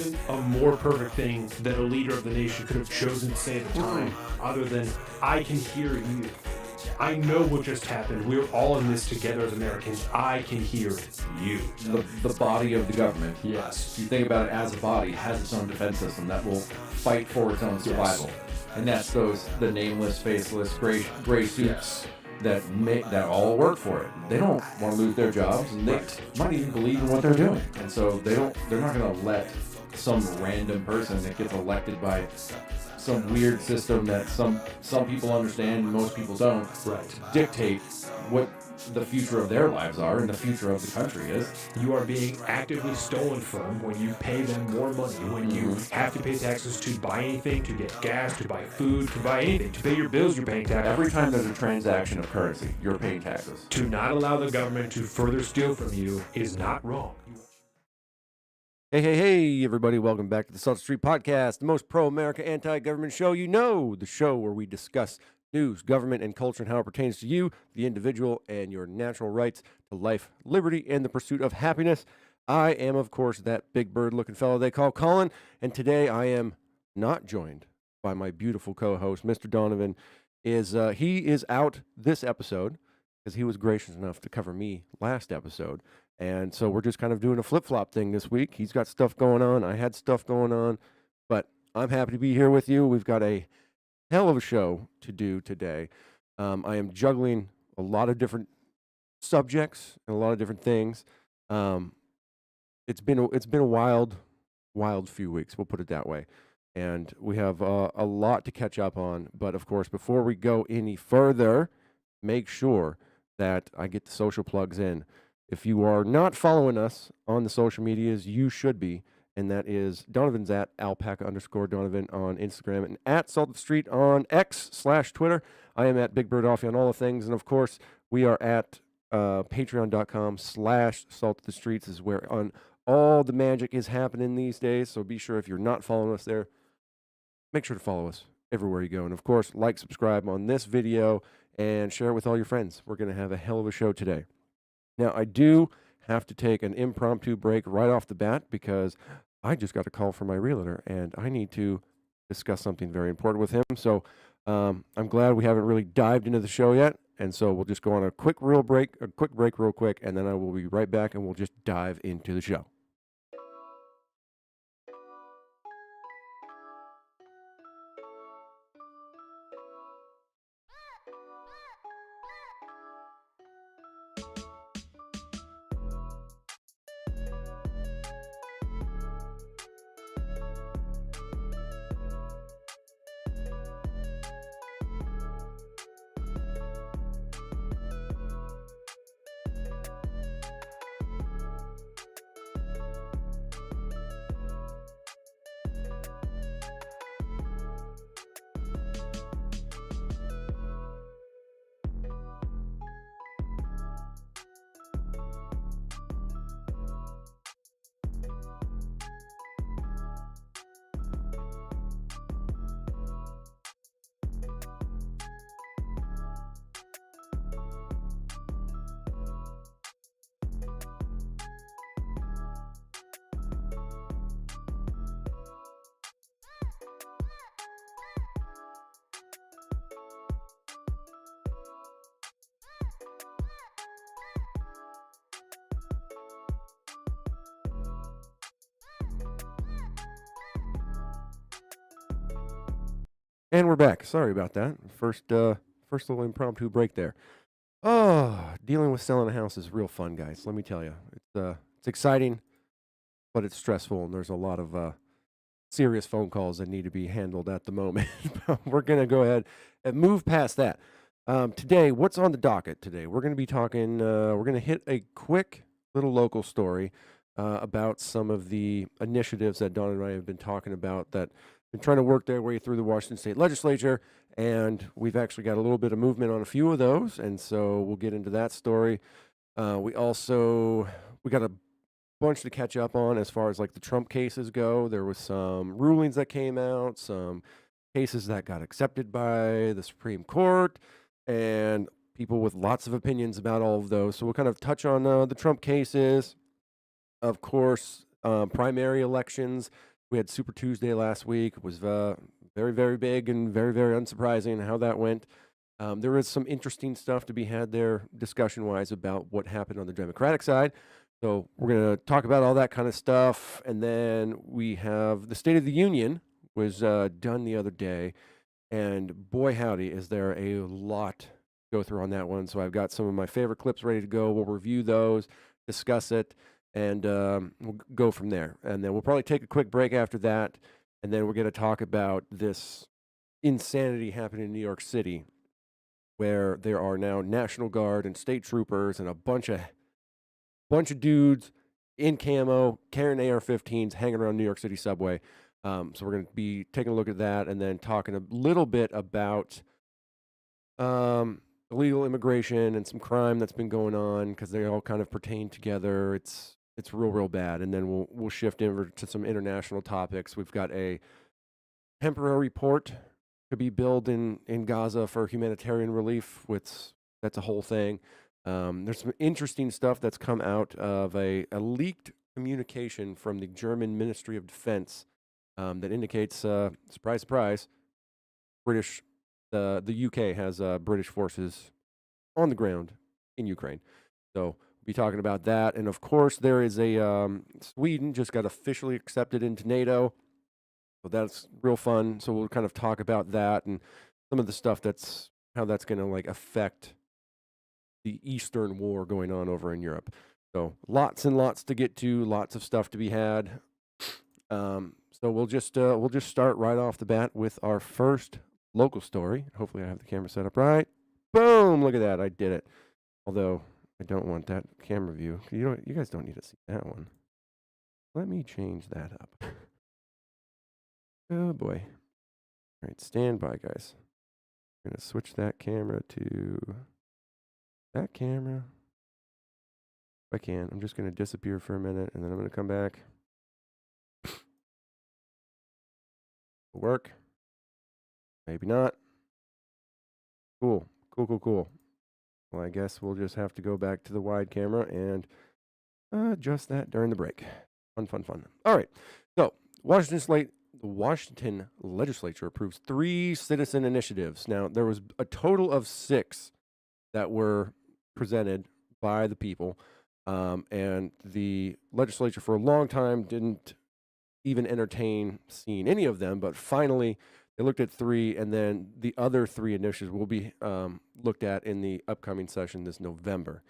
wasn't a more perfect thing that a leader of the nation could have chosen to say at the time, other than, I can hear you. I know what just happened. We're all in this together as Americans. I can hear you. The body of the government. Yes. If you think about it as a body, has its own defense system that will fight for its own survival. Yes. And that's the nameless, faceless, gray suits that all work for it. They don't want to lose their jobs, and they might even believe in what they're doing. And so they're not going to let some random person that gets elected by some weird system that some people understand and most people don't dictate what the future of their lives are and the future of the country is. You are being actively stolen from when you pay them more money, when you have to pay taxes to buy anything, to get gas, to buy food, to buy anything, to pay your bills, you're paying taxes. Every time there's a transaction of currency, you're paying taxes. To not allow the government to further steal from you is not wrong. Hey, everybody. Welcome back to the Shoutout Street Podcast, the most pro-America, anti-government show you know, the show where we discuss news, government, and culture and how it pertains to you, the individual, and your natural rights to life, liberty, and the pursuit of happiness. I am, of course, that big bird-looking fellow they call Colin, and today I am not joined by my beautiful co-host, Mr. Donavan. He is out this episode because he was gracious enough to cover me last episode. And so we're just kind of doing a flip-flop thing this week. He's got stuff going on. I had stuff going on. But I'm happy to be here with you. We've got a hell of a show to do today. I am juggling a lot of different subjects and a lot of different things. It's been a wild few weeks. We'll put it that way. And we have a lot to catch up on. But, of course, before we go any further, make sure that I get the social plugs in. If you are not following us on the social medias, you should be. And that is Donovan's at alpaca_Donovan on Instagram and at Salt of the Street on X/Twitter. I am at Big Bird Offie on all the things. And of course, we are at patreon.com/Salt of the Streets is where on all the magic is happening these days. So be sure if you're not following us there, make sure to follow us everywhere you go. And of course, like, subscribe on this video and share it with all your friends. We're going to have a hell of a show today. Now, I do have to take an impromptu break right off the bat because I just got a call from my realtor and I need to discuss something very important with him. So I'm glad we haven't really dived into the show yet. And so we'll just go on a quick break real quick, and then I will be right back and we'll just dive into the show. And we're back. Sorry about that. First little impromptu break there. Oh, dealing with selling a house is real fun, guys. Let me tell you, it's exciting, but it's stressful, and there's a lot of serious phone calls that need to be handled at the moment. We're gonna go ahead and move past that. Today, what's on the docket today? We're gonna be talking. We're gonna hit a quick little local story about some of the initiatives that Don and I have been talking about that been trying to work their way through the Washington State Legislature, and we've actually got a little bit of movement on a few of those, and so we'll get into that story. We got a bunch to catch up on as far as like the Trump cases go. There was some rulings that came out, some cases that got accepted by the Supreme Court, and people with lots of opinions about all of those. So we'll kind of touch on the Trump cases. Of course, primary elections We had Super Tuesday last week. It was very, very big and very, very unsurprising how that went. There is some interesting stuff to be had there, discussion-wise, about what happened on the Democratic side. So we're going to talk about all that kind of stuff. And then we have the State of the Union was done the other day. And boy, howdy, is there a lot to go through on that one. So I've got some of my favorite clips ready to go. We'll review those, discuss it, and we'll go from there. And then we'll probably take a quick break after that. And then we're going to talk about this insanity happening in New York City, where there are now National Guard and state troopers and a bunch of dudes in camo carrying AR-15s hanging around New York City subway. So we're going to be taking a look at that and then talking a little bit about illegal immigration and some crime that's been going on, because they all kind of pertain together. It's real bad. And then we'll shift over to some international topics. We've got a temporary port to be built in Gaza for humanitarian relief. That's a whole thing. There's some interesting stuff that's come out of a leaked communication from the German Ministry of Defense that indicates, surprise, surprise, the UK has British forces on the ground in Ukraine. So we'll be talking about that. And of course, there is Sweden just got officially accepted into NATO. So that's real fun. So we'll kind of talk about that and some of the stuff how that's going to affect the Eastern War going on over in Europe. So lots and lots to get to, lots of stuff to be had. So we'll just start right off the bat with our first local story. Hopefully I have the camera set up right. Boom! Look at that. I did it. Although I don't want that camera view. You guys don't need to see that one. Let me change that up. Oh boy. All right, stand by, guys. I'm going to switch that camera to that camera. If I can. I'm just going to disappear for a minute, and then I'm going to come back. Work. Maybe not. Cool. Well, I guess we'll just have to go back to the wide camera and adjust that during the break. Fun. All right. So, the Washington legislature approves 3 citizen initiatives. Now, there was a total of 6 that were presented by the people, and the legislature for a long time didn't even entertain seeing any of them, but finally they looked at 3, and then the other 3 initiatives will be looked at in the upcoming session this November.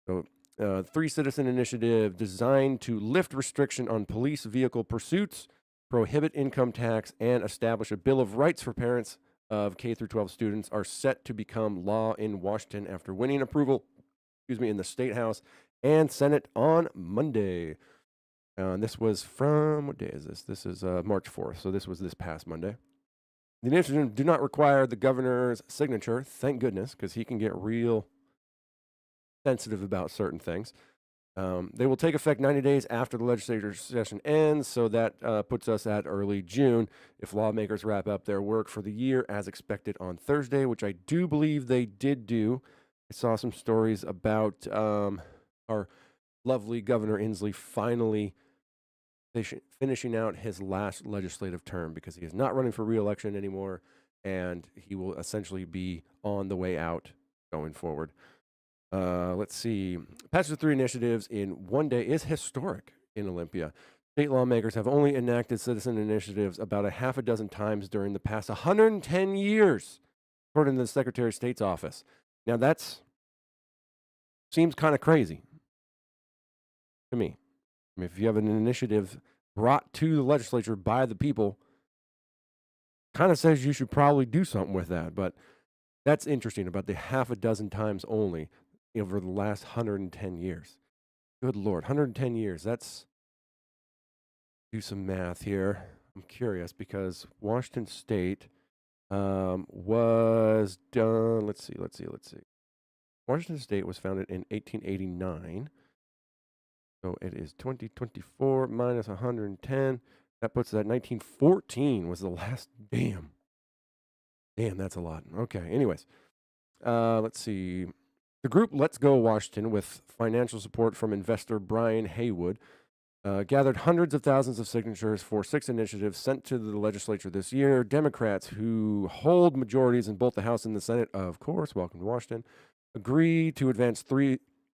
So 3 citizen initiative designed to lift restriction on police vehicle pursuits, prohibit income tax, and establish a Bill of Rights for parents of K-12 students are set to become law in Washington after winning approval, in the State House and Senate on Monday. And this was from, what day is this? This is March 4th, so this was this past Monday. The initiatives do not require the governor's signature, thank goodness, because he can get real sensitive about certain things. They will take effect 90 days after the legislature session ends, so that puts us at early June if lawmakers wrap up their work for the year as expected on Thursday, which I do believe they did do. I saw some stories about our lovely Governor Inslee finally finishing out his last legislative term, because he is not running for re-election anymore, and he will essentially be on the way out going forward. Let's see. Passage of 3 initiatives in one day is historic in Olympia. State lawmakers have only enacted citizen initiatives about a half a dozen times during the past 110 years, according to the Secretary of State's office. Now seems kind of crazy to me. I mean, if you have an initiative brought to the legislature by the people, kind of says you should probably do something with that. But that's interesting about the half a dozen times only over the last 110 years. Good Lord, 110 years. That's, do some math here. I'm curious because Washington State was done. Let's see. Washington State was founded in 1889. So it is 2024 minus 110. That puts it at 1914 was the last. Damn, that's a lot. Okay, anyways. Let's see. The group Let's Go Washington, with financial support from investor Brian Haywood, gathered hundreds of thousands of signatures for 6 initiatives sent to the legislature this year. Democrats, who hold majorities in both the House and the Senate, of course, welcome to Washington, agreed to advance 3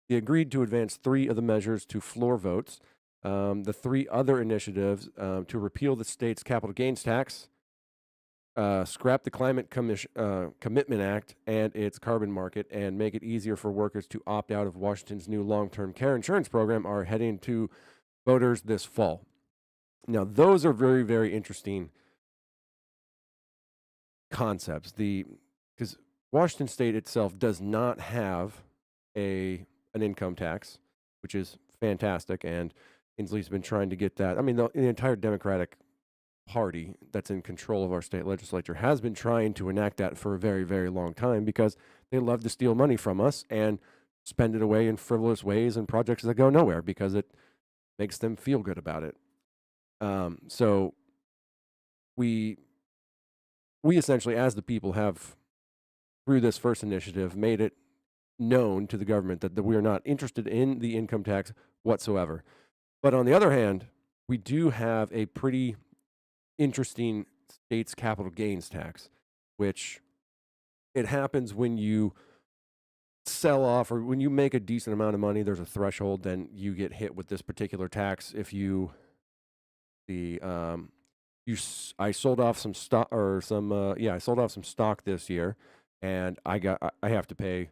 of the measures to floor votes. The 3 other initiatives to repeal the state's capital gains tax, scrap the Commitment Act and its carbon market, and make it easier for workers to opt out of Washington's new long-term care insurance program are heading to voters this fall. Now, those are very, very interesting concepts. Because Washington State itself does not have an income tax, which is fantastic, and Inslee's been trying to get that. I mean, the entire Democratic Party that's in control of our state legislature has been trying to enact that for a very, very long time because they love to steal money from us and spend it away in frivolous ways and projects that go nowhere because it makes them feel good about it. So we essentially, as the people, have, through this first initiative, made it known to the government that we are not interested in the income tax whatsoever. But on the other hand, we do have a pretty interesting state's capital gains tax, which it happens when you sell off or when you make a decent amount of money. There's a threshold, then you get hit with this particular tax. If I sold off some stock I sold off some stock this year, and I have to pay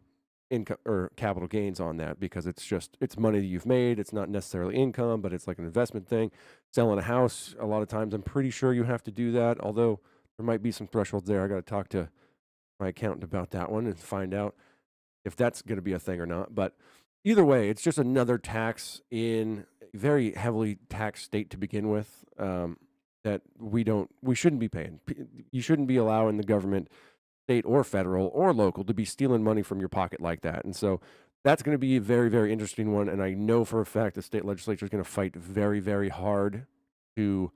income or capital gains on that because it's money that you've made. It's not necessarily income, but it's like an investment thing. Selling a house, a lot of times I'm pretty sure you have to do that, although there might be some thresholds there. I got to talk to my accountant about that one and find out if that's going to be a thing or not. But either way, it's just another tax in a very heavily taxed state to begin with, that we shouldn't be paying. You shouldn't be allowing the government, state or federal or local, to be stealing money from your pocket like that. And so that's going to be a very, very interesting one. And I know for a fact the state legislature is going to fight very, very hard to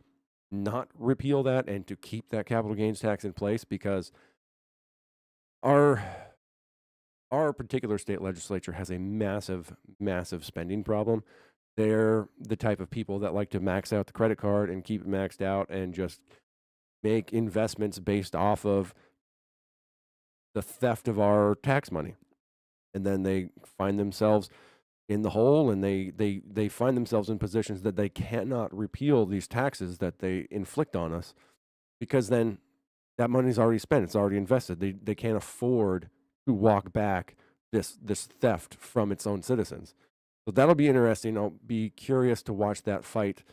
not repeal that and to keep that capital gains tax in place, because our particular state legislature has a massive, massive spending problem. They're the type of people that like to max out the credit card and keep it maxed out and just make investments based off of the theft of our tax money. And then they find themselves in the hole, and they find themselves in positions that they cannot repeal these taxes that they inflict on us, because then that money's already spent. It's already invested. They can't afford to walk back this theft from its own citizens. So that'll be interesting. I'll be curious to watch that fight.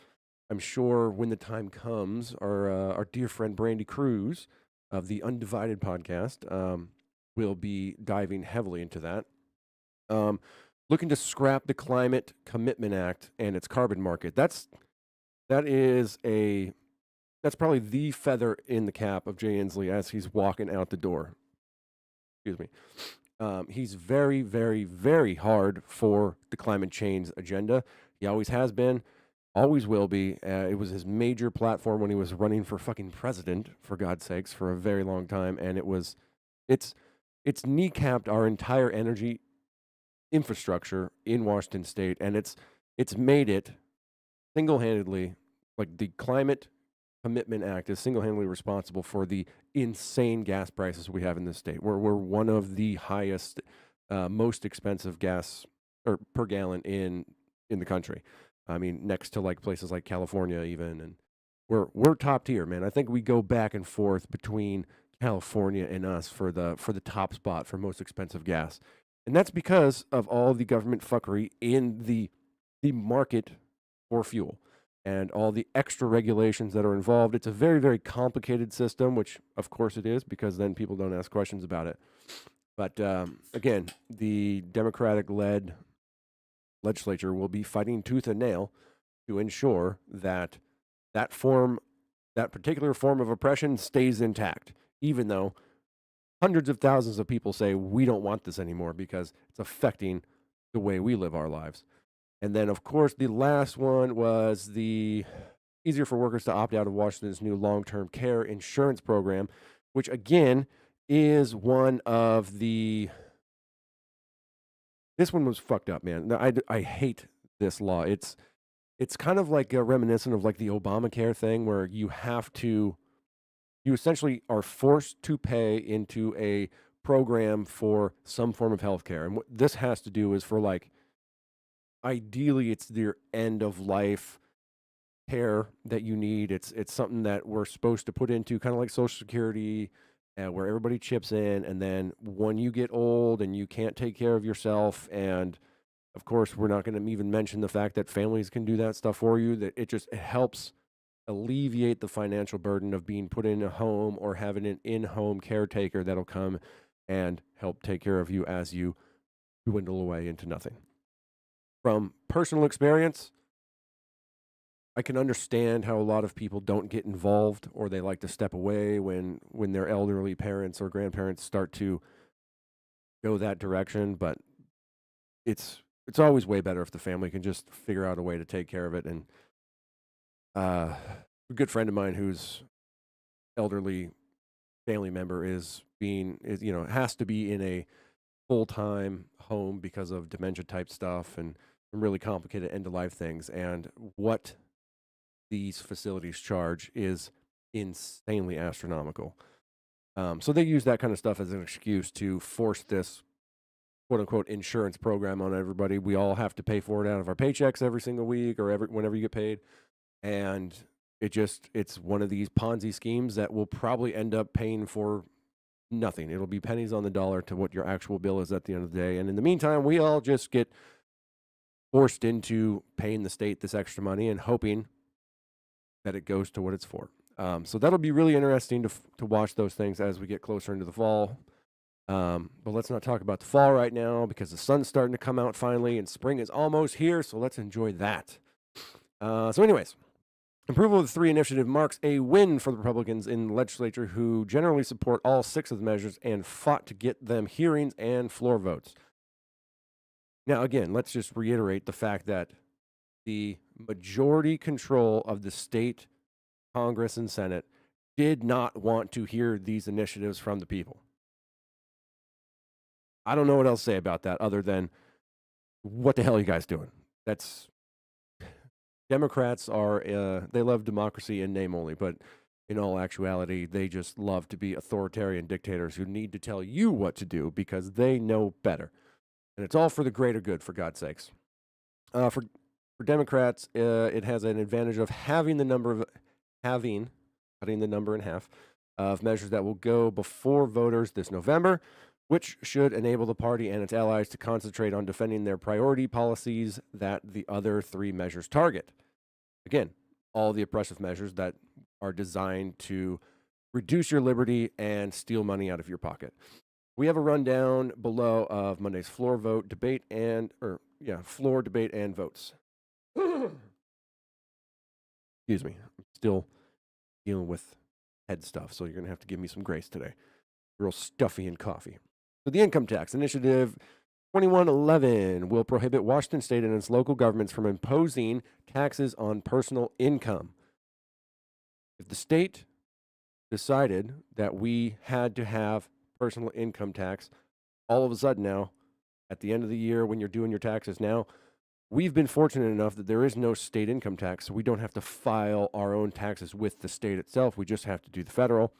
I'm sure when the time comes, our dear friend Brandy Cruz of the Undivided podcast will be diving heavily into that. Looking to scrap the Climate Commitment Act and its carbon market. That's probably the feather in the cap of Jay Inslee as he's walking out the door. Excuse me. He's very, very, very hard for the climate change agenda. He always has been, always will be. It was his major platform when he was running for fucking president, for God's sakes, for a very long time. And it's kneecapped our entire energy infrastructure in Washington State, and it's made it single-handedly, like the Climate Commitment Act is single-handedly responsible for the insane gas prices we have in this state. We're one of the highest, most expensive gas or per gallon in the country. I mean, next to like places like California even, and we're top tier, man. I think we go back and forth between California and us for the top spot for most expensive gas. And that's because of all the government fuckery in the market for fuel and all the extra regulations that are involved. It's a very, very complicated system, which of course it is, because then people don't ask questions about it. But again, the Democratic-led legislature will be fighting tooth and nail to ensure that particular form of oppression stays intact, even though hundreds of thousands of people say we don't want this anymore because it's affecting the way we live our lives. And then, of course, the last one was the easier for workers to opt out of Washington's new long-term care insurance program, which, again, is one of the... This one was fucked up, man. I hate this law. it's kind of like reminiscent of like the Obamacare thing where you essentially are forced to pay into a program for some form of healthcare. And what this has to do is for like, ideally it's their end of life care that you need. It's something that we're supposed to put into kind of like Social Security, where everybody chips in, and then when you get old and you can't take care of yourself, and of course we're not going to even mention the fact that families can do that stuff for you, that it helps alleviate the financial burden of being put in a home or having an in-home caretaker that'll come and help take care of you as you dwindle away into nothing. From personal experience, I can understand how a lot of people don't get involved, or they like to step away when their elderly parents or grandparents start to go that direction. But it's always way better if the family can just figure out a way to take care of it. And a good friend of mine who's elderly family member has to be in a full-time home because of dementia type stuff and some really complicated end of life things. And what these facilities charge is insanely astronomical. So they use that kind of stuff as an excuse to force this quote unquote insurance program on everybody. We all have to pay for it out of our paychecks every single week or whenever you get paid. And it's one of these Ponzi schemes that will probably end up paying for nothing. It'll be pennies on the dollar to what your actual bill is at the end of the day. And in the meantime, we all just get forced into paying the state this extra money and hoping that it goes to what it's for. So that'll be really interesting to watch those things as we get closer into the fall. But let's not talk about the fall right now because the sun's starting to come out finally and spring is almost here. So let's enjoy that. So anyways, approval of the 3 initiative marks a win for the Republicans in the legislature, who generally support all 6 of the measures and fought to get them hearings and floor votes. Now, again, let's just reiterate the fact that the majority control of the state Congress and Senate did not want to hear these initiatives from the people. I don't know what else to say about that other than, what the hell are you guys doing? Democrats they love democracy in name only, but in all actuality, they just love to be authoritarian dictators who need to tell you what to do because they know better. And it's all for the greater good, for God's sakes. For Democrats, it has an advantage of cutting the number in half of measures that will go before voters this November, which should enable the party and its allies to concentrate on defending their priority policies that the other 3 measures target. Again, all the oppressive measures that are designed to reduce your liberty and steal money out of your pocket. We have a rundown below of Monday's floor debate and votes. Excuse me. I'm still dealing with head stuff, so you're going to have to give me some grace today. Real stuffy and coffee. So the Income Tax Initiative 2111 will prohibit Washington State and its local governments from imposing taxes on personal income. If the state decided that we had to have personal income tax, all of a sudden now, at the end of the year when you're doing your taxes now, we've been fortunate enough that there is no state income tax, so we don't have to file our own taxes with the state itself. We just have to do the federal,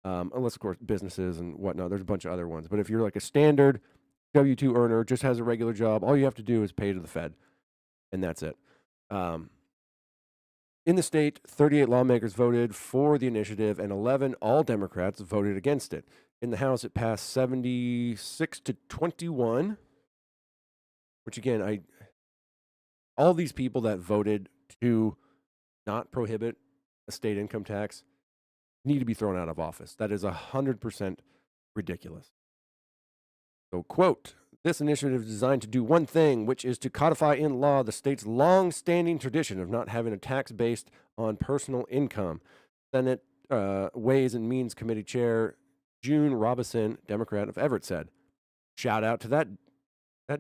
unless, of course, businesses and whatnot. There's a bunch of other ones. But if you're like a standard W-2 earner, just has a regular job, all you have to do is pay to the Fed, and that's it. In the state, 38 lawmakers voted for the initiative, and 11 all Democrats voted against it. In the House, it passed 76-21, which, again, all these people that voted to not prohibit a state income tax need to be thrown out of office. That is 100% ridiculous. So, quote, this initiative is designed to do one thing, which is to codify in law the state's long-standing tradition of not having a tax based on personal income. Senate Ways and Means Committee Chair June Robison, Democrat of Everett, said. Shout out to that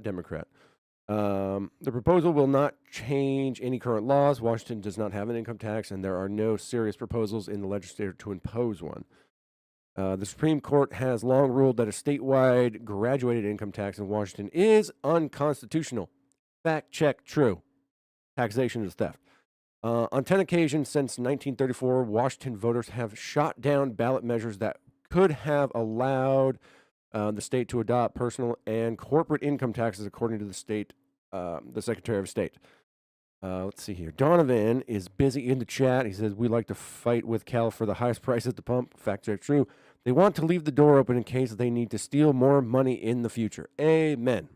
Democrat. The proposal will not change any current laws. Washington does not have an income tax, and there are no serious proposals in the legislature to impose one. The Supreme Court has long ruled that a statewide graduated income tax in Washington is unconstitutional. Fact check, true. Taxation is theft. On 10 occasions since 1934, Washington voters have shot down ballot measures that could have allowed the state to adopt personal and corporate income taxes, according to the Secretary of State. Let's see here. Donavan is busy in the chat. He says, we like to fight with Cal for the highest price at the pump. Fact check true. They want to leave the door open in case they need to steal more money in the future. Amen.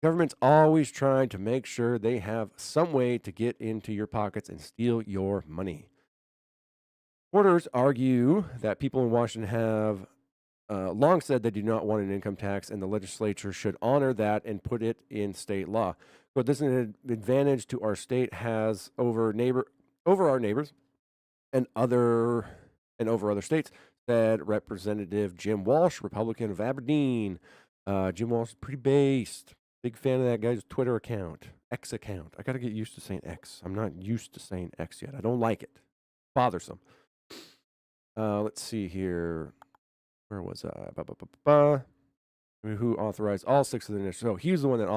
Government's always trying to make sure they have some way to get into your pockets and steal your money. Supporters argue that people in Washington have long said they do not want an income tax, and the legislature should honor that and put it in state law. But this is an advantage to our state has over our neighbors and over other states, said Representative Jim Walsh, Republican of Aberdeen. Jim Walsh is pretty based. Big fan of that guy's Twitter account, X account. I got to get used to saying X. I'm not used to saying X yet. I don't like it. Bothersome. Let's see here. Where was I? Who authorized all 6 of the initiatives? So he's the one that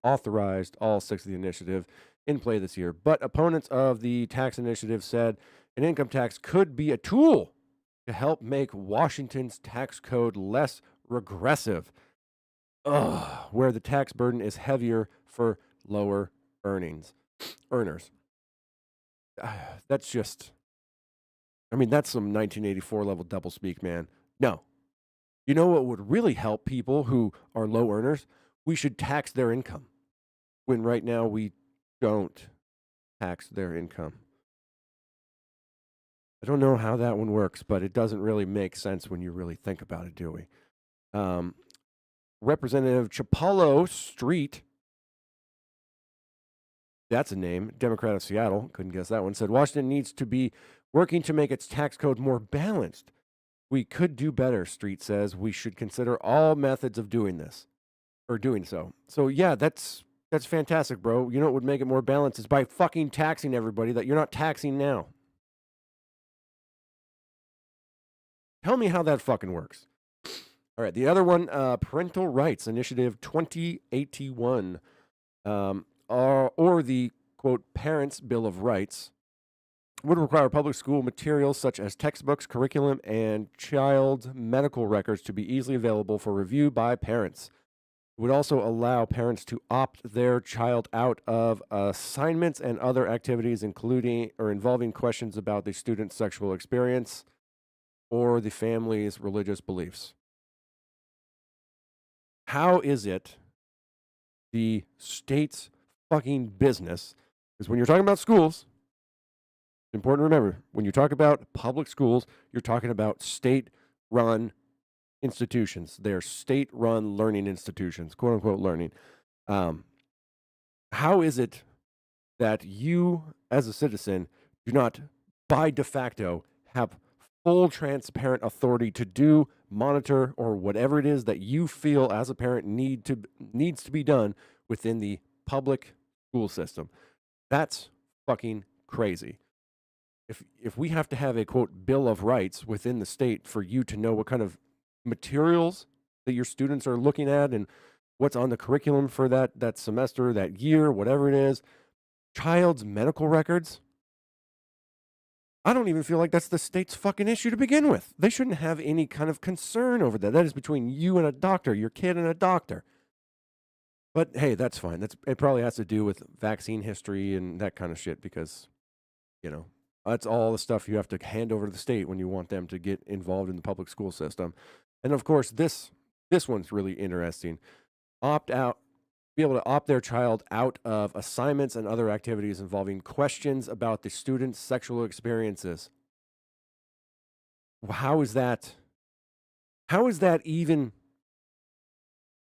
authorized all 6 of the initiative in play this year. But opponents of the tax initiative said an income tax could be a tool to help make Washington's tax code less regressive, where the tax burden is heavier for lower earners. That's just, that's some 1984 level doublespeak, man. No. You know what would really help people who are low earners? We should tax their income, when right now we don't tax their income. I don't know how that one works, but it doesn't really make sense when you really think about it, do we? Representative Chapalo Street, that's a name, Democrat of Seattle, couldn't guess that one, said Washington needs to be working to make its tax code more balanced. We could do better, Street says. We should consider all methods of doing this, or doing so. So yeah, that's fantastic, bro. You know what would make it more balanced is by fucking taxing everybody that you're not taxing now. Tell me how that fucking works. All right, the other one, Parental Rights Initiative 2081, or the, quote, Parents' Bill of Rights, would require public school materials such as textbooks, curriculum, and child medical records to be easily available for review by parents. It would also allow parents to opt their child out of assignments and other activities, including or involving questions about the student's sexual experience or the family's religious beliefs. How is it the state's fucking business? Because when you're talking about schools, it's important to remember, when you talk about public schools, you're talking about state-run institutions. They're state-run learning institutions, quote-unquote learning. How is it that you, as a citizen, do not, by de facto, have full transparent authority to do, monitor, or whatever it is that you feel as a parent needs to be done within the public school system? That's fucking crazy. If we have to have a, quote, Bill of Rights within the state for you to know what kind of materials that your students are looking at and what's on the curriculum for that semester, that year, whatever it is, child's medical records, I don't even feel like that's the state's fucking issue to begin with. They shouldn't have any kind of concern over that. That is between you and a doctor, your kid and a doctor. But hey, that's fine. It probably has to do with vaccine history and that kind of shit because, that's all the stuff you have to hand over to the state when you want them to get involved in the public school system. And of course, this one's really interesting. Be able to opt their child out of assignments and other activities involving questions about the student's sexual experiences. How is that even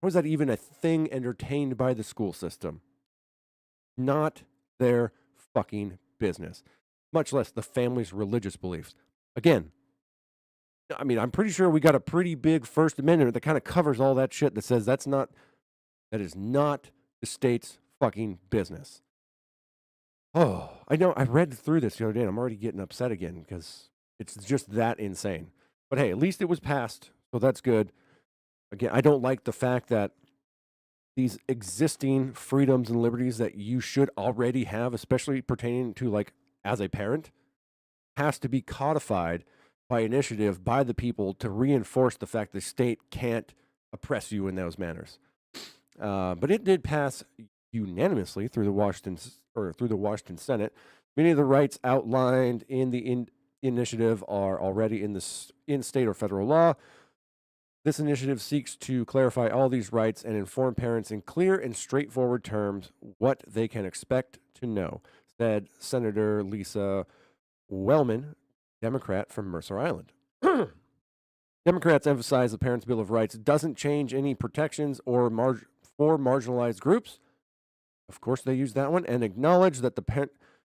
a thing entertained by the school system? Not their fucking business, much less the family's religious beliefs. Again, I'm pretty sure we got a pretty big First Amendment that kind of covers all that shit that says that is not the state's fucking business. Oh, I know. I read through this the other day and I'm already getting upset again because it's just that insane. But hey, at least it was passed, so that's good. Again, I don't like the fact that these existing freedoms and liberties that you should already have, especially pertaining to like as a parent has to be codified by initiative by the people to reinforce the fact the state can't oppress you in those manners. But it did pass unanimously through the Washington Senate. Many of the rights outlined in the initiative are already in state or federal law. This initiative seeks to clarify all these rights and inform parents in clear and straightforward terms what they can expect to know, said Senator Lisa Wellman, Democrat from Mercer Island. Democrats emphasize the Parents' Bill of Rights doesn't change any protections or for marginalized groups. Of course, they use that one, and acknowledge that the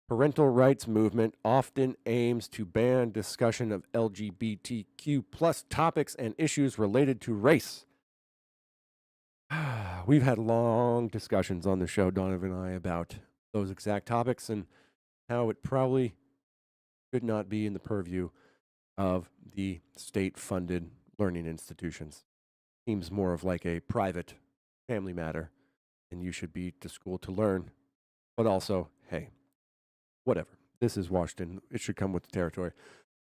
parental rights movement often aims to ban discussion of LGBTQ plus topics and issues related to race. We've had long discussions on the show, Donavan and I, about those exact topics and how it probably should not be in the purview of the state-funded learning institutions. Seems more of like a private family matter, and you should be to school to learn. But also, hey, whatever. This is Washington. It should come with the territory.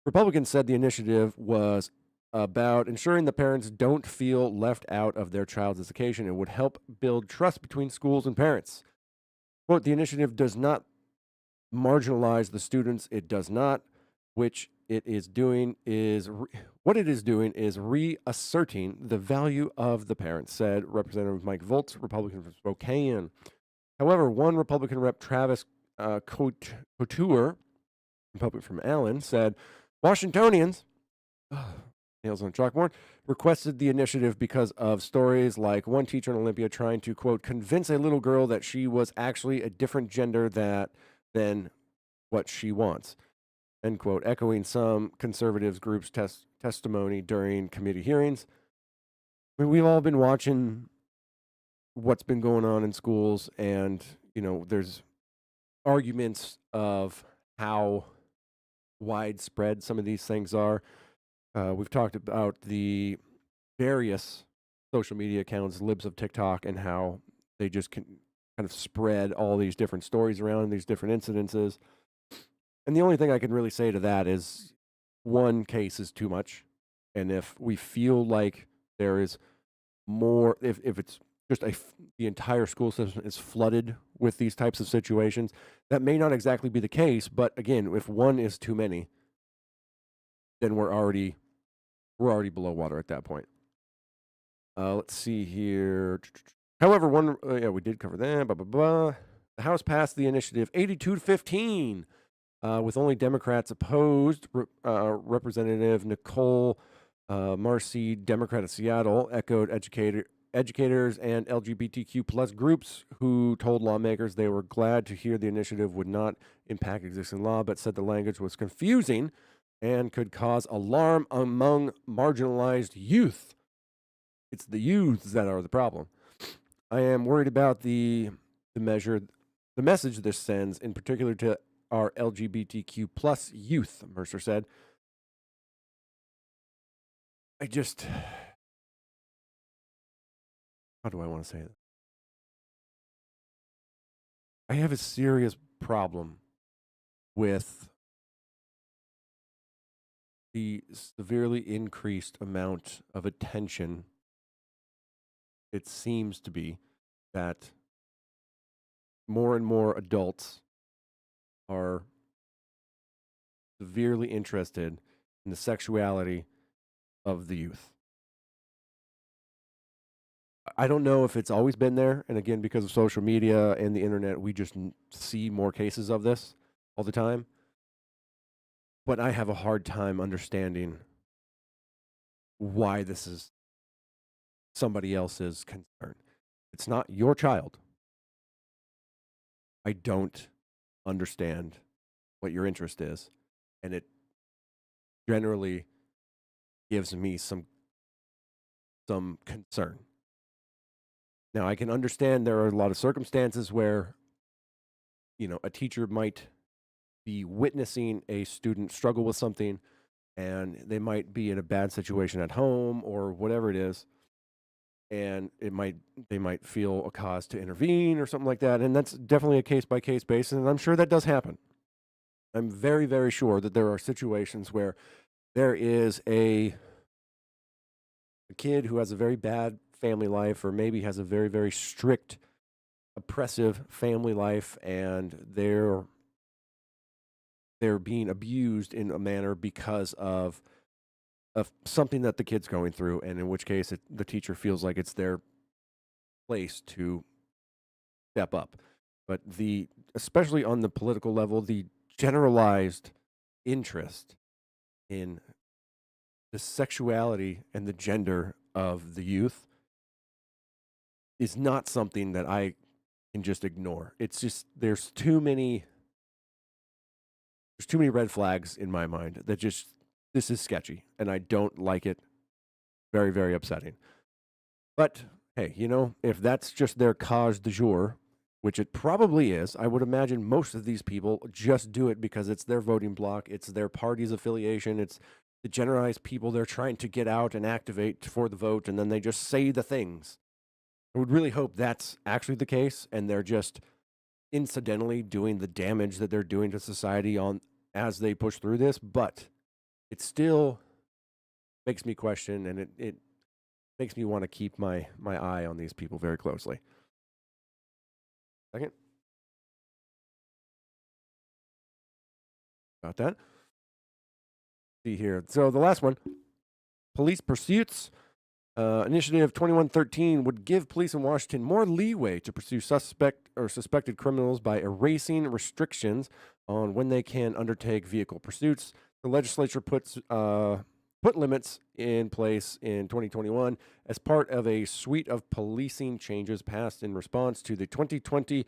Republicans said the initiative was about ensuring the parents don't feel left out of their child's education and would help build trust between schools and parents. Quote, the initiative does not marginalize the students. It does not, what it is doing is reasserting the value of the parents, said Representative Mike Volz, Republican from Spokane. However, one Republican rep, Travis Couture, Republican from Allen, said Washingtonians, nails on a chalkboard, requested the initiative because of stories like one teacher in Olympia trying to, quote, convince a little girl that she was actually a different gender than what she wants, end quote, echoing some conservatives groups' testimony during committee hearings. I mean, we've all been watching what's been going on in schools, and, there's arguments of how widespread some of these things are. We've talked about the various social media accounts, libs of TikTok, and how they just can kind of spread all these different stories around, these different incidences. And the only thing I can really say to that is one case is too much. And if we feel like there is more, if it's just the entire school system is flooded with these types of situations, that may not exactly be the case. But again, if one is too many, then we're already below water at that point. Let's see here. However, we did cover that. The House passed the initiative 82-15, with only Democrats opposed. Representative Nicole Marcy, Democrat of Seattle, echoed educators and LGBTQ plus groups who told lawmakers they were glad to hear the initiative would not impact existing law, but said the language was confusing and could cause alarm among marginalized youth. It's the youths that are the problem. I am worried about the message this sends, in particular to our LGBTQ plus youth, Mercer said. How do I want to say it? I have a serious problem with the severely increased amount of attention it seems to be that more and more adults are severely interested in the sexuality of the youth. I don't know if it's always been there, and again, because of social media and the internet, we just see more cases of this all the time. But I have a hard time understanding why this is somebody else's concern. It's not your child. I don't understand what your interest is, and it generally gives me some concern. Now, I can understand there are a lot of circumstances where, a teacher might be witnessing a student struggle with something, and they might be in a bad situation at home or whatever it is, and they might feel a cause to intervene or something like that, and that's definitely a case-by-case basis, and I'm sure that does happen. I'm very, very sure that there are situations where there is a kid who has a very bad family life, or maybe has a very, very strict, oppressive family life, and they're being abused in a manner because of something that the kid's going through, and in which case the teacher feels like it's their place to step up. But especially on the political level, the generalized interest in the sexuality and the gender of the youth is not something that I can just ignore. It's just there's too many red flags in my mind that just this is sketchy and I don't like it. Very, very upsetting. But hey, if that's just their cause du jour, which it probably is, I would imagine most of these people just do it because it's their voting bloc, it's their party's affiliation, it's the generalized people they're trying to get out and activate for the vote, and then they just say the things. I would really hope that's actually the case, and they're just incidentally doing the damage that they're doing to society as they push through this, but it still makes me question, and it makes me want to keep my eye on these people very closely. Second. Got that. See here. So the last one, police pursuits. Initiative 2113 would give police in Washington more leeway to pursue suspected criminals by erasing restrictions on when they can undertake vehicle pursuits. The legislature put limits in place in 2021 as part of a suite of policing changes passed in response to the 2020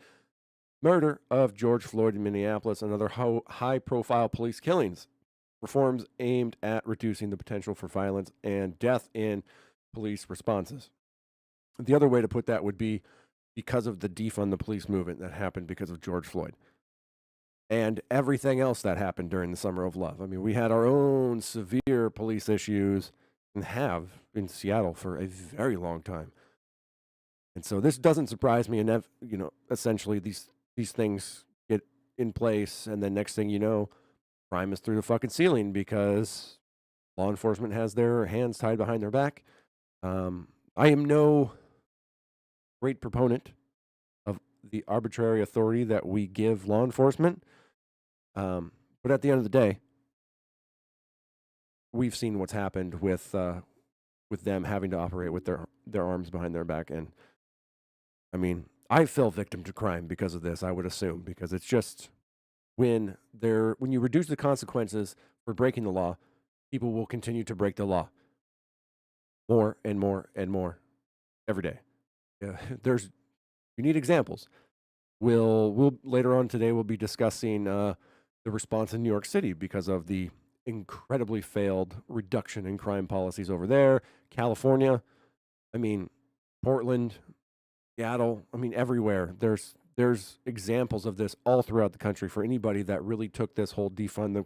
murder of George Floyd in Minneapolis and other high-profile police killings. Reforms aimed at reducing the potential for violence and death in police responses. The other way to put that would be because of the defund the police movement that happened because of George Floyd and everything else that happened during the Summer of Love. I mean, we had our own severe police issues and have in Seattle for a very long time. And so this doesn't surprise me. And, essentially these things get in place, and then next thing you know, crime is through the fucking ceiling because law enforcement has their hands tied behind their back. I am no great proponent of the arbitrary authority that we give law enforcement. But at the end of the day, we've seen what's happened with them having to operate with their arms behind their back. And I mean, I fell victim to crime because of this, I would assume, because it's just when you reduce the consequences for breaking the law, people will continue to break the law more and more and more every day. You need examples. We'll later on today we'll be discussing the response in New York City because of the incredibly failed reduction in crime policies over there. California, I mean, Portland, Seattle, I mean, everywhere. There's examples of this all throughout the country for anybody that really took this whole defund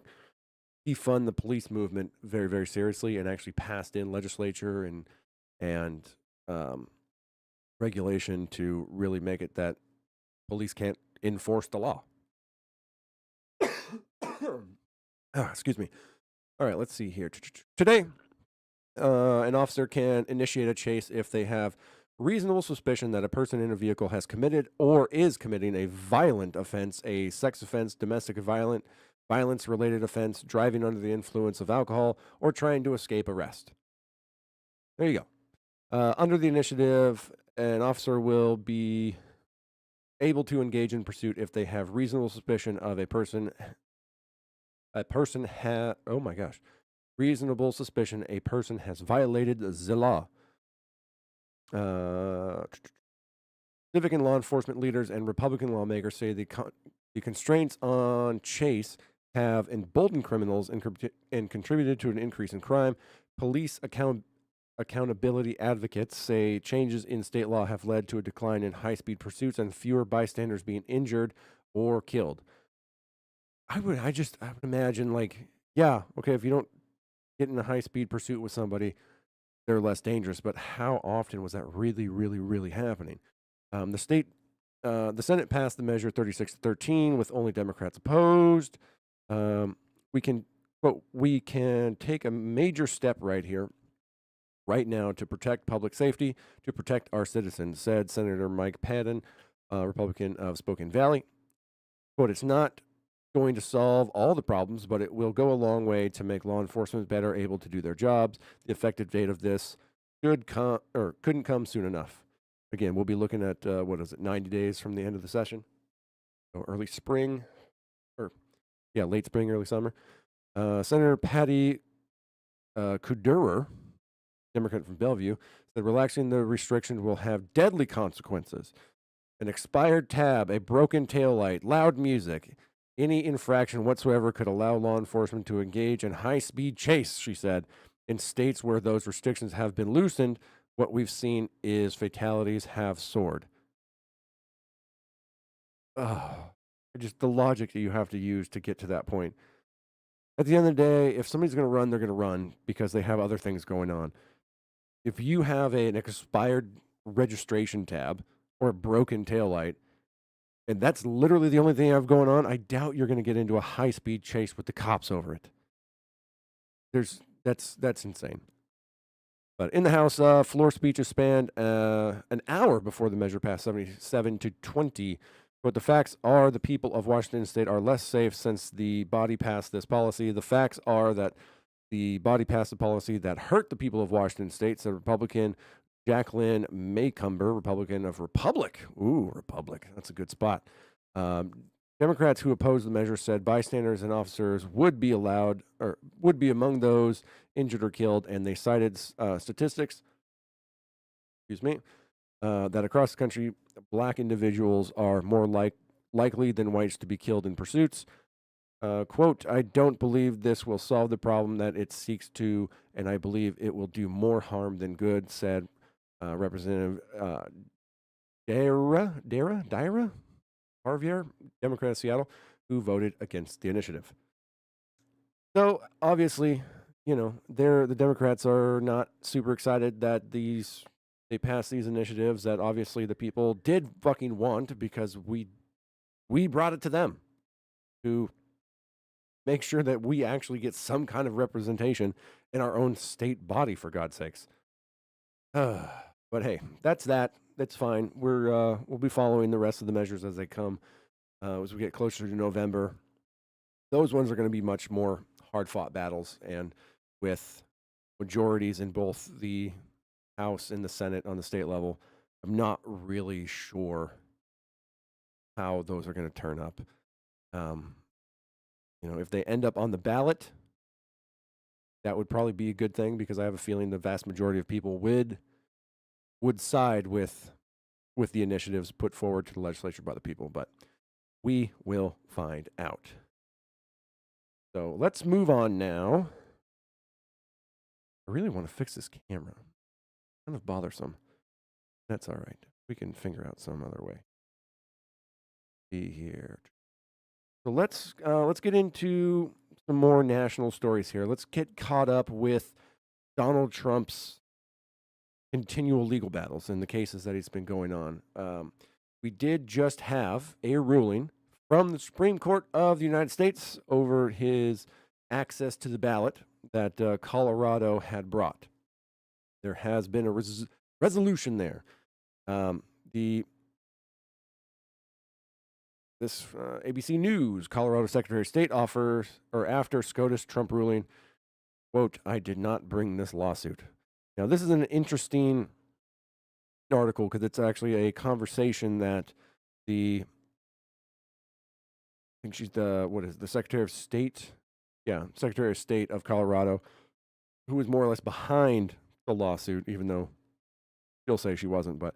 the police movement very, very seriously and actually passed in legislature and regulation to really make it that police can't enforce the law. Excuse me. All right, let's see here. Today, an officer can initiate a chase if they have reasonable suspicion that a person in a vehicle has committed or is committing a violent offense, a sex offense, domestic violence-related offense, driving under the influence of alcohol, or trying to escape arrest. There you go. Under the initiative, an officer will be able to engage in pursuit if they have reasonable suspicion of reasonable suspicion a person has violated the law. Civic and law enforcement leaders and Republican lawmakers say the constraints on chase have emboldened criminals and contributed to an increase in crime. Police accountability advocates say changes in state law have led to a decline in high-speed pursuits and fewer bystanders being injured or killed. I would imagine, like, yeah, okay, if you don't get in a high-speed pursuit with somebody, they're less dangerous. But how often was that really, really, really happening? The Senate passed the measure 36-13 with only Democrats opposed. We can, quote, we can take a major step right here, right now, to protect public safety, to protect our citizens, said Senator Mike Patton, Republican of Spokane Valley. Quote, it's not going to solve all the problems, but it will go a long way to make law enforcement better able to do their jobs. The effective date of this couldn't come soon enough. Again, we'll be looking at, 90 days from the end of the session? So early spring, late spring, early summer. Senator Patty Kuderer, Democrat from Bellevue, said relaxing the restriction will have deadly consequences. An expired tab, a broken taillight, loud music, any infraction whatsoever could allow law enforcement to engage in high-speed chase, she said. In states where those restrictions have been loosened, what we've seen is fatalities have soared. Just the logic that you have to use to get to that point. At the end of the day, if somebody's going to run, they're going to run because they have other things going on. If you have an expired registration tab or a broken taillight, and that's literally the only thing you have going on, I doubt you're going to get into a high-speed chase with the cops over it. That's insane. But in the House, floor speeches spanned an hour before the measure passed, 77 to 20. But the facts are the people of Washington State are less safe since the body passed this policy. The facts are that the body passed a policy that hurt the people of Washington State, said Republican Jacqueline Maycumber, Republican of Republic. Ooh, Republic. That's a good spot. Democrats who opposed the measure said bystanders and officers would be allowed or would be among those injured or killed, and they cited statistics, that across the country, black individuals are more likely than whites to be killed in pursuits. Quote, I don't believe this will solve the problem that it seeks to, and I believe it will do more harm than good, said Representative Daira Harvier, Democrat of Seattle, who voted against the initiative. So obviously, the Democrats are not super excited that they passed these initiatives that obviously the people did fucking want because we brought it to them to make sure that we actually get some kind of representation in our own state body, for God's sakes. But hey, that's that. That's fine. We'll be following the rest of the measures as they come as we get closer to November. Those ones are going to be much more hard-fought battles, and with majorities in both the House and the Senate on the state level, I'm not really sure how those are going to turn up. If they end up on the ballot, that would probably be a good thing because I have a feeling the vast majority of people would side with the initiatives put forward to the legislature by the people, but we will find out. So let's move on now. I really want to fix this camera. Kind of bothersome. That's all right. We can figure out some other way. See here. So let's get into some more national stories here. Let's get caught up with Donald Trump's continual legal battles and the cases that he's been going on. We did just have a ruling from the Supreme Court of the United States over his access to the ballot that Colorado had brought. There has been a resolution there. This ABC News, Colorado Secretary of State after SCOTUS Trump ruling, quote, I did not bring this lawsuit. Now, this is an interesting article because it's actually a conversation that I think she's the Secretary of State? Yeah, Secretary of State of Colorado, who was more or less behind the lawsuit, even though she'll say she wasn't, but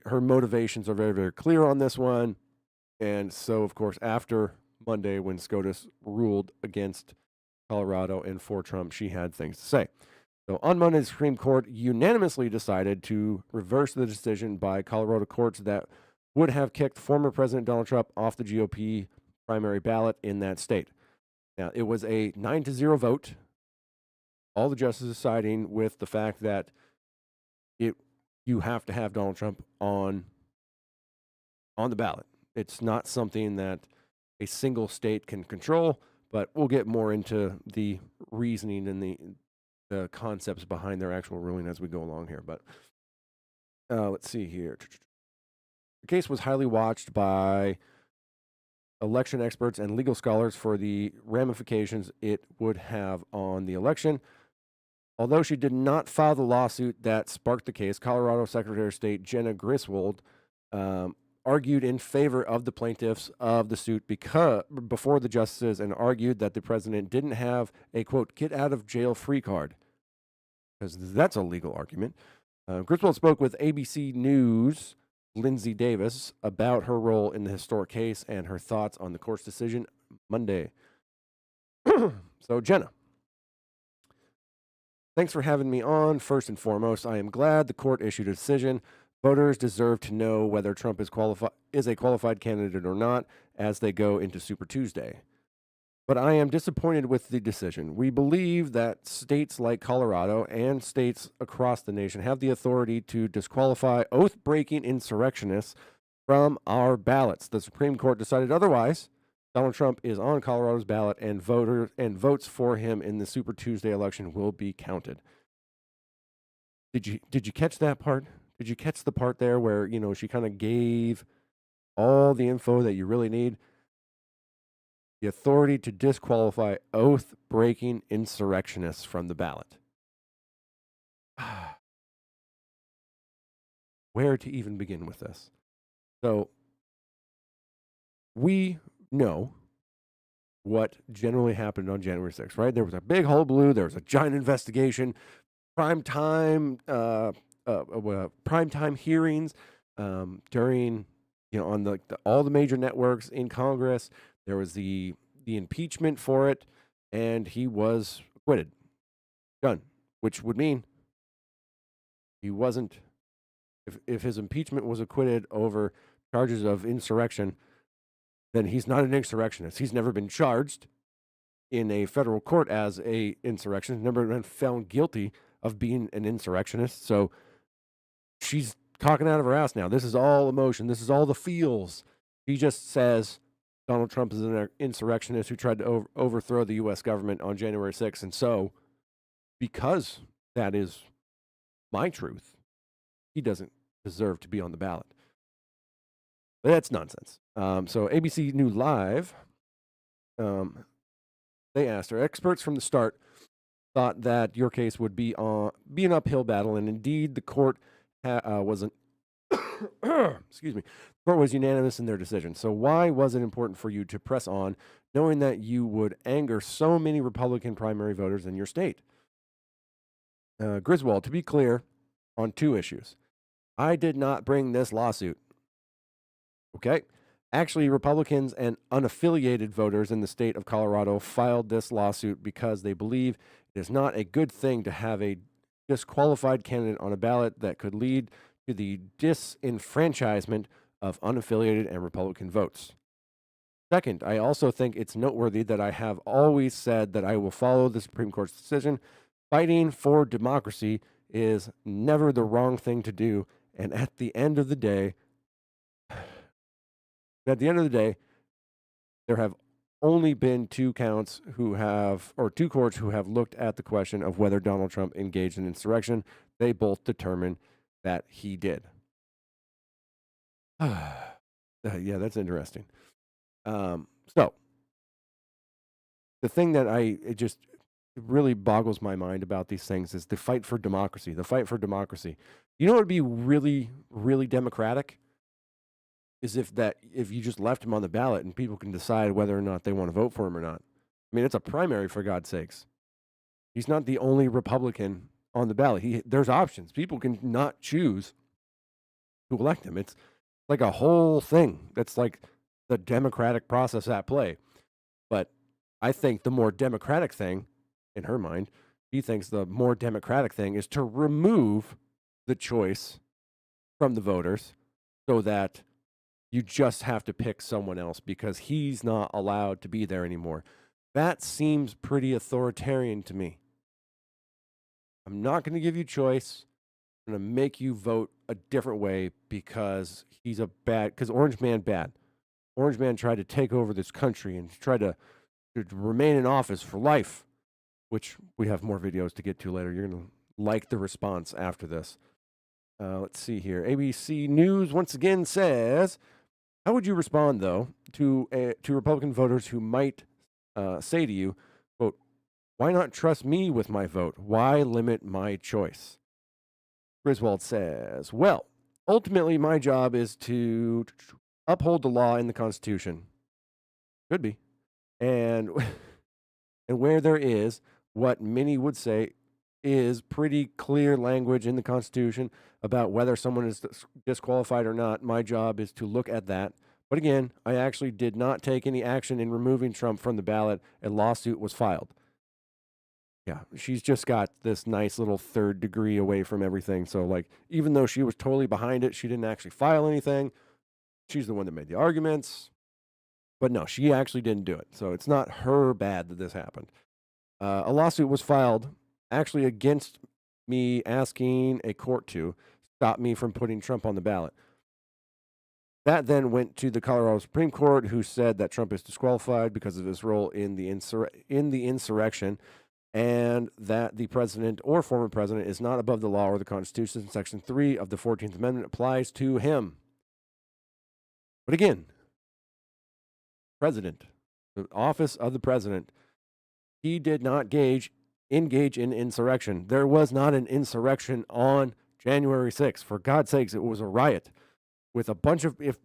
her motivations are very, very clear on this one. And so, of course, after Monday, when SCOTUS ruled against Colorado and for Trump, she had things to say. So on Monday, the Supreme Court unanimously decided to reverse the decision by Colorado courts that would have kicked former President Donald Trump off the GOP primary ballot in that state. Now, it was a 9-0 vote, all the justices siding with the fact that you have to have Donald Trump on the ballot. It's not something that a single state can control, but we'll get more into the reasoning and the concepts behind their actual ruling as we go along here. But let's see here. The case was highly watched by election experts and legal scholars for the ramifications it would have on the election. Although she did not file the lawsuit that sparked the case, Colorado Secretary of State Jenna Griswold argued in favor of the plaintiffs of the suit before the justices and argued that the president didn't have a, quote, get out of jail free card, because that's a legal argument. Griswold spoke with ABC News' Lindsay Davis about her role in the historic case and her thoughts on the court's decision Monday. So, Jenna, thanks for having me on. First and foremost, I am glad the court issued a decision. Voters deserve to know whether Trump is a qualified candidate or not as they go into Super Tuesday. But I am disappointed with the decision. We believe that states like Colorado and states across the nation have the authority to disqualify oath-breaking insurrectionists from our ballots. The Supreme Court decided otherwise. Donald Trump is on Colorado's ballot, and votes for him in the Super Tuesday election will be counted. Did you catch that part? Did you catch the part there where, she kind of gave all the info that you really need? The authority to disqualify oath-breaking insurrectionists from the ballot. Where to even begin with this? So, we know what generally happened on January 6th, right? There was a big hullabaloo. There was a giant investigation, primetime hearings during, on all the major networks in Congress. There was the impeachment for it, and he was acquitted. Done. Which would mean he wasn't, if his impeachment was acquitted over charges of insurrection, then he's not an insurrectionist. He's never been charged in a federal court as a insurrectionist, never been found guilty of being an insurrectionist. So she's talking out of her ass now. This is all emotion. This is all the feels. She just says Donald Trump is an insurrectionist who tried to overthrow the U.S. government on January 6th. And so, because that is my truth, he doesn't deserve to be on the ballot. But that's nonsense. So ABC News Live, they asked her, experts from the start thought that your case would be an uphill battle, and indeed the court wasn't. Excuse me. The court was unanimous in their decision. So why was it important for you to press on, knowing that you would anger so many Republican primary voters in your state? Griswold, to be clear on two issues. I did not bring this lawsuit. Okay. Actually, Republicans and unaffiliated voters in the state of Colorado filed this lawsuit because they believe it is not a good thing to have a disqualified candidate on a ballot that could lead to the disenfranchisement of unaffiliated and Republican votes. Second, I also think it's noteworthy that I have always said that I will follow the Supreme Court's decision. Fighting for democracy is never the wrong thing to do, and at the end of the day, there have only been two courts who have looked at the question of whether Donald Trump engaged in insurrection. They both determined that he did. Yeah, that's interesting. So the thing that it just really boggles my mind about these things is the fight for democracy. The fight for democracy. You know what would be really, really democratic? Is if you just left him on the ballot and people can decide whether or not they want to vote for him or not. I mean, it's a primary, for God's sakes. He's not the only Republican on the ballot. There's options. People can not choose to elect him. It's like a whole thing. That's like the democratic process at play. But I think the more democratic thing, in her mind, she thinks the more democratic thing is to remove the choice from the voters so that you just have to pick someone else because he's not allowed to be there anymore. That seems pretty authoritarian to me. I'm not going to give you choice. I'm going to make you vote a different way because because Orange Man bad. Orange Man tried to take over this country and tried to should remain in office for life, which we have more videos to get to later. You're going to like the response after this. Let's see here. ABC News once again says, how would you respond, though, to Republican voters who might say to you, quote, why not trust me with my vote? Why limit my choice? Griswold says, well, ultimately my job is to uphold the law and the Constitution. Could be. And where there is what many would say is pretty clear language in the Constitution about whether someone is disqualified or not, my job is to look at that. But again, I actually did not take any action in removing Trump from the ballot. A lawsuit was filed. Yeah, she's just got this nice little third degree away from everything. So, like, even though she was totally behind it, she didn't actually file anything. She's the one that made the arguments. But no, she actually didn't do it. So it's not her bad that this happened. A lawsuit was filed actually against me asking a court to stop me from putting Trump on the ballot. That then went to the Colorado Supreme Court, who said that Trump is disqualified because of his role in the insurrection, and that the president or former president is not above the law or the Constitution. Section 3 of the 14th Amendment applies to him. But again, president, the office of the president, he did not engage in insurrection. There was not an insurrection on January 6th. For God's sakes, it was a riot with a bunch of, it's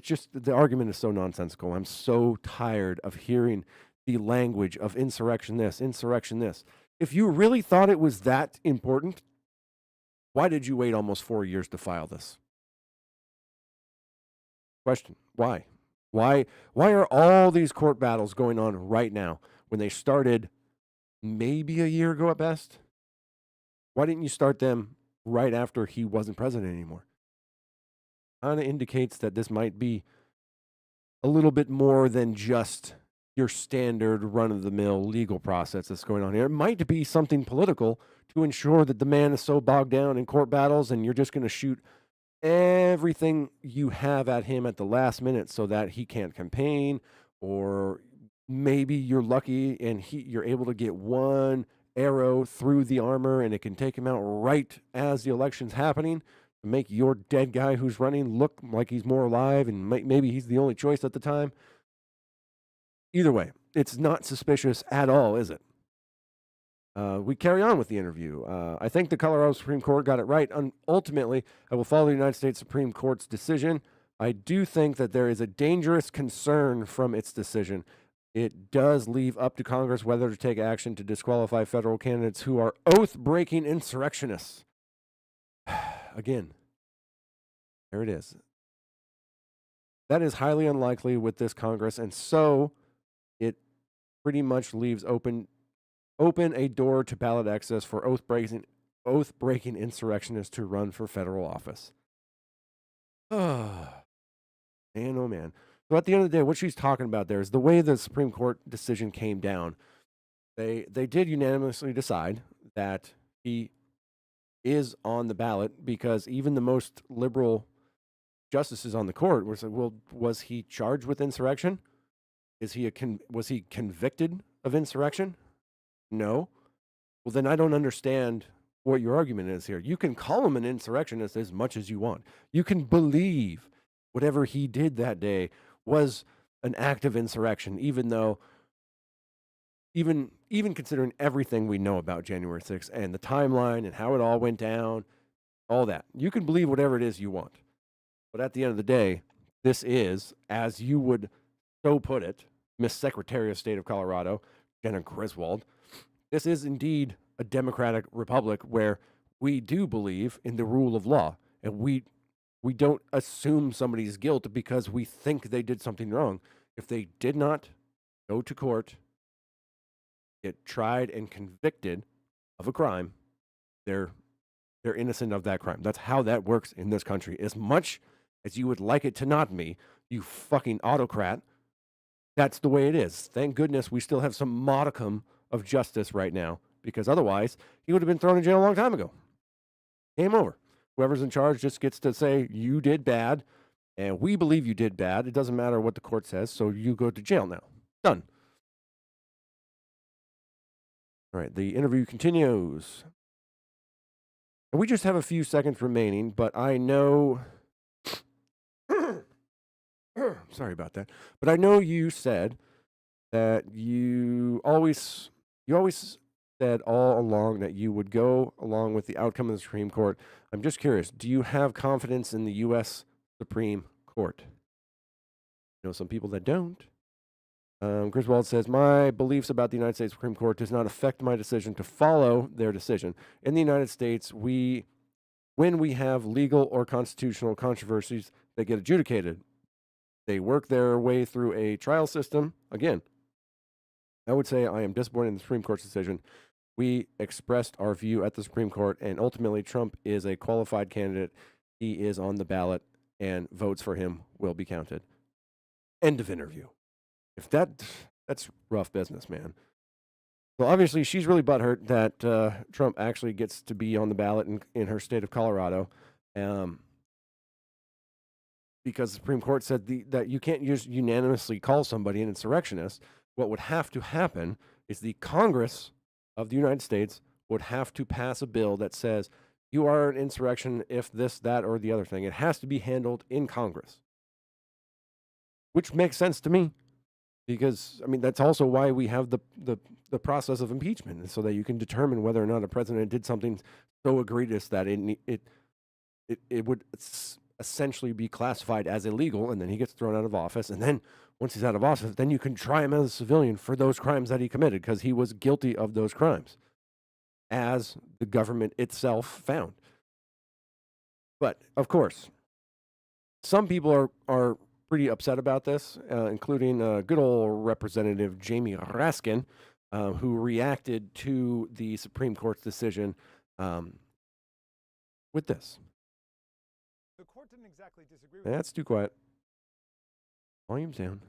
just, the argument is so nonsensical. I'm so tired of hearing the language of insurrection this, insurrection this. If you really thought it was that important, why did you wait almost 4 years to file this? Question, why? Why are all these court battles going on right now when they started maybe a year ago at best? Why didn't you start them right after he wasn't president anymore? Kind of indicates that this might be a little bit more than just your standard run-of-the-mill legal process that's going on here. It might be something political to ensure that the man is so bogged down in court battles and you're just going to shoot everything you have at him at the last minute so that he can't campaign, or maybe you're lucky and you're able to get one arrow through the armor and it can take him out right as the election's happening to make your dead guy who's running look like he's more alive and maybe he's the only choice at the time. Either way, it's not suspicious at all, is it? We carry on with the interview. I think the Colorado Supreme Court got it right. Ultimately, I will follow the United States Supreme Court's decision. I do think that there is a dangerous concern from its decision. It does leave up to Congress whether to take action to disqualify federal candidates who are oath-breaking insurrectionists. Again, there it is. That is highly unlikely with this Congress, and so it pretty much leaves open a door to ballot access for oath-breaking insurrectionists to run for federal office. Oh, man. So at the end of the day, what she's talking about there is the way the Supreme Court decision came down. They did unanimously decide that he is on the ballot because even the most liberal justices on the court were saying, well, was he charged with insurrection? Was he convicted of insurrection? No. Well, then I don't understand what your argument is here. You can call him an insurrectionist as much as you want. You can believe whatever he did that day was an act of insurrection, even though, even considering everything we know about January 6th and the timeline and how it all went down, all that. You can believe whatever it is you want. But at the end of the day, this is, as you would so put it, Miss Secretary of State of Colorado, Jenna Griswold, this is indeed a democratic republic where we do believe in the rule of law, and we don't assume somebody's guilt because we think they did something wrong. If they did not go to court, get tried and convicted of a crime, they're innocent of that crime. That's how that works in this country. As much as you would like it to not be, you fucking autocrat, that's the way it is. Thank goodness we still have some modicum of justice right now, because otherwise he would have been thrown in jail a long time ago. Game over. Whoever's in charge just gets to say you did bad And we believe you did bad. It doesn't matter what the court says, so you go to jail now. Done. All right, the interview continues. And we just have a few seconds remaining, but I know... Sorry about that. But I know you said that you always said all along that you would go along with the outcome of the Supreme Court. I'm just curious, do you have confidence in the U.S. Supreme Court? You know, some people that don't. Griswold says, my beliefs about the United States Supreme Court does not affect my decision to follow their decision. In the United States, when we have legal or constitutional controversies that get adjudicated, they work their way through a trial system. Again, I would say I am disappointed in the Supreme Court's decision. We expressed our view at the Supreme Court, and ultimately Trump is a qualified candidate. He is on the ballot, and votes for him will be counted. End of interview. If that's rough business, man. Well, obviously, she's really butthurt that Trump actually gets to be on the ballot in her state of Colorado. Because the Supreme Court said that you can't just unanimously call somebody an insurrectionist. What would have to happen is the Congress of the United States would have to pass a bill that says you are an insurrection if this, that, or the other thing. It has to be handled in Congress, which makes sense to me because, I mean, that's also why we have the process of impeachment, so that you can determine whether or not a president did something so egregious that it would essentially be classified as illegal, and then he gets thrown out of office, and then once he's out of office, then you can try him as a civilian for those crimes that he committed, because he was guilty of those crimes, as the government itself found. But, of course, some people are pretty upset about this, including good old Representative Jamie Raskin, who reacted to the Supreme Court's decision with this. The court didn't exactly disagree with That's too quiet. Volume's down.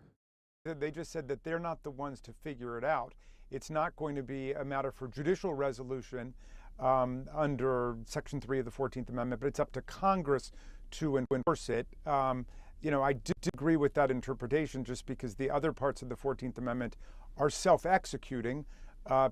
They just said that they're not the ones to figure it out. It's not going to be a matter for judicial resolution under Section 3 of the 14th Amendment, but it's up to Congress to enforce it. I did agree with that interpretation just because the other parts of the 14th Amendment are self-executing.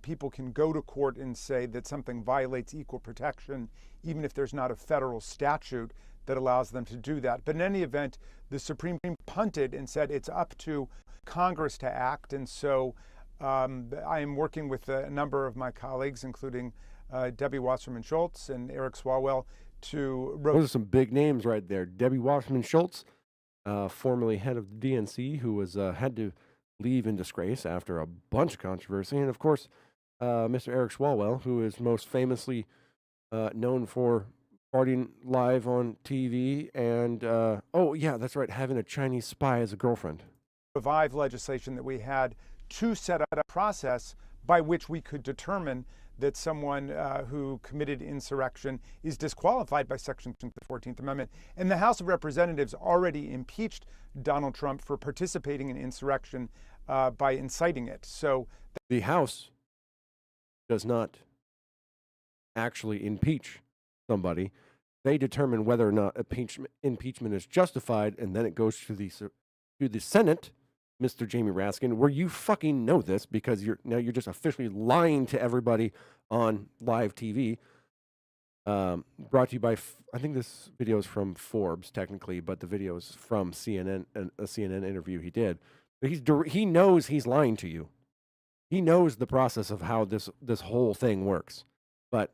People can go to court and say that something violates equal protection, even if there's not a federal statute that allows them to do that. But in any event, the Supreme Court punted and said it's up to Congress to act. And so I am working with a number of my colleagues, including Debbie Wasserman Schultz and Eric Swalwell, to... Those are some big names right there. Debbie Wasserman Schultz, formerly head of the DNC, who was had to leave in disgrace after a bunch of controversy. And, of course, Mr. Eric Swalwell, who is most famously known for partying live on TV and, that's right, having a Chinese spy as a girlfriend. Revive legislation that we had to set up a process by which we could determine that someone who committed insurrection is disqualified by Section 2 of the 14th Amendment. And the House of Representatives already impeached Donald Trump for participating in insurrection by inciting it. So the House does not actually impeach somebody. They determine whether or not impeachment is justified, and then it goes to the Senate, Mr. Jamie Raskin, where you fucking know this because you're just officially lying to everybody on live TV. Brought to you by, I think this video is from Forbes technically, but the video is from CNN, a CNN interview he did. But he knows he's lying to you. He knows the process of how this whole thing works, but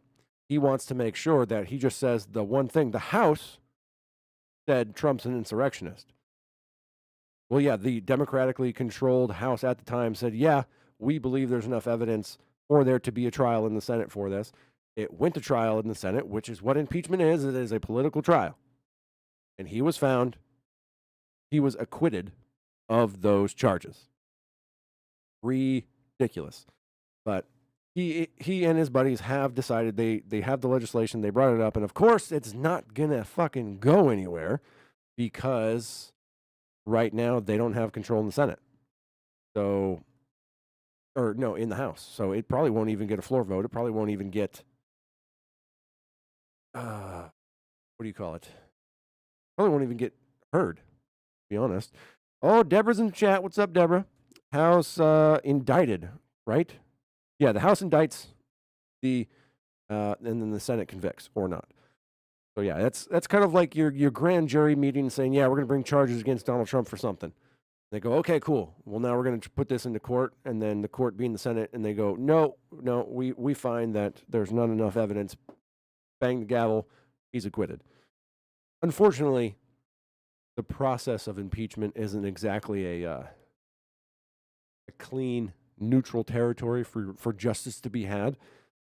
he wants to make sure that he just says the one thing. The House said Trump's an insurrectionist. Well, yeah, the democratically controlled House at the time said, yeah, we believe there's enough evidence for there to be a trial in the Senate for this. It went to trial in the Senate, which is what impeachment is. It is a political trial. And he was acquitted of those charges. Ridiculous. But he and his buddies have decided they have the legislation, they brought it up, and of course it's not gonna fucking go anywhere because right now they don't have control in the Senate. In the House. So it probably won't even get a floor vote. It probably won't even get what do you call it? Probably won't even get heard be honest. Oh, Deborah's in the chat. What's up, Deborah? House indicted, right? Yeah, the House indicts the, and then the Senate convicts or not. So yeah, that's kind of like your grand jury meeting saying, yeah, we're going to bring charges against Donald Trump for something. They go, okay, cool. Well, now we're going to put this into court, and then the court being the Senate, and they go, no, we find that there's not enough evidence. Bang the gavel, he's acquitted. Unfortunately, the process of impeachment isn't exactly a clean, neutral territory for justice to be had,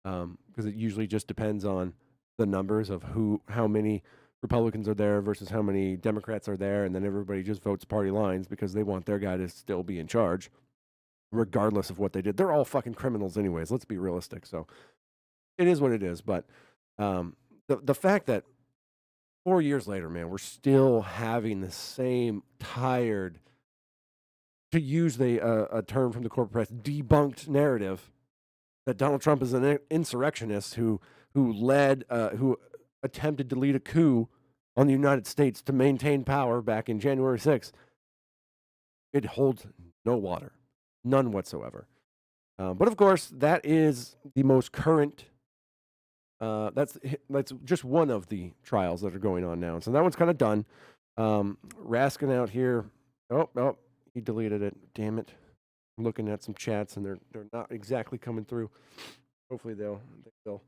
because it usually just depends on the numbers of how many Republicans are there versus how many Democrats are there, and then everybody just votes party lines because they want their guy to still be in charge, regardless of what they did. They're all fucking criminals anyways, let's be realistic. So it is what it is, but the fact that 4 years later, man, we're still having the same tired, to use a term from the corporate press, debunked narrative that Donald Trump is an insurrectionist who attempted to lead a coup on the United States to maintain power back in January 6th, it holds no water, none whatsoever. But of course, that is the most current. That's just one of the trials that are going on now. So that one's kind of done. Raskin out here. Oh, he deleted it. Damn it. I'm looking at some chats and they're not exactly coming through. Hopefully they will. But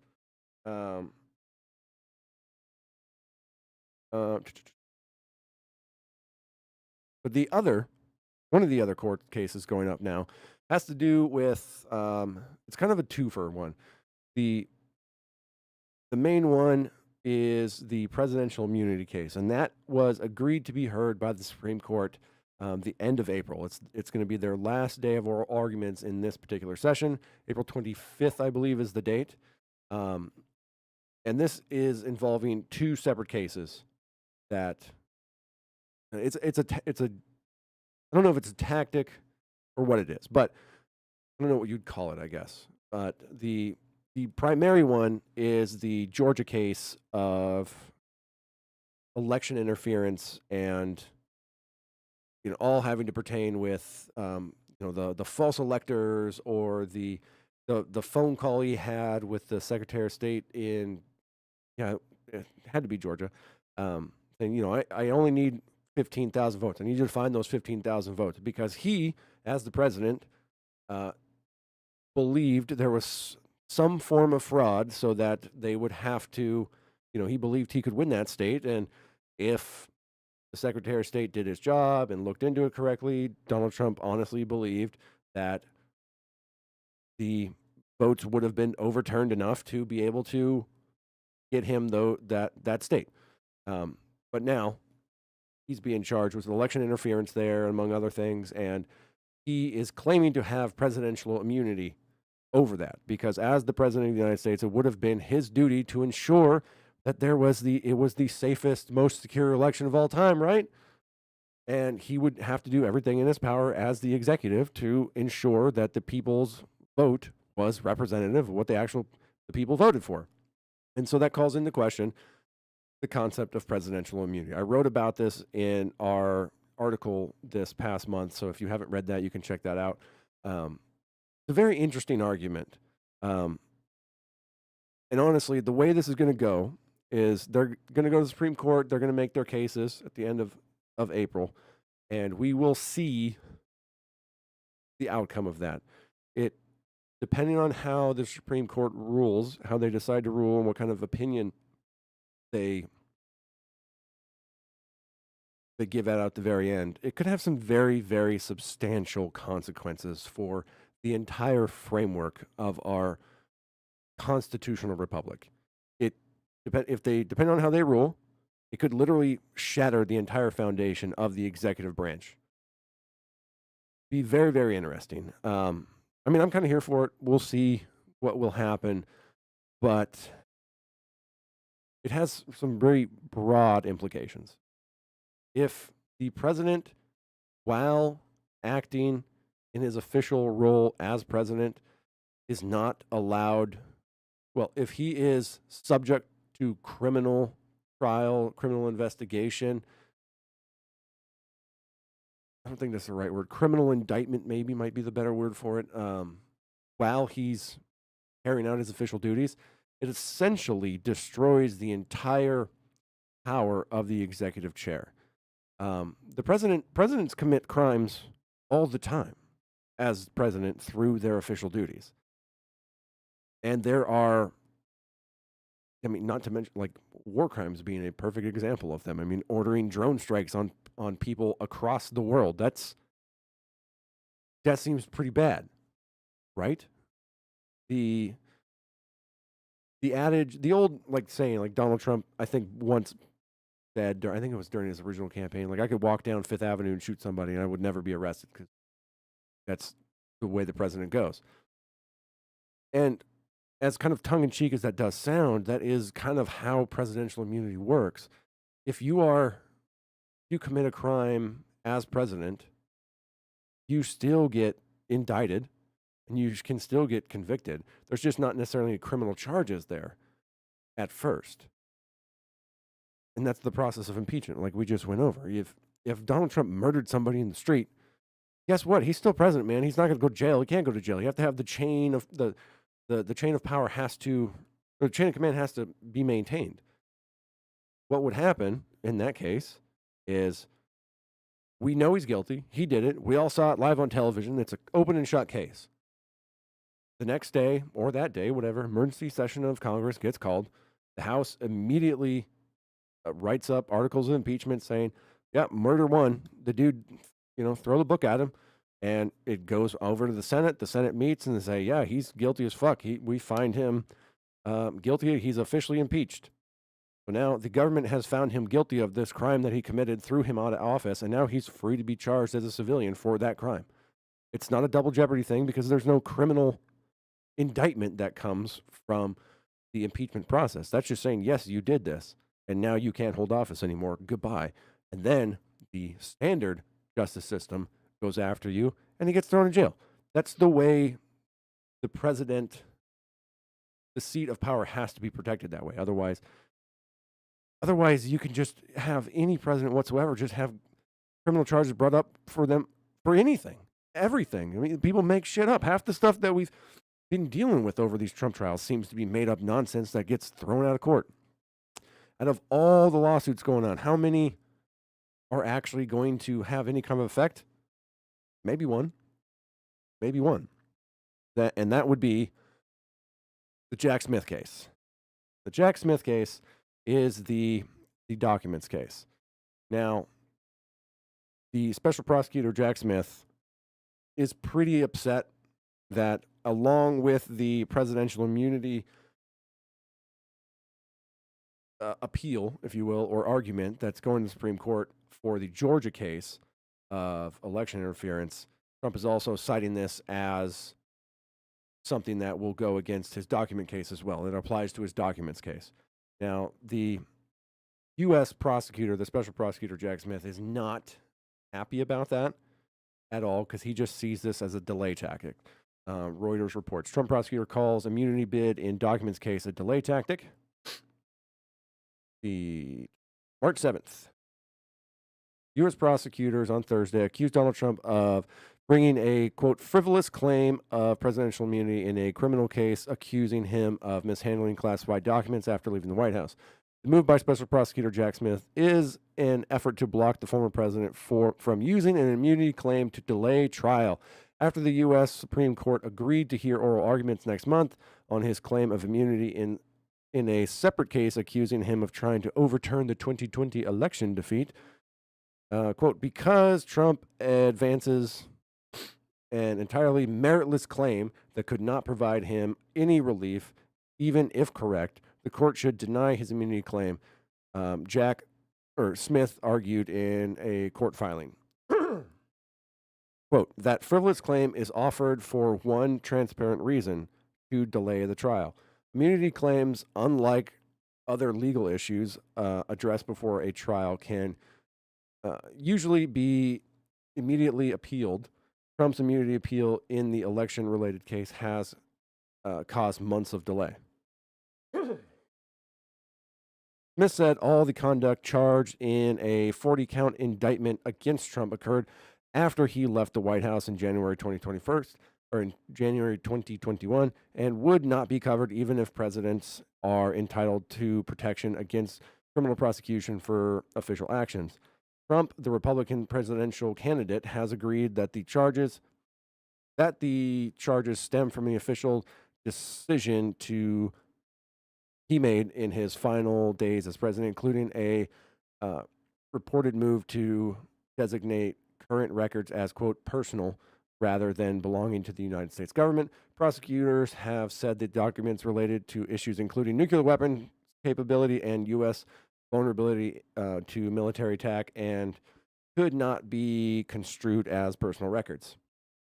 one of the other court cases going up now has to do with, it's kind of a twofer one. The main one is the presidential immunity case, and that was agreed to be heard by the Supreme Court the end of April. It's going to be their last day of oral arguments in this particular session. April 25th, I believe, is the date. And this is involving two separate cases that it's a I don't know if it's a tactic or what it is, but I don't know what you'd call it, I guess. But the primary one is the Georgia case of election interference and all having to pertain with the false electors or the phone call he had with the Secretary of State it had to be Georgia, saying, I only need 15,000 votes. I need you to find those 15,000 votes because he, as the president, believed there was some form of fraud so that they would have to, he believed he could win that state. And if the Secretary of State did his job and looked into it correctly, Donald Trump honestly believed that the votes would have been overturned enough to be able to get him that state. But now he's being charged with election interference there, among other things, and he is claiming to have presidential immunity over that because as the president of the United States, it would have been his duty to ensure that it was the safest, most secure election of all time, right? And he would have to do everything in his power as the executive to ensure that the people's vote was representative of what the people voted for. And so that calls into question the concept of presidential immunity. I wrote about this in our article this past month, so if you haven't read that, you can check that out. It's a very interesting argument. And honestly, the way this is going to go is they're going to go to the Supreme Court. They're going to make their cases at the end of April, and we will see the outcome of that. Depending on how the Supreme Court rules, how they decide to rule, and what kind of opinion they give out at the very end, it could have some very, very substantial consequences for the entire framework of our constitutional republic. Depending on how they rule, it could literally shatter the entire foundation of the executive branch. Be very, very interesting. I'm kind of here for it. We'll see what will happen, but it has some very broad implications. If the president, while acting in his official role as president, is not allowed, if he is subject to criminal trial, criminal investigation, I don't think that's the right word. Criminal indictment maybe might be the better word for it. While he's carrying out his official duties, it essentially destroys the entire power of the executive chair. The presidents commit crimes all the time as president through their official duties. And there are, I mean, not to mention like war crimes being a perfect example of them. I mean, ordering drone strikes on people across the world. That seems pretty bad, right? The adage, the old like saying, like Donald Trump, I think once said, I think it was during his original campaign, like I could walk down Fifth Avenue and shoot somebody and I would never be arrested because that's the way the president goes. And as kind of tongue in cheek as that does sound, that is kind of how presidential immunity works. If you commit a crime as president, you still get indicted and you can still get convicted. There's just not necessarily criminal charges there at first. And that's the process of impeachment, like we just went over. If Donald Trump murdered somebody in the street, guess what? He's still president, man. He's not going to go to jail. He can't go to jail. You have to have the chain of the chain of power the chain of command has to be maintained. What would happen in that case is we know he's guilty. He did it. We all saw it live on television. It's an open and shut case. The next day or that day, whatever, emergency session of Congress gets called. The House immediately writes up articles of impeachment saying, yeah, murder one. The dude, throw the book at him. And it goes over to the Senate. The Senate meets and they say, yeah, he's guilty as fuck. We find him guilty. He's officially impeached. So now the government has found him guilty of this crime that he committed, threw him out of office, and now he's free to be charged as a civilian for that crime. It's not a double jeopardy thing because there's no criminal indictment that comes from the impeachment process. That's just saying, yes, you did this, and now you can't hold office anymore. Goodbye. And then the standard justice system goes after you, and he gets thrown in jail. That's the way the president, the seat of power has to be protected that way. Otherwise, you can just have any president whatsoever just have criminal charges brought up for them for anything, everything. I mean, people make shit up. Half the stuff that we've been dealing with over these Trump trials seems to be made up nonsense that gets thrown out of court. Out of all the lawsuits going on, how many are actually going to have any kind of effect? Maybe one. That would be the Jack Smith case. The Jack Smith case is the documents case. Now, the special prosecutor, Jack Smith, is pretty upset that along with the presidential immunity appeal, if you will, or argument that's going to the Supreme Court for the Georgia case of election interference, Trump is also citing this as something that will go against his document case as well. It applies to his documents case. Now, the U.S. prosecutor, the special prosecutor, Jack Smith, is not happy about that at all because he just sees this as a delay tactic. Reuters reports, Trump prosecutor calls immunity bid in documents case a delay tactic. The March 7th, U.S. prosecutors on Thursday accused Donald Trump of bringing a, quote, frivolous claim of presidential immunity in a criminal case, accusing him of mishandling classified documents after leaving the White House. The move by Special Prosecutor Jack Smith is an effort to block the former president from using an immunity claim to delay trial after the U.S. Supreme Court agreed to hear oral arguments next month on his claim of immunity in a separate case accusing him of trying to overturn the 2020 election defeat. Quote, because Trump advances an entirely meritless claim that could not provide him any relief, even if correct, the court should deny his immunity claim, Smith argued in a court filing. Quote, that frivolous claim is offered for one transparent reason, to delay the trial. Immunity claims, unlike other legal issues addressed before a trial, can usually be immediately appealed. Trump's immunity appeal in the election-related case has caused months of delay. Smith said all the conduct charged in a 40-count indictment against Trump occurred after he left the White House in January 2021 or in January 2021, and would not be covered even if presidents are entitled to protection against criminal prosecution for official actions. Trump, the Republican presidential candidate, has agreed that the charges stem from the official decision he made in his final days as president, including a reported move to designate current records as, quote, personal rather than belonging to the United States government. Prosecutors have said that documents related to issues including nuclear weapon capability and U.S. vulnerability to military attack and could not be construed as personal records.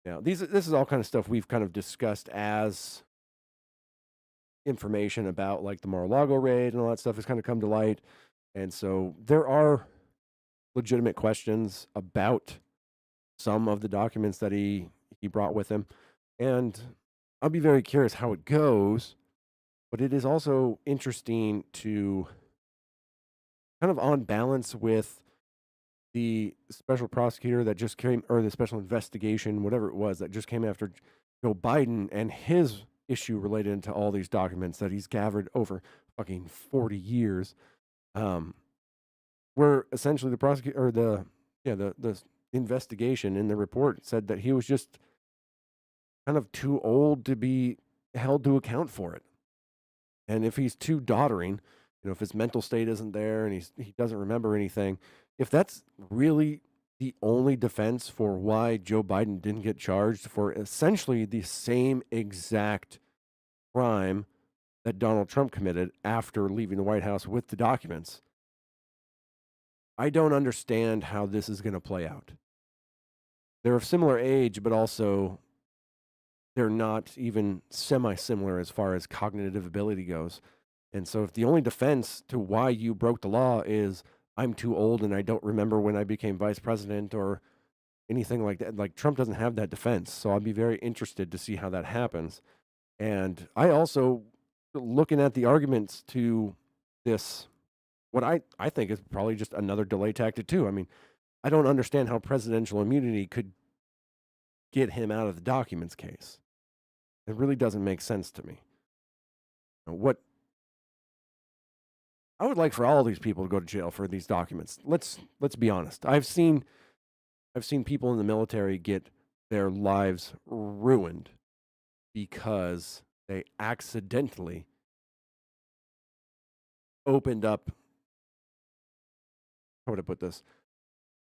Now, this is all kind of stuff we've kind of discussed as information about like the Mar-a-Lago raid and all that stuff has kind of come to light. And so there are legitimate questions about some of the documents that he brought with him. And I'll be very curious how it goes, but it is also interesting to kind of on balance with the special prosecutor that just came, or the special investigation, whatever it was, that just came after Joe Biden and his issue related to all these documents that he's gathered over fucking 40 years. Where essentially the prosecutor, or the investigation in the report said that he was just kind of too old to be held to account for it. And if he's too doddering, if his mental state isn't there and he doesn't remember anything, if that's really the only defense for why Joe Biden didn't get charged for essentially the same exact crime that Donald Trump committed after leaving the White House with the documents, I don't understand how this is going to play out. They're of similar age, but also they're not even semi-similar as far as cognitive ability goes. And so if the only defense to why you broke the law is I'm too old and I don't remember when I became vice president or anything like that, like Trump doesn't have that defense. So I'll be very interested to see how that happens. And I also, looking at the arguments to this, what I think is probably just another delay tactic too. I mean, I don't understand how presidential immunity could get him out of the documents case. It really doesn't make sense to me. What I would like for all these people to go to jail for these documents. Let's be honest. I've seen people in the military get their lives ruined because they accidentally opened up. How would I put this?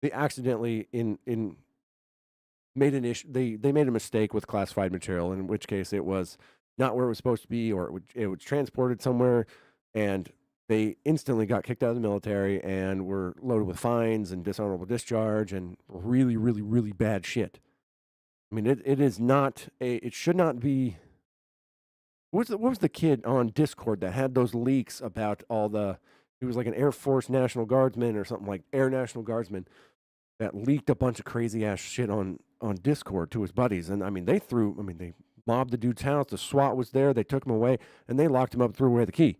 They accidentally made an issue. They made a mistake with classified material, in which case it was not where it was supposed to be, or it was transported somewhere, and they instantly got kicked out of the military and were loaded with fines and dishonorable discharge and really, really, really bad shit. I mean, it is not it should not be. What was the kid on Discord that had those leaks about all the? He was like an Air Force National Guardsman or something, like Air National Guardsman, that leaked a bunch of crazy ass shit on Discord to his buddies. And I mean, they mobbed the dude's house. The SWAT was there. They took him away and they locked him up and threw away the key.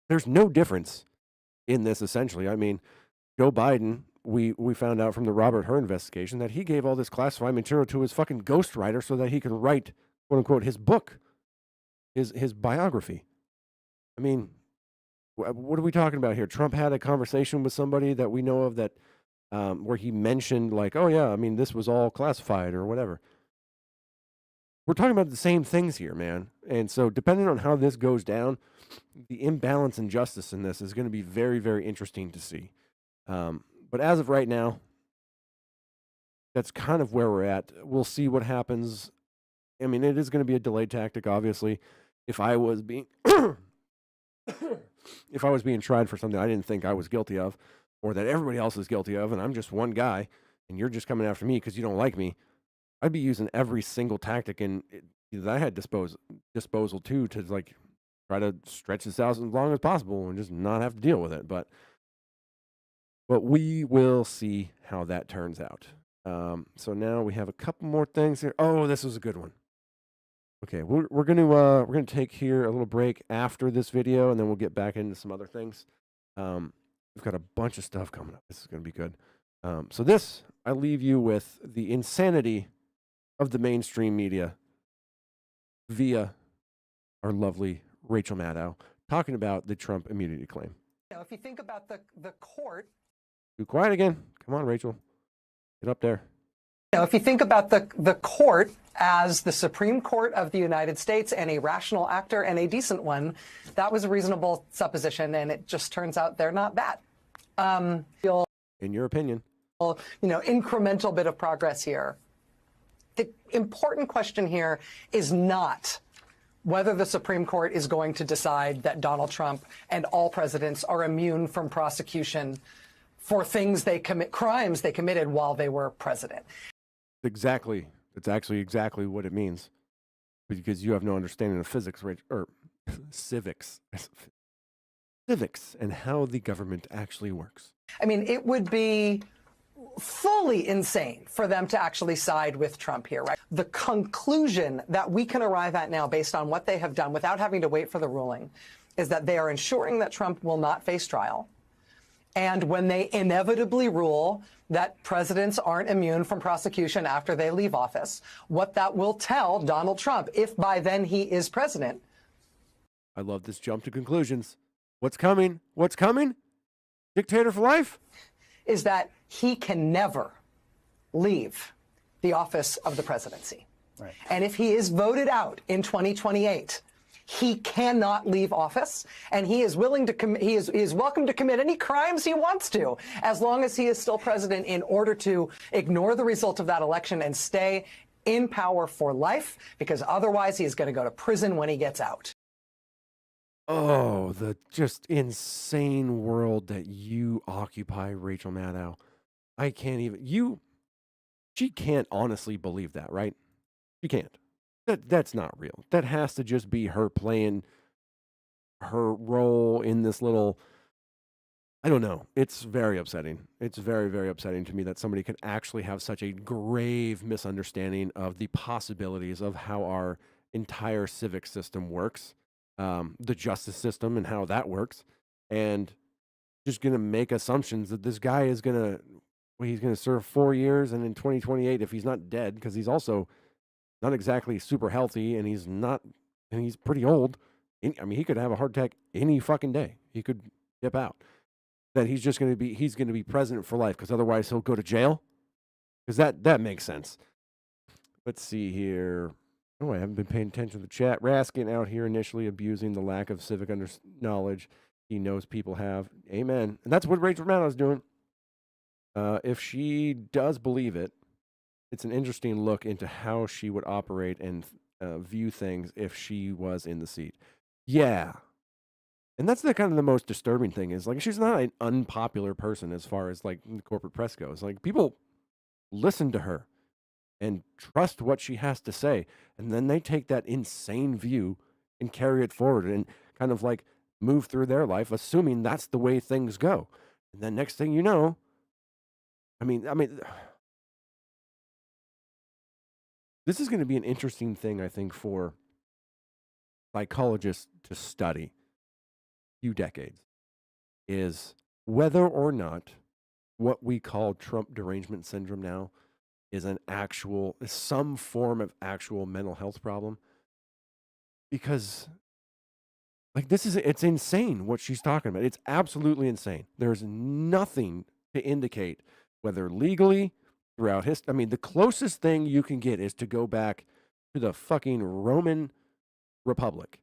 There's no difference in this, essentially. I mean, Joe Biden, we found out from the Robert Hur investigation that he gave all this classified material to his fucking ghostwriter so that he could write, quote unquote, his book, his biography. I mean, what are we talking about here? Trump had a conversation with somebody that we know of that where he mentioned like, oh yeah, I mean, this was all classified or whatever. We're talking about the same things here, man. And so depending on how this goes down, the imbalance and justice in this is going to be very, very interesting to see. But as of right now, that's kind of where we're at. We'll see what happens. I mean, it is going to be a delay tactic, obviously. If I was being tried for something I didn't think I was guilty of, or that everybody else is guilty of, and I'm just one guy, and you're just coming after me because you don't like me, I'd be using every single tactic that I had disposal to like try to stretch this out as long as possible and just not have to deal with it. But we will see how that turns out. So now we have a couple more things here. Oh, this was a good one. Okay, we're gonna take here a little break after this video, and then we'll get back into some other things. We've got a bunch of stuff coming up. This is gonna be good. So this, I leave you with the insanity of the mainstream media via our lovely Rachel Maddow talking about the Trump immunity claim. Now, if you think about the court. Too quiet again. Come on, Rachel. Get up there. Now, if you think about the court as the Supreme Court of the United States and a rational actor and a decent one, that was a reasonable supposition, and it just turns out they're not that. In your opinion. Incremental bit of progress here. The important question here is not whether the Supreme Court is going to decide that Donald Trump and all presidents are immune from prosecution for things they commit, crimes they committed while they were president. Exactly. It's actually exactly what it means, because you have no understanding of physics, or civics. Civics and how the government actually works. I mean, it would be fully insane for them to actually side with Trump here, right? The conclusion that we can arrive at now based on what they have done without having to wait for the ruling is that they are ensuring that Trump will not face trial. And when they inevitably rule that presidents aren't immune from prosecution after they leave office, what that will tell Donald Trump, if by then he is president. I love this jump to conclusions. What's coming? What's coming? Dictator for life? Is that he can never leave the office of the presidency. Right. And if he is voted out in 2028, he cannot leave office, and he is willing to he is welcome to commit any crimes he wants to, as long as he is still president, in order to ignore the result of that election and stay in power for life, because otherwise he is going to go to prison when he gets out. Oh, the just insane world that you occupy, Rachel Maddow. I can't even, she can't honestly believe that, right? She can't. That's not real. That has to just be her playing her role in this little, I don't know. It's very upsetting. It's very, very upsetting to me that somebody could actually have such a grave misunderstanding of the possibilities of how our entire civic system works, the justice system and how that works, and just going to make assumptions that this guy is he's going to serve 4 years, and in 2028, if he's not dead, because he's also not exactly super healthy, and he's pretty old. I mean, he could have a heart attack any fucking day. He could dip out. That he's going to be president for life, because otherwise he'll go to jail. Because that makes sense. Let's see here. Oh, I haven't been paying attention to the chat. Raskin out here initially abusing the lack of civic knowledge he knows people have. Amen. And that's what Rachel Maddow is doing. If she does believe it, it's an interesting look into how she would operate and view things if she was in the seat. Yeah. And that's the kind of the most disturbing thing is, like, she's not an unpopular person as far as, like, the corporate press goes. Like, people listen to her and trust what she has to say. And then they take that insane view and carry it forward and kind of, like, move through their life, assuming that's the way things go. And then next thing you know, I mean, this is going to be an interesting thing, I think, for psychologists to study a few decades, is whether or not what we call Trump derangement syndrome now is some form of actual mental health problem. Because, like, it's insane what she's talking about. It's absolutely insane. There's nothing to indicate whether legally throughout history. I mean, the closest thing you can get is to go back to the fucking Roman Republic.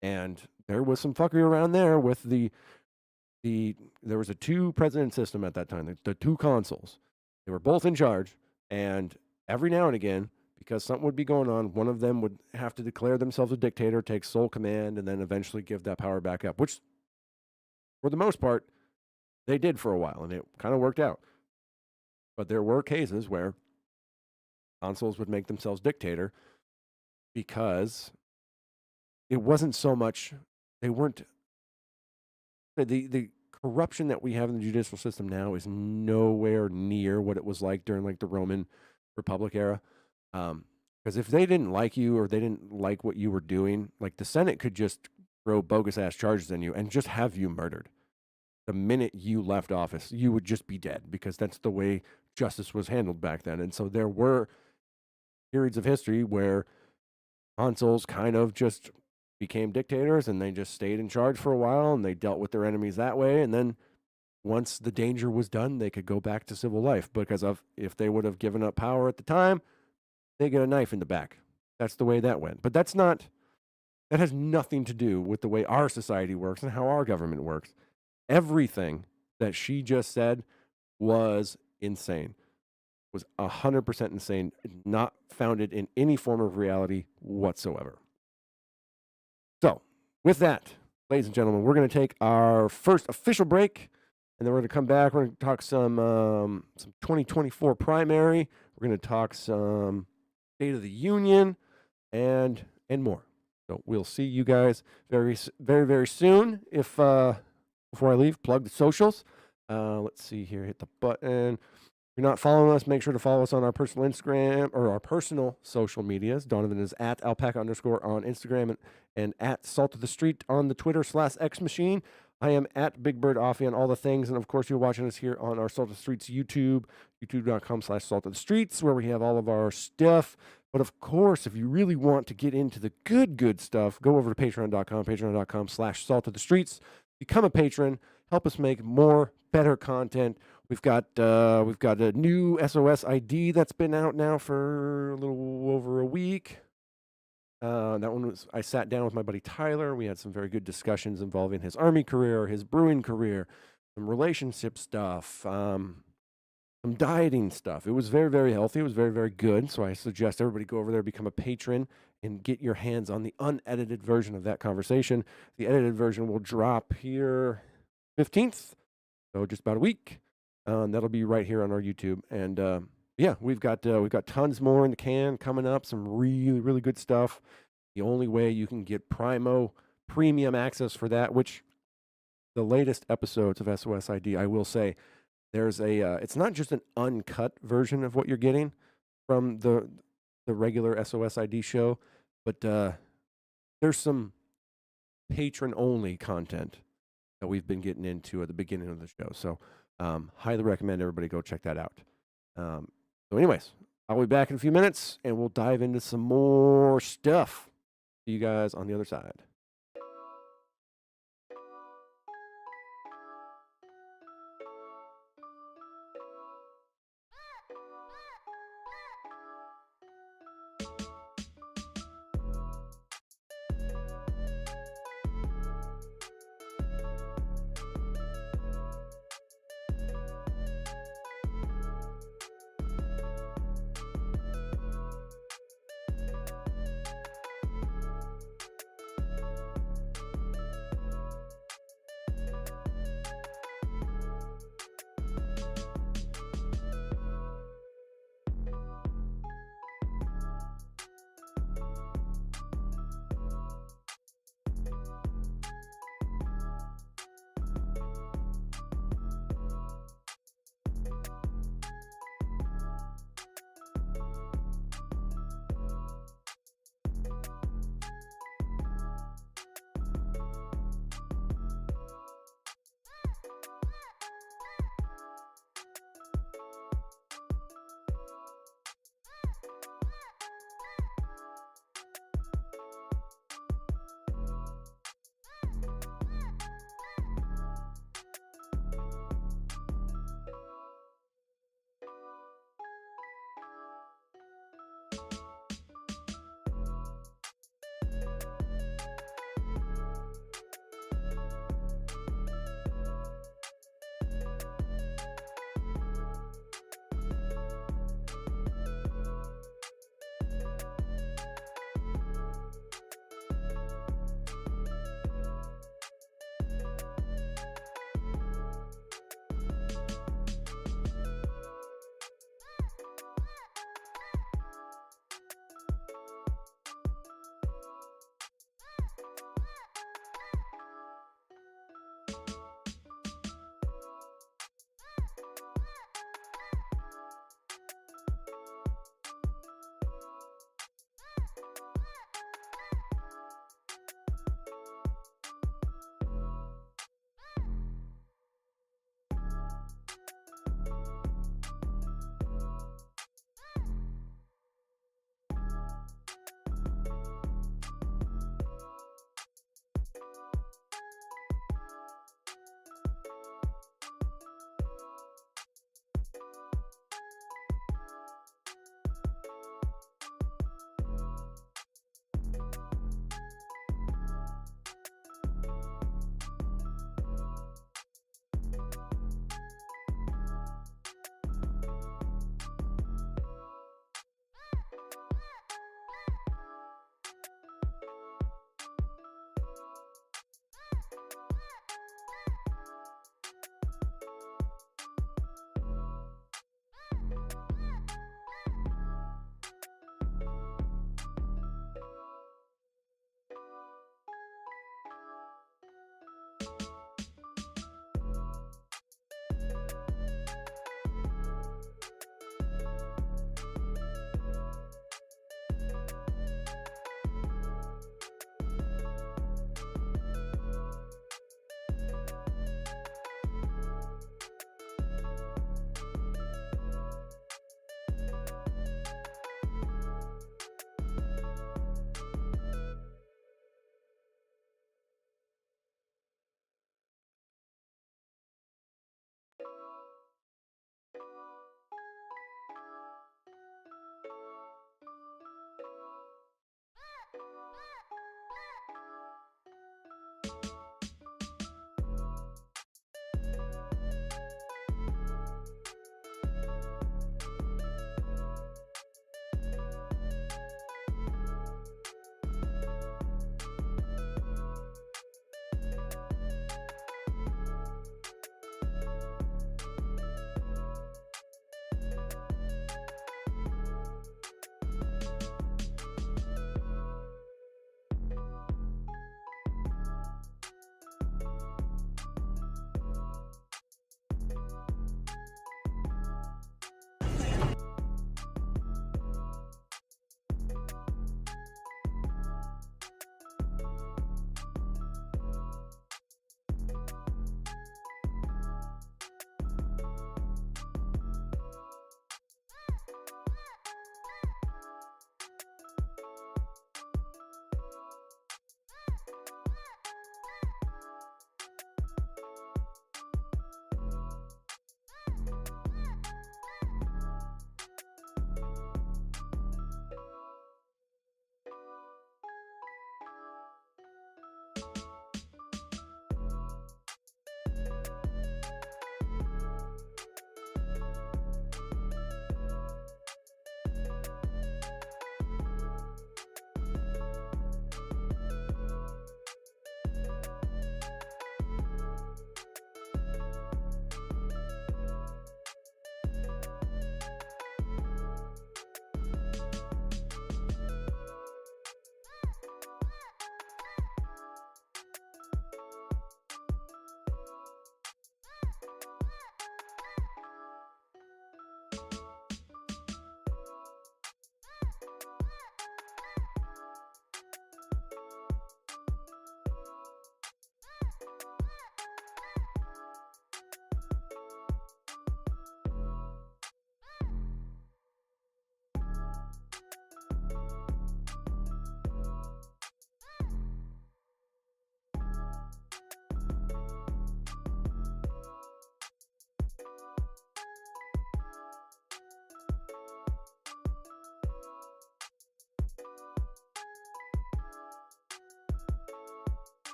And there was some fuckery around there with there was a two-president system at that time, the two consuls. They were both in charge, and every now and again, because something would be going on, one of them would have to declare themselves a dictator, take sole command, and then eventually give that power back up, which, for the most part, they did for a while, and it kind of worked out. But there were cases where consuls would make themselves dictator because it wasn't so much, they weren't, the corruption that we have in the judicial system now is nowhere near what it was like during, like, the Roman Republic era. Because if they didn't like you or they didn't like what you were doing, like, the Senate could just throw bogus ass charges on you and just have you murdered. the minute you left office, you would just be dead because that's the way justice was handled back then. And so there were periods of history where consuls kind of just became dictators and they just stayed in charge for a while and they dealt with their enemies that way. And then once the danger was done, they could go back to civil life because of if they would have given up power at the time, they get a knife in the back. That's the way that went. But that has nothing to do with the way our society works and how our government works. Everything that she just said was insane, was 100% insane, not founded in any form of reality whatsoever. So, with that, ladies and gentlemen, we're going to take our first official break, and then we're going to come back. We're going to talk some 2024 primary. We're going to talk some State of the Union and more. So we'll see you guys very, very, very soon. If before I leave, plug the socials. Let's see here. Hit the button. If you're not following us, make sure to follow us on our personal Instagram or our personal social medias. Donavan is at alpaca_ on Instagram and at Salt of the Street on the Twitter /X Machine. I am at Big Bird Offie on all the things. And of course, you're watching us here on our Salt of the Streets YouTube, youtube.com/Salt of the Streets, where we have all of our stuff. But of course, if you really want to get into the good stuff, go over to patreon.com /Salt of the Streets. Become a patron. Help us make more, better content. We've got a new SOS ID that's been out now for a little over a week. That one was, I sat down with my buddy Tyler. We had some very good discussions involving his Army career, his brewing career, some relationship stuff, some dieting stuff. It was very, very healthy. It was very, very good. So I suggest everybody go over there, become a patron, and get your hands on the unedited version of that conversation. The edited version will drop here 15th, so just about a week. That'll be right here on our YouTube. And yeah, we've got tons more in the can coming up. Some really, really good stuff. The only way you can get premium access for that, which the latest episodes of SOS ID, I will say, there's it's not just an uncut version of what you're getting from the regular SOS ID show, but there's some patron-only content that we've been getting into at the beginning of the show. So highly recommend everybody go check that out. So anyways, I'll be back in a few minutes, and we'll dive into some more stuff. See you guys on the other side.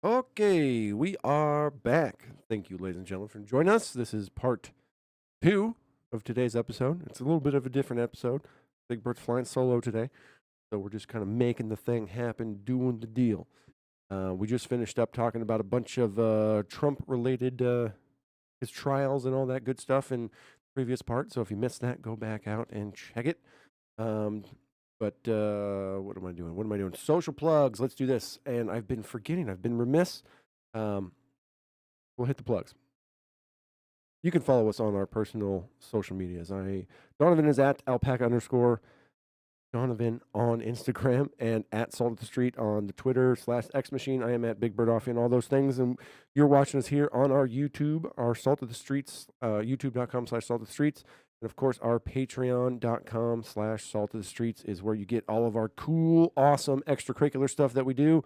Okay, we are back. Thank you, ladies and gentlemen, for joining us. This is part 2 of today's episode. It's a little bit of a different episode. Big Bert's flying solo today, so we're just kind of making the thing happen, doing the deal. We just finished up talking about a bunch of Trump-related his trials and all that good stuff in the previous part. So if you missed that, go back out and check it. But what am I doing? What am I doing? Social plugs. Let's do this. And I've been forgetting. I've been remiss. We'll hit the plugs. You can follow us on our personal social medias. Donavan is at alpaca_Donavan on Instagram and at Salt of the Street on the Twitter /X Machine. I am at Big Bird Offie and all those things. And you're watching us here on our YouTube, our Salt of the Streets, youtube.com/Salt of the Streets. And of course, our patreon.com/Salt of the Streets is where you get all of our cool, awesome extracurricular stuff that we do,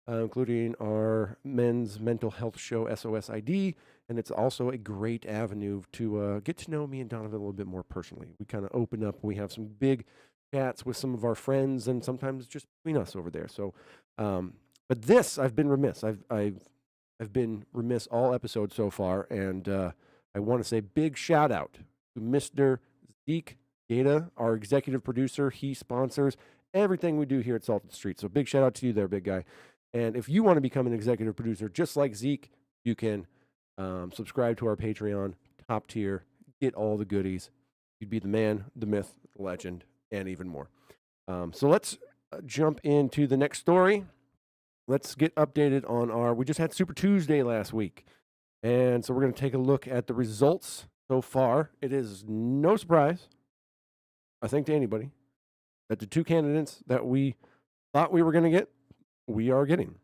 including our men's mental health show, SOS ID. And it's also a great avenue to get to know me and Donovan a little bit more personally. We kind of open up. We have some big chats with some of our friends and sometimes just between us over there. So, but this, I've been remiss. I've been remiss all episodes so far. And I want to say big shout out to Mr. Zeke Gaza, our executive producer. He sponsors everything we do here at Salt of the Street. So big shout out to you there, big guy. And if you want to become an executive producer just like Zeke, you can subscribe to our Patreon, top tier, get all the goodies. You'd be the man, the myth, the legend, and even more. So let's jump into the next story. Let's get updated on we just had Super Tuesday last week. And so we're going to take a look at the results so far. It is no surprise, I think, to anybody, that the two candidates that we thought we were going to get, we are getting.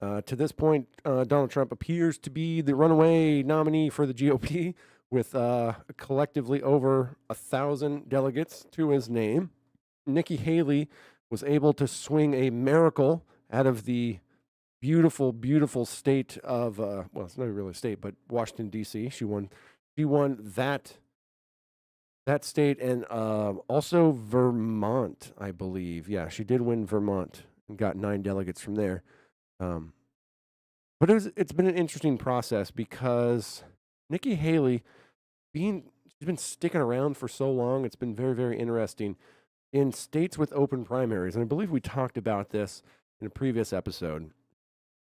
To this point, Donald Trump appears to be the runaway nominee for the GOP with collectively over 1,000 delegates to his name. Nikki Haley was able to swing a miracle out of the beautiful, beautiful state of, well, it's not really a state, but Washington, D.C. She won that state and also Vermont, I believe. Yeah, she did win Vermont and got 9 delegates from there. But it's been an interesting process because Nikki Haley, she's been sticking around for so long. It's been very, very interesting in states with open primaries. And I believe we talked about this in a previous episode,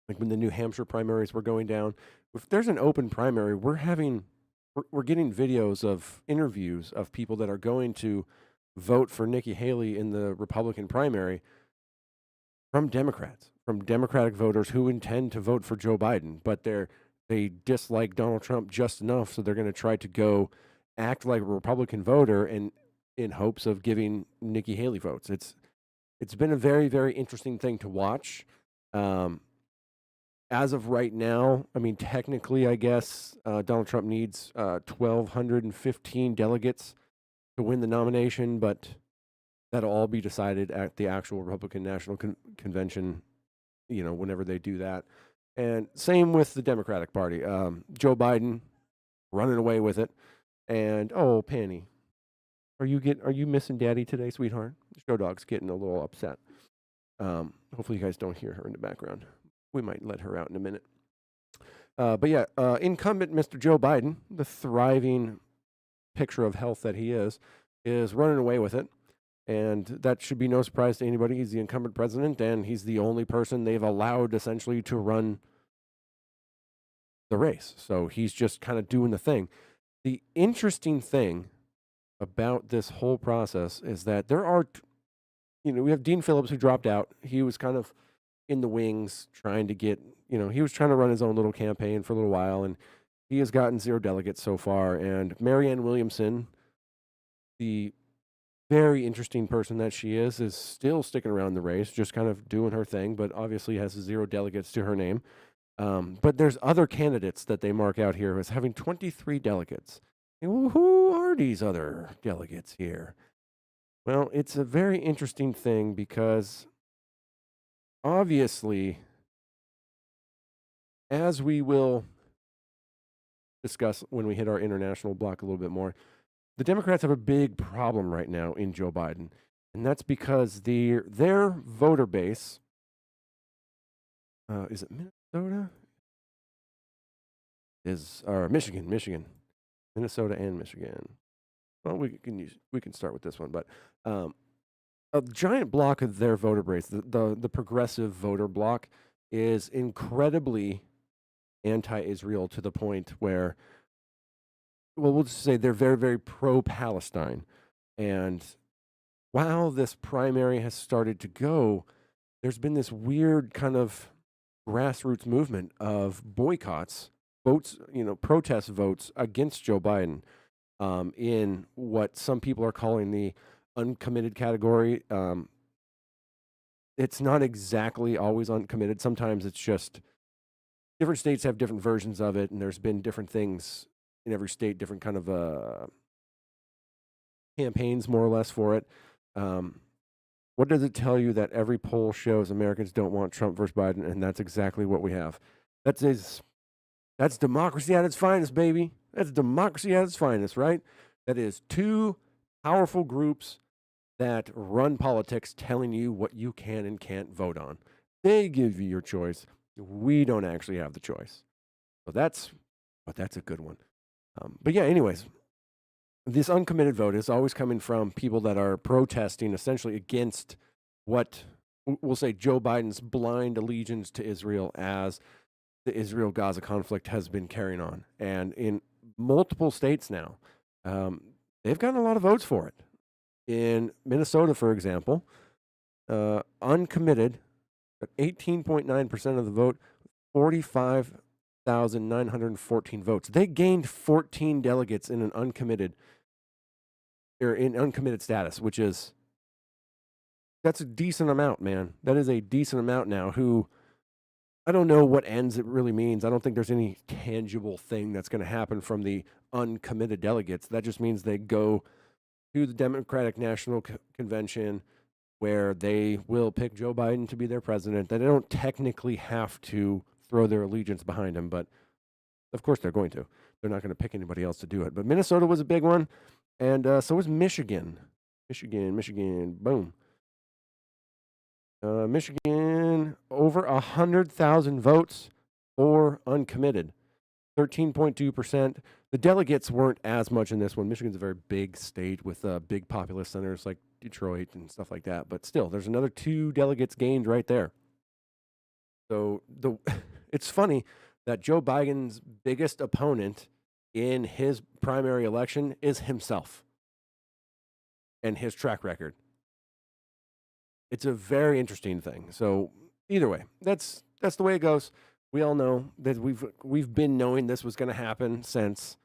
like when the New Hampshire primaries were going down. If there's an open primary, we're getting videos of interviews of people that are going to vote for Nikki Haley in the Republican primary from Democrats, from Democratic voters who intend to vote for Joe Biden, but they dislike Donald Trump just enough, so they're going to try to go act like a Republican voter and in hopes of giving Nikki Haley votes. It's been a very, very interesting thing to watch. As of right now, I mean, technically, I guess Donald Trump needs 1,215 delegates to win the nomination, but that'll all be decided at the actual Republican National Convention, whenever they do that. And same with the Democratic Party. Joe Biden running away with it. And, oh, Penny, are you missing Daddy today, sweetheart? The show dog's getting a little upset. Hopefully you guys don't hear her in the background. We might let her out in a minute. But yeah, incumbent Mr. Joe Biden, the thriving picture of health that he is running away with it. And that should be no surprise to anybody. He's the incumbent president, and he's the only person they've allowed essentially to run the race. So he's just kind of doing the thing. The interesting thing about this whole process is that there are, we have Dean Phillips who dropped out. He was kind of in the wings trying to get, he was trying to run his own little campaign for a little while, and he has gotten 0 delegates so far. And Marianne Williamson, the very interesting person that she is still sticking around the race, just kind of doing her thing, but obviously has 0 delegates to her name. But there's other candidates that they mark out here as having 23 delegates. And who are these other delegates here? Well, it's a very interesting thing because obviously, as we will discuss when we hit our international block a little bit more, the Democrats have a big problem right now in Joe Biden, and that's because their voter base Is it Minnesota? Or Michigan, Minnesota and Michigan. Well, we can start with this one, but a giant block of their voter base, the progressive voter block, is incredibly anti-Israel to the point where, well, we'll just say they're very, very pro-Palestine. And while this primary has started to go, there's been this weird kind of grassroots movement of boycotts, votes, protest votes against Joe Biden, in what some people are calling the uncommitted category. It's not exactly always uncommitted. Sometimes it's just different states have different versions of it, and there's been different things in every state, different kind of campaigns, more or less, for it. What does it tell you that every poll shows Americans don't want Trump versus Biden, and that's exactly what we have. That's democracy at its finest, baby. That's democracy at its finest, right? That is two powerful groups that run politics telling you what you can and can't vote on. They give you your choice. We don't actually have the choice. So that's a good one. But yeah, anyways, this uncommitted vote is always coming from people that are protesting essentially against what we'll say Joe Biden's blind allegiance to Israel as the Israel-Gaza conflict has been carrying on. And in multiple states now, they've gotten a lot of votes for it. In Minnesota, for example, uncommitted, at 18.9% of the vote, 45,914 votes. They gained 14 delegates in an uncommitted status, which is, that's a decent amount, man. That is a decent amount now. Who, I don't know what ends it really means. I don't think there's any tangible thing that's going to happen from the uncommitted delegates. That just means they go to the Democratic National Convention, where they will pick Joe Biden to be their president. They don't technically have to throw their allegiance behind him, but of course they're going to. They're not going to pick anybody else to do it. But Minnesota was a big one, and so was Michigan. Michigan, boom. Michigan, over 100,000 votes for uncommitted, 13.2%. The delegates weren't as much in this one. Michigan's a very big state with big populous centers like Detroit and stuff like that. But still, there's another 2 delegates gained right there. So it's funny that Joe Biden's biggest opponent in his primary election is himself and his track record. It's a very interesting thing. So either way, that's the way it goes. We all know that we've been knowing this was going to happen since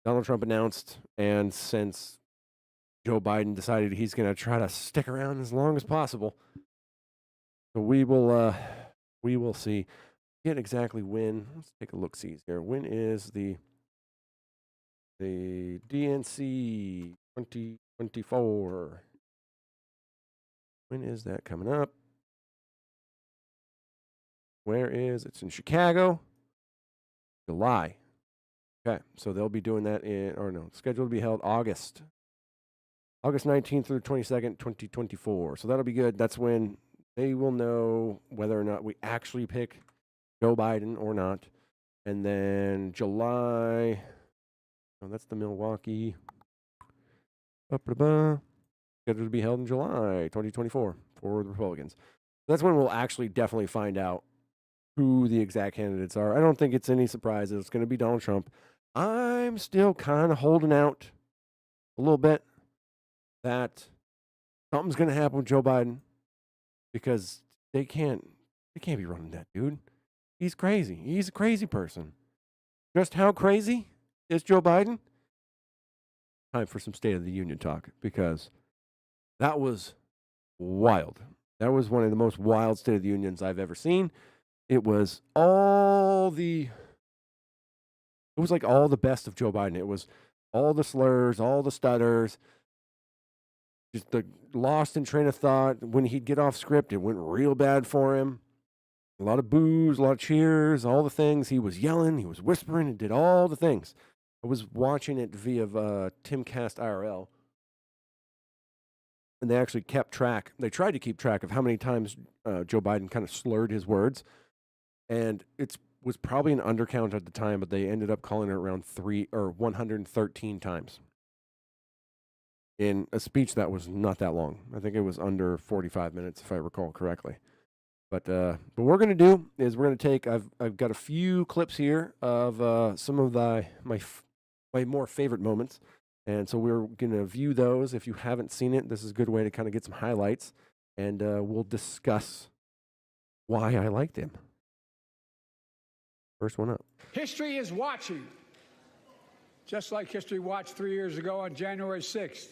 Donald Trump announced, and since Joe Biden decided he's going to try to stick around as long as possible. So we will see. Get exactly when. Let's take a look. See here. When is the DNC 2024? When is that coming up? Where is it's in Chicago? July. Okay, so they'll be doing that scheduled to be held August 19th through 22nd, 2024. So that'll be good. That's when they will know whether or not we actually pick Joe Biden or not. And then July, that's the Milwaukee. Scheduled to be held in July 2024 for the Republicans. That's when we'll actually definitely find out who the exact candidates are. I don't think it's any surprise that it's going to be Donald Trump. I'm still kind of holding out a little bit that something's going to happen with Joe Biden, because they can't be running that dude. He's crazy. He's a crazy person. Just how crazy is Joe Biden? Time for some State of the Union talk, because that was wild. That was one of the most wild State of the Unions I've ever seen. It was like all the best of Joe Biden. It was all the slurs, all the stutters, just the lost in train of thought. When he'd get off script, it went real bad for him. A lot of boos, a lot of cheers, all the things. He was yelling, he was whispering, and did all the things. I was watching it via Timcast IRL, and they actually kept track. They tried to keep track of how many times Joe Biden kind of slurred his words. and it was probably an undercount at the time, but they ended up calling it around 113 times in a speech that was not that long. I think it was under 45 minutes, if I recall correctly. But what we're gonna do is we're gonna take. I've got a few clips here of some of my more favorite moments, and so we're gonna view those. If you haven't seen it, this is a good way to kind of get some highlights, and we'll discuss why I liked him. First one up. History is watching, just like history watched 3 years ago on January 6th.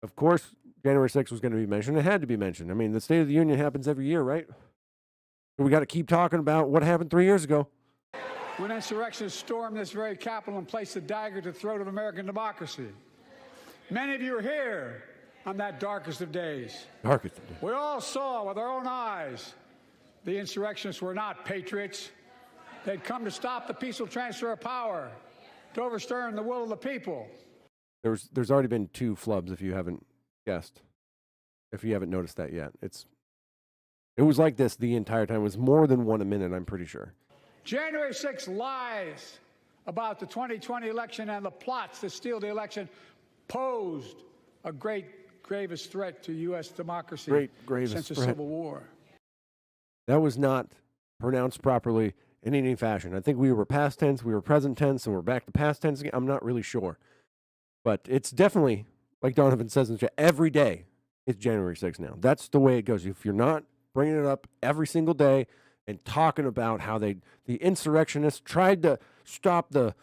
Of course, January 6th was going to be mentioned. It had to be mentioned. I mean, the State of the Union happens every year, right? So we got to keep talking about what happened 3 years ago. When insurrectionists stormed this very Capitol and placed a dagger to the throat of American democracy. Many of you are here on that darkest of days. Darkest of days. We all saw with our own eyes the insurrectionists were not patriots. They'd come to stop the peaceful transfer of power, to overturn the will of the people. There's already been 2 flubs, if you haven't guessed. If you haven't noticed that yet. It was like this the entire time. It was more than 1 a minute, I'm pretty sure. January 6th lies about the 2020 election and the plots to steal the election posed a gravest threat to U.S. democracy since the Civil War. That was not pronounced properly in any fashion. I think we were past tense, we were present tense, and we're back to past tense again. I'm not really sure. But it's definitely, like Donavan says in the chat, every day it's January 6th now. That's the way it goes. If you're not bringing it up every single day and talking about how the insurrectionists tried to stop the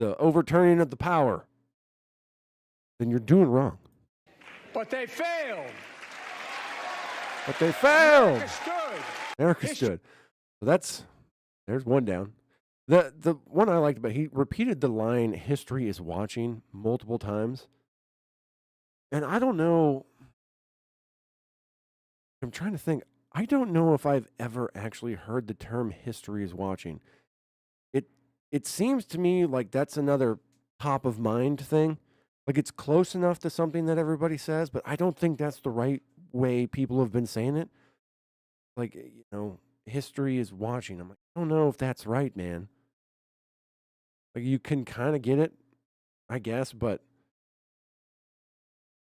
overturning of the power, then you're doing wrong. But they failed. America stood. America stood. So there's one down. The one I liked about, he repeated the line, history is watching, multiple times. And I don't know, I'm trying to think, I don't know if I've ever actually heard the term history is watching. It seems to me like that's another top of mind thing. Like it's close enough to something that everybody says, but I don't think that's the right way people have been saying it. Like, history is watching. I'm like, I don't know if that's right, man. Like, you can kind of get it, I guess, but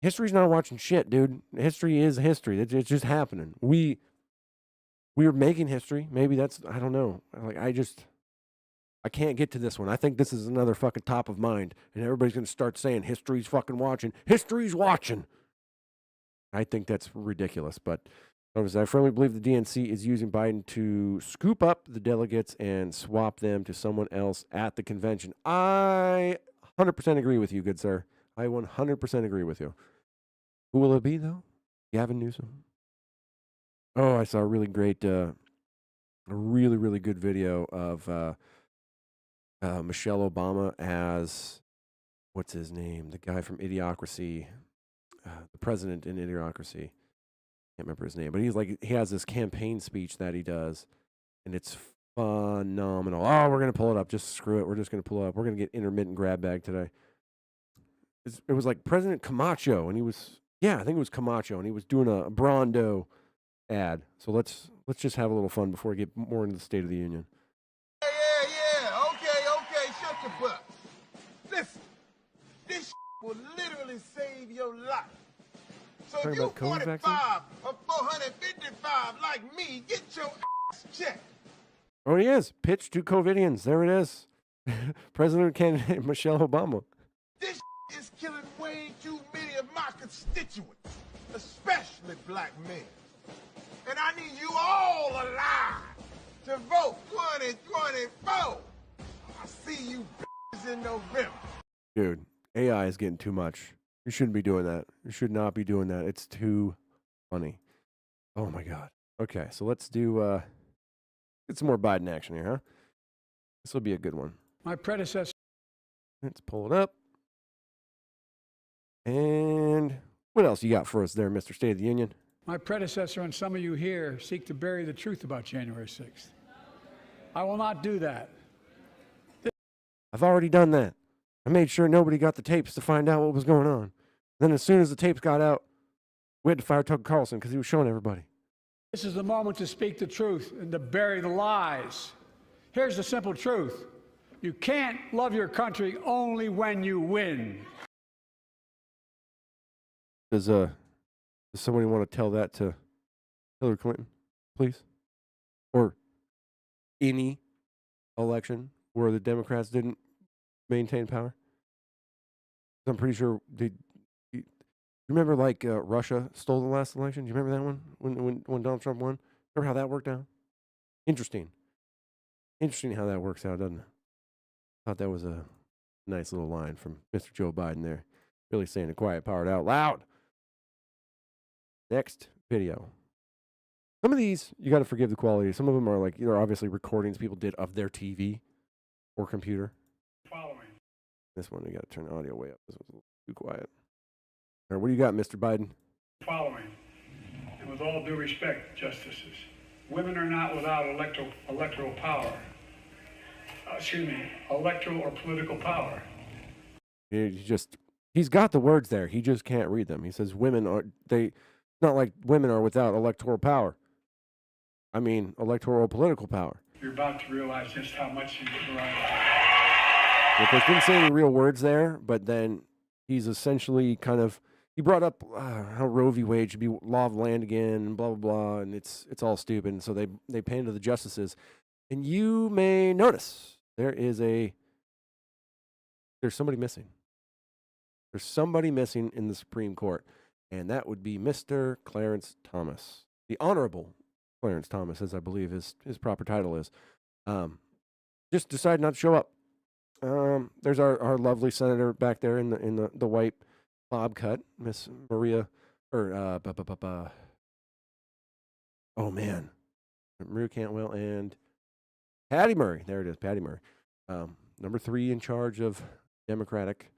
history's not watching shit, dude. History is history. It's just happening. We're making history. Maybe that's, I don't know. Like, I can't get to this one. I think this is another fucking top of mind, and everybody's going to start saying history's fucking watching. History's watching. I think that's ridiculous, but I firmly believe the DNC is using Biden to scoop up the delegates and swap them to someone else at the convention. I 100% agree with you, good sir. I 100% agree with you. Who will it be, though? Gavin Newsom. Oh, I saw a really great, a really, really good video of Michelle Obama as, what's his name? The guy from Idiocracy, the president in Idiocracy. Can't remember his name, but he has this campaign speech that he does, and it's phenomenal. Oh, we're gonna pull it up. Just screw it. We're just gonna pull it up. We're gonna get intermittent grab bag today. It was like President Camacho, and I think it was Camacho, and he was doing a Brondo ad. So let's just have a little fun before we get more into the State of the Union. Yeah. Okay. Shut your butt. Listen, this will literally save your life. So if you 45 or 455 like me, get your ass checked. Oh, he is. Pitch to COVIDians. There it is. President candidate Michelle Obama. This is killing way too many of my constituents, especially black men. And I need you all alive to vote 2024. I'll see you in November. Dude, AI is getting too much. You shouldn't be doing that. You should not be doing that. It's too funny. Oh my God. Okay, so let's do get some more Biden action here, huh? This will be a good one. My predecessor. Let's pull it up. And what else you got for us there, Mr. State of the Union? My predecessor and some of you here seek to bury the truth about January 6th. I will not do that. I've already done that. I made sure nobody got the tapes to find out what was going on. Then as soon as the tapes got out, we had to fire Tucker Carlson because he was showing everybody. This is the moment to speak the truth and to bury the lies. Here's the simple truth. You can't love your country only when you win. Does somebody want to tell that to Hillary Clinton, please? Or any election where the Democrats didn't maintain power? I'm pretty sure you remember, like, Russia stole the last election? Do you remember that one when Donald Trump won? Remember how that worked out? Interesting how that works out, doesn't it? Thought that was a nice little line from Mr. Joe Biden there. Really saying the quiet part out loud. Next video. Some of these, you got to forgive the quality. Some of them are like, obviously recordings people did of their TV or computer. Following. This one, we got to turn the audio way up. This one's a little too quiet. All right, what do you got, Mr. Biden? Following. And with all due respect, justices, women are not without electoral power. Electoral or political power. He's got the words there. He just can't read them. He says not like women are without electoral power. I mean, electoral political power. You're about to realize just how much you right. He didn't say any real words there, but then he's essentially he brought up how Roe v. Wade should be law of the land again, and blah, blah, blah, and it's all stupid. And so they paid to the justices. And you may notice there's somebody missing. There's somebody missing in the Supreme Court, and that would be Mr. Clarence Thomas. The Honorable Clarence Thomas, as I believe his proper title is. Just decided not to show up. There's our lovely senator back there in the white bob cut, Miss Maria, Maria Cantwell and Patty Murray. There it is, Patty Murray. Number 3 in charge of Democratic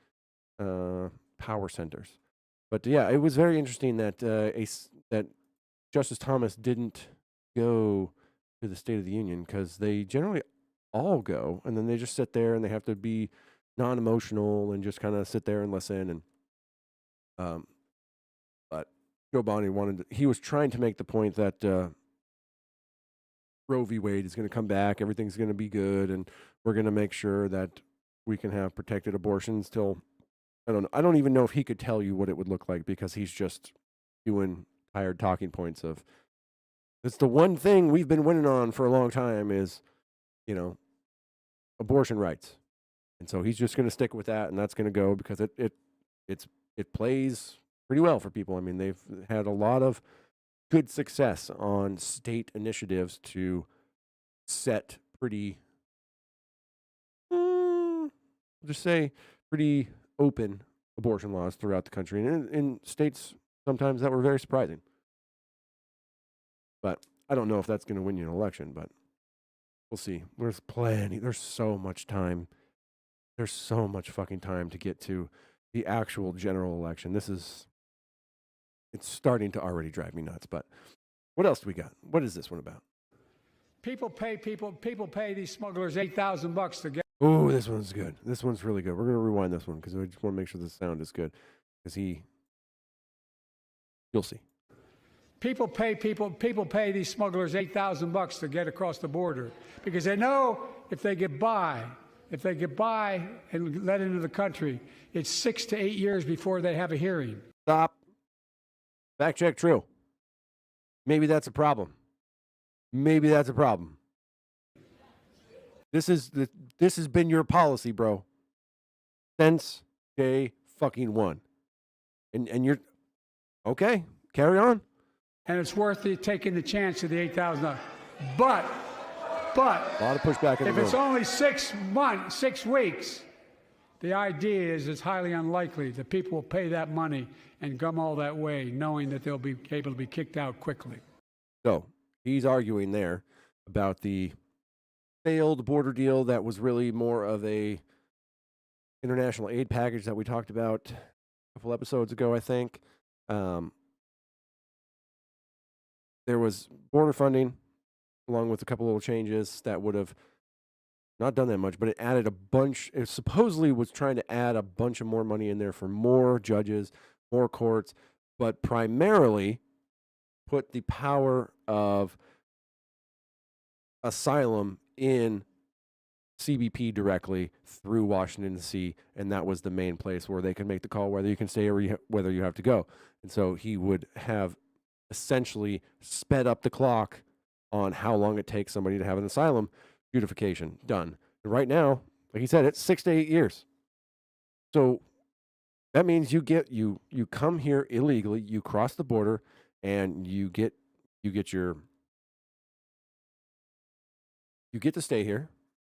power centers. But yeah, it was very interesting that that Justice Thomas didn't go to the State of the Union, because they generally all go, and then they just sit there and they have to be non-emotional and just kind of sit there and listen. And but Joe Biden he was trying to make the point that Roe v. Wade is going to come back, everything's going to be good, and we're going to make sure that we can have protected abortions till, I don't even know if he could tell you what it would look like, because he's just doing tired talking points of, it's the one thing we've been winning on for a long time is, abortion rights. And so he's just going to stick with that, and that's going to go because it plays pretty well for people. I mean, they've had a lot of good success on state initiatives to set pretty open abortion laws throughout the country, and in states sometimes that were very surprising. But I don't know if that's going to win you an election, but we'll see. There's so much time. There's so much fucking time to get to the actual general election. It's starting to already drive me nuts. But what else do we got? What is this one about? People pay these smugglers $8,000 to get. Oh, this one's good. This one's really good. We're going to rewind this one because I just want to make sure the sound is good. Because you'll see. People pay these smugglers $8,000 to get across the border, because they know if they get by and let into the country, it's 6 to 8 years before they have a hearing. Stop. Fact check true. Maybe that's a problem. This has been your policy, bro, since day fucking one. And you're okay. Carry on. And it's worth it taking the chance of the $8,000. But a lot of pushback in the room. If it's only 6 weeks, the idea is it's highly unlikely that people will pay that money and come all that way, knowing that they'll be able to be kicked out quickly. So he's arguing there about the failed border deal that was really more of a international aid package that we talked about a couple episodes ago, I think. There was border funding along with a couple little changes that would have not done that much, but it added a bunch. It supposedly was trying to add a bunch of more money in there for more judges, more courts, but primarily put the power of asylum in CBP directly through Washington, D.C., and that was the main place where they can make the call whether you can stay or whether you have to go. And so he would have essentially sped up the clock on how long it takes somebody to have an asylum adjudication done. And right now, like he said, it's 6 to 8 years. So that means you come here illegally, you cross the border, and you get to stay here.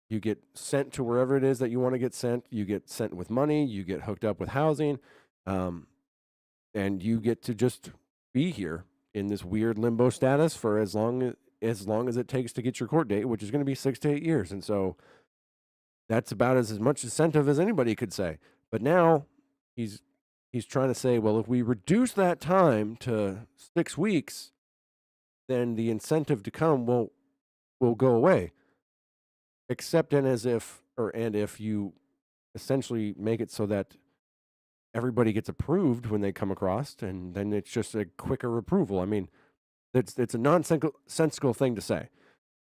You get sent to wherever it is that you want to get sent. You get sent with money. You get hooked up with housing, and you get to just be here in this weird limbo status for as long as it takes to get your court date, which is going to be 6 to 8 years. And so that's about as much incentive as anybody could say. But now he's trying to say, well, if we reduce that time to 6 weeks, then the incentive to come will go away. Except if you essentially make it so that everybody gets approved when they come across, and then it's just a quicker approval. I mean, it's a nonsensical thing to say.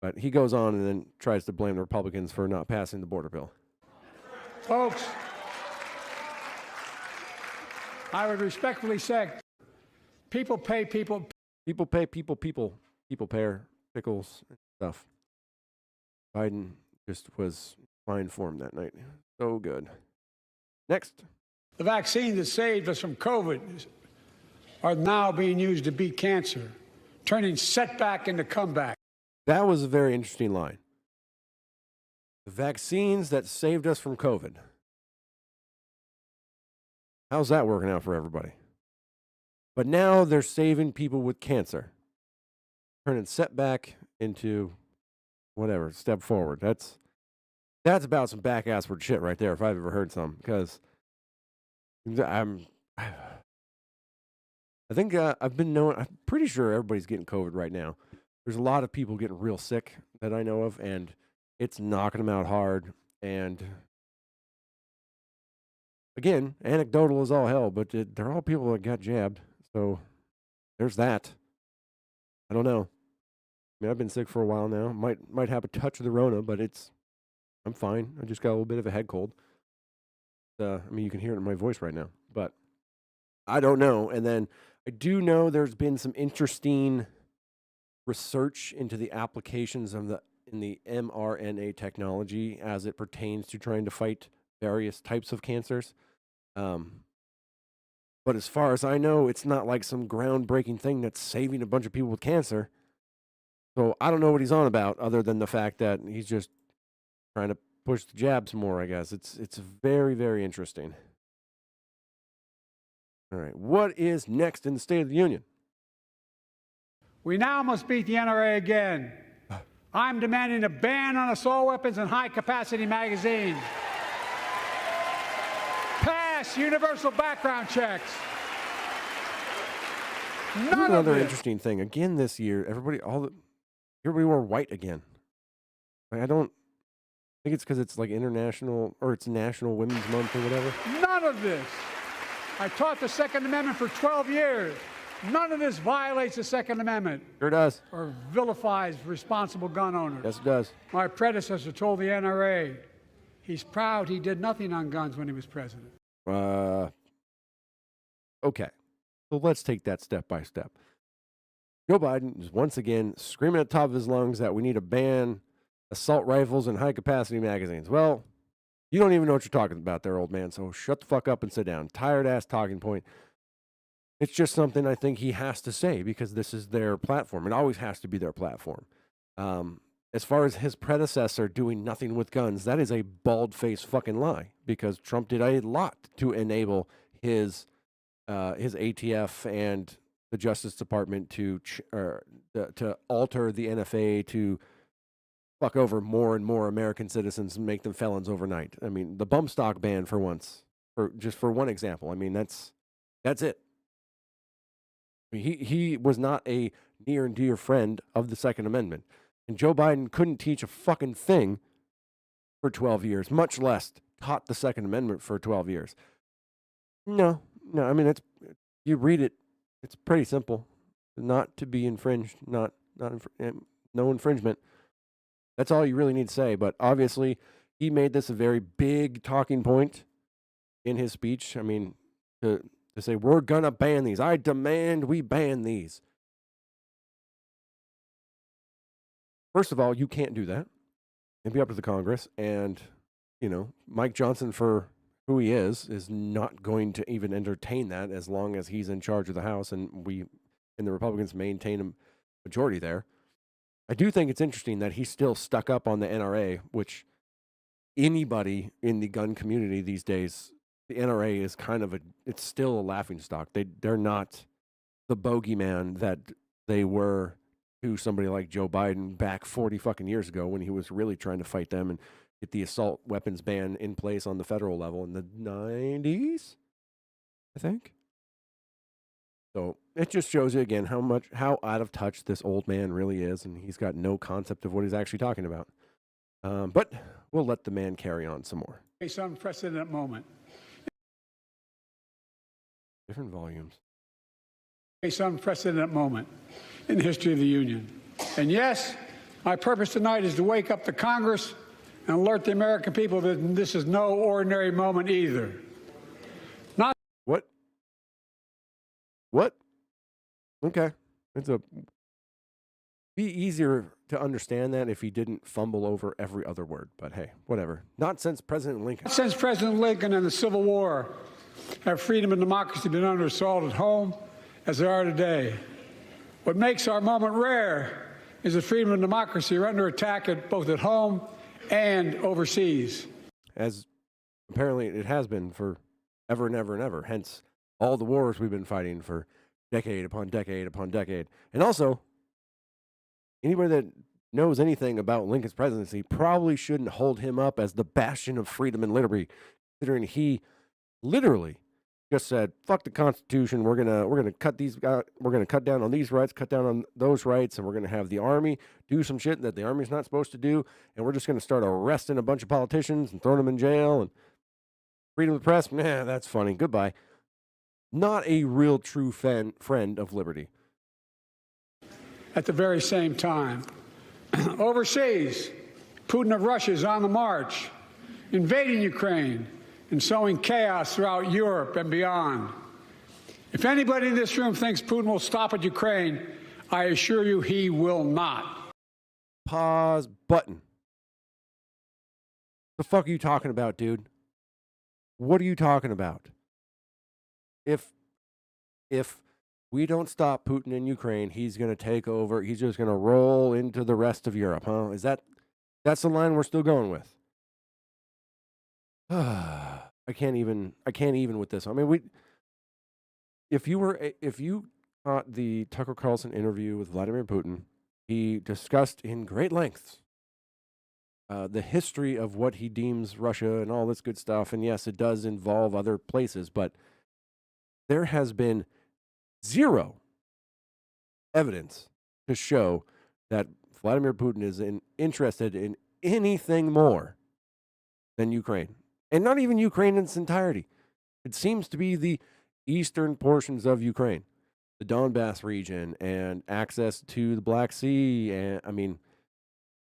But he goes on and then tries to blame the Republicans for not passing the border bill. Folks, I would respectfully say, people pay people. People pay people. People pay pickles and stuff. Biden just was fine form that night. So good. Next. The vaccines that saved us from COVID are now being used to beat cancer, turning setback into comeback. That was a very interesting line. The vaccines that saved us from COVID. How's that working out for everybody? But now they're saving people with cancer, turning setback into whatever, step forward. That's about some back-assward shit right there, if I've ever heard some. Because I'm pretty sure everybody's getting COVID right now. There's a lot of people getting real sick that I know of, and it's knocking them out hard. And again, anecdotal as all hell, but they're all people that got jabbed. So there's that. I don't know. I mean, I've been sick for a while now. Might have a touch of the Rona, but I'm fine. I just got a little bit of a head cold. I mean, you can hear it in my voice right now, but I don't know. And then I do know there's been some interesting research into the applications in the mRNA technology as it pertains to trying to fight various types of cancers. But as far as I know, it's not like some groundbreaking thing that's saving a bunch of people with cancer. So I don't know what he's on about, other than the fact that he's just trying to push the jabs more, I guess. It's very, very interesting. All right, what is next in the State of the Union? We now must beat the NRA again. I'm demanding a ban on assault weapons and high-capacity magazines. Pass universal background checks. Another interesting thing. Again this year, everybody wore white again. I don't think it's because it's like international or it's National Women's Month or whatever. None of this. I taught the Second Amendment for 12 years. None of this violates the Second Amendment. Sure does. Or vilifies responsible gun owners. Yes, it does. My predecessor told the NRA he's proud he did nothing on guns when he was president. Okay. So let's take that step by step. Joe Biden is once again screaming at the top of his lungs that we need to ban assault rifles and high-capacity magazines. Well, you don't even know what you're talking about there, old man, so shut the fuck up and sit down. Tired-ass talking point. It's just something I think he has to say because this is their platform. It always has to be their platform. As far as his predecessor doing nothing with guns, that is a bald-faced fucking lie because Trump did a lot to enable his ATF and the Justice Department to alter the NFA to fuck over more and more American citizens and make them felons overnight. I mean, the bump stock ban for one example. I mean, that's it. I mean, he was not a near and dear friend of the Second Amendment. And Joe Biden couldn't teach a fucking thing for 12 years, much less taught the Second Amendment for 12 years. No, I mean, you read it, it's pretty simple. not to be infringed, no infringement. That's all you really need to say. But obviously, he made this a very big talking point in his speech. I mean, to say, we're going to ban these. I demand we ban these. First of all, you can't do that. It'd be up to the Congress. And, Mike Johnson, for who he is not going to even entertain that as long as he's in charge of the House and the Republicans maintain a majority there. I do think it's interesting that he's still stuck up on the NRA, which anybody in the gun community these days, the NRA is it's still a laughingstock. They're not the bogeyman that they were to somebody like Joe Biden back 40 fucking years ago when he was really trying to fight them and get the assault weapons ban in place on the federal level in the 90s, I think. So it just shows you again how out of touch this old man really is, and he's got no concept of what he's actually talking about. But we'll let the man carry on some more. It's an unprecedented moment. Different volumes. It's an unprecedented moment in the history of the Union. And yes, my purpose tonight is to wake up the Congress and alert the American people that this is no ordinary moment either. What? Okay. Be easier to understand that if he didn't fumble over every other word. But hey, whatever. Not since President Lincoln. Since President Lincoln and the Civil War have freedom and democracy been under assault at home as they are today. What makes our moment rare is that freedom and democracy are under attack both at home and overseas. As apparently it has been for ever and ever and ever. Hence all the wars we've been fighting for decade upon decade upon decade. And also, anybody that knows anything about Lincoln's presidency probably shouldn't hold him up as the bastion of freedom and liberty, considering he literally just said, "Fuck the Constitution. We're gonna cut these. We're gonna cut down on these rights, cut down on those rights, and we're gonna have the army do some shit that the army's not supposed to do, and we're just gonna start arresting a bunch of politicians and throwing them in jail and freedom of the press. Nah, that's funny. Goodbye." Not a real true friend of liberty. At the very same time, overseas, Putin of Russia is on the march, invading Ukraine and sowing chaos throughout Europe and beyond. If anybody in this room thinks Putin will stop at Ukraine, I assure you he will not. Pause button. The fuck are you talking about, dude? What are you talking about? If we don't stop Putin in Ukraine, he's going to take over. He's just going to roll into the rest of Europe, huh? That's the line we're still going with? I can't even with this. I mean, if you caught the Tucker Carlson interview with Vladimir Putin, he discussed in great lengths the history of what he deems Russia and all this good stuff. And yes, it does involve other places, but there has been zero evidence to show that Vladimir Putin is interested in anything more than Ukraine. And not even Ukraine in its entirety. It seems to be the eastern portions of Ukraine, the Donbass region, and access to the Black Sea. And I mean,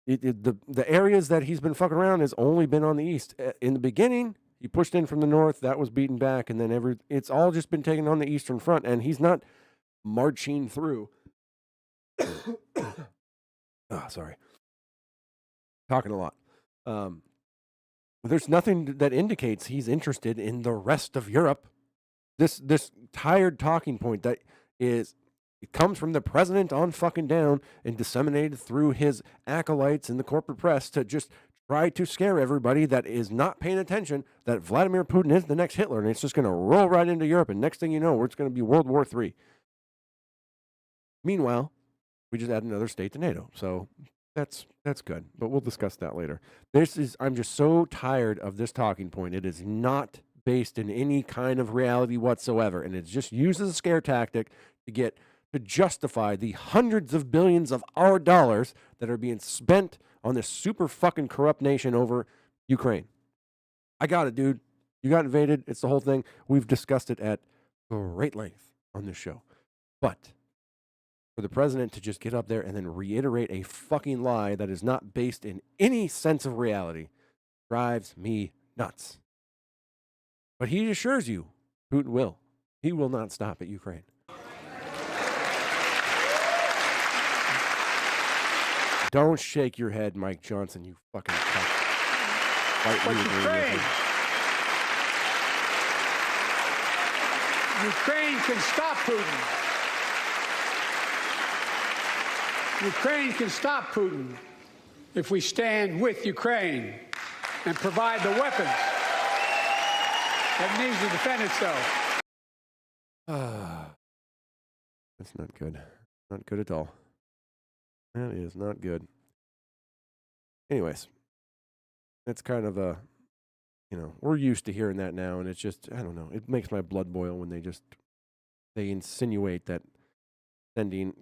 the areas that he's been fucking around has only been on the east. In the beginning, he pushed in from the north, that was beaten back, and then it's all just been taken on the eastern front, and he's not marching through. Sorry. Talking a lot. There's nothing that indicates he's interested in the rest of Europe. This tired talking point that it comes from the president on fucking down and disseminated through his acolytes in the corporate press to just try to scare everybody that is not paying attention that Vladimir Putin is the next Hitler, and it's just going to roll right into Europe, and next thing you know, it's going to be World War III. Meanwhile, we just add another state to NATO, so that's good, but we'll discuss that later. I'm just so tired of this talking point. It is not based in any kind of reality whatsoever, and it's just used as a scare tactic to justify the hundreds of billions of our dollars that are being spent on this super fucking corrupt nation over Ukraine. I got it, dude. You got invaded. It's the whole thing. We've discussed it at great length on this show. But for the president to just get up there and then reiterate a fucking lie that is not based in any sense of reality drives me nuts. But he assures you, Putin will. He will not stop at Ukraine. Don't shake your head, Mike Johnson, you fucking cunt. But Ukraine can stop Putin. Ukraine can stop Putin if we stand with Ukraine and provide the weapons that needs to defend itself. That's not good. Not good at all. That is not good. Anyways, that's kind of a, we're used to hearing that now, and it's just, I don't know, it makes my blood boil when they insinuate that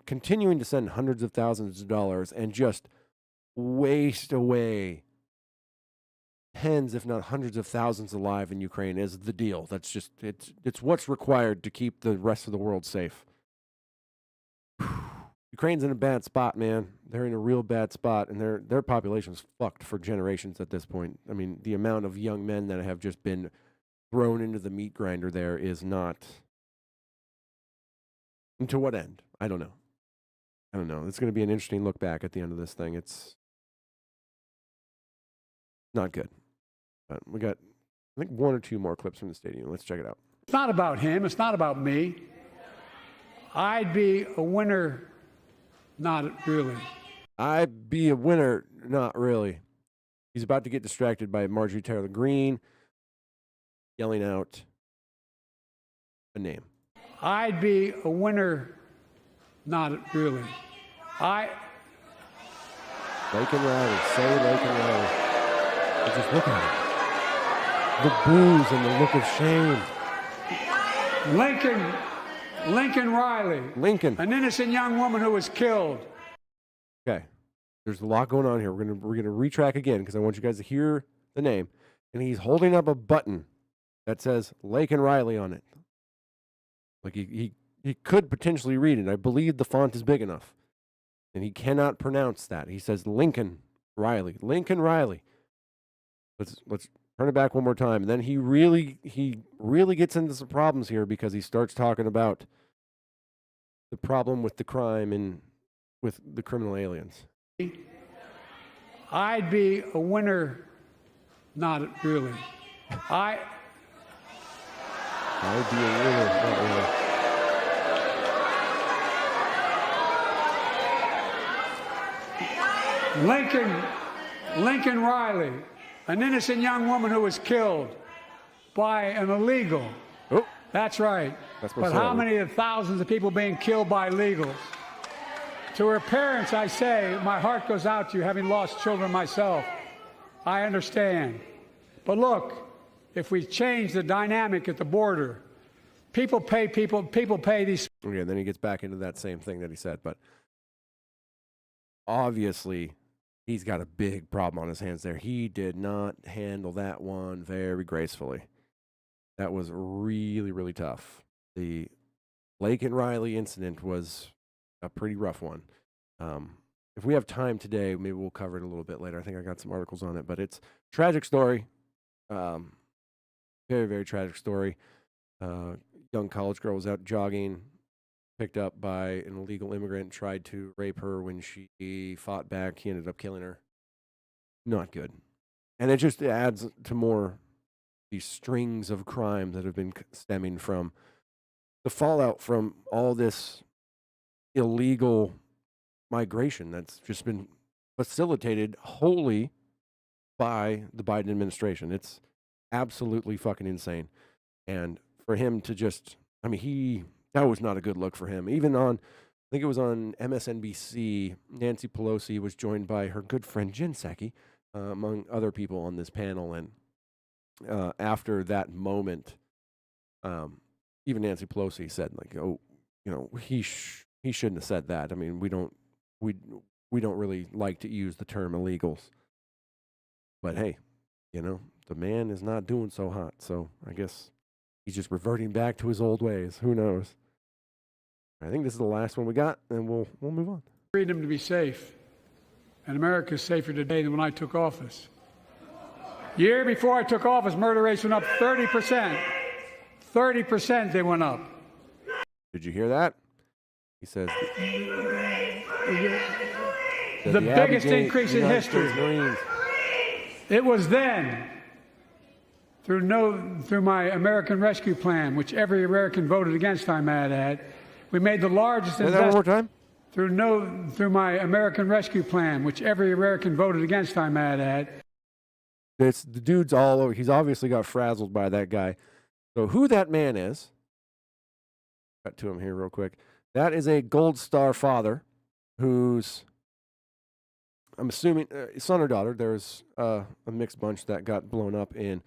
continuing to send hundreds of thousands of dollars and just waste away tens, if not hundreds of thousands alive in Ukraine is the deal. That's just, it's what's required to keep the rest of the world safe. Ukraine's in a bad spot, man. They're in a real bad spot, and their population's fucked for generations at this point. I mean, the amount of young men that have just been thrown into the meat grinder there is not... And to what end? I don't know. It's going to be an interesting look back at the end of this thing. It's not good. But we got, I think, one or two more clips from the stadium. Let's check it out. It's not about him. It's not about me. I'd be a winner, not really. I'd be a winner, not really. He's about to get distracted by Marjorie Taylor Greene yelling out a name. I'd be a winner, not really. Laken Riley, say Laken Riley. But just look at it. The boos and the look of shame. Lincoln Riley. Lincoln. An innocent young woman who was killed. Okay. There's a lot going on here. We're gonna retrack again because I want you guys to hear the name. And he's holding up a button that says Laken Riley on it. Like he could potentially read it. I believe the font is big enough. And he cannot pronounce that. He says Lincoln Riley. Lincoln Riley. Let's turn it back one more time. And then he really gets into some problems here because he starts talking about the problem with the crime and with the criminal aliens. I'd be a winner, not really. I'd be a winner, not really. Lincoln Riley, an innocent young woman who was killed by an illegal. Oh. That's right. But how many of thousands of people being killed by illegals? To her parents, I say, my heart goes out to you, having lost children myself. I understand. But look, if we change the dynamic at the border, people pay these. Okay, and then he gets back into that same thing that he said, but obviously he's got a big problem on his hands there. He did not handle that one very gracefully. That was really, really tough. The Laken Riley incident was a pretty rough one. If we have time today, maybe we'll cover it a little bit later. I think I got some articles on it, but it's a tragic story. Very, very tragic story. Young college girl was out jogging, picked up by an illegal immigrant, tried to rape her. When she fought back, he ended up killing her. Not good. And it just adds to more these strings of crime that have been stemming from the fallout from all this illegal migration that's just been facilitated wholly by the Biden administration. It's absolutely fucking insane. And for him to just, that was not a good look for him. Even on, I think it was on MSNBC, Nancy Pelosi was joined by her good friend Jen Psaki, among other people on this panel. And after that moment, even Nancy Pelosi said, like, oh, he shouldn't have said that. I mean, we don't really like to use the term illegals. But hey, the man is not doing so hot. So I guess he's just reverting back to his old ways. Who knows? I think this is the last one we got, and we'll move on. Freedom to be safe. And America is safer today than when I took office. Year before I took office, murder rates went up 30%. 30% they went up. Did you hear that? He says the biggest increase in history. Marines. It was then, through my American Rescue Plan, which every American voted against, I might add, we made the largest Say that one more time. Through my American Rescue Plan, which every American voted against, I might add. It's the dude's all over. He's obviously got frazzled by that guy. So who that man is? Cut to him here real quick. That is a Gold Star father, who's, I'm assuming, son or daughter. There's a mixed bunch that got blown up in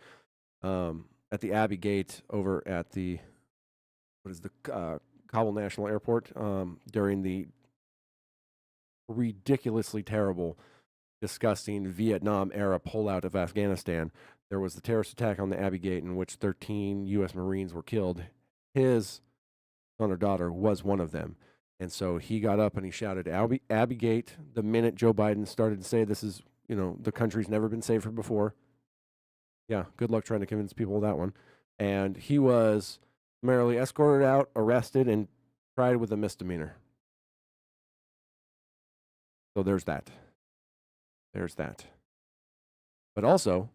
at the Abbey Gate over at the Kabul National Airport during the ridiculously terrible, disgusting Vietnam-era pullout of Afghanistan. There was the terrorist attack on the Abbey Gate in which 13 U.S. Marines were killed. His son or daughter was one of them. And so he got up and he shouted, Abbey Gate, the minute Joe Biden started to say this is, the country's never been safer before. Yeah, good luck trying to convince people of that one. And he was summarily escorted out, arrested, and tried with a misdemeanor. So there's that. There's that. But also,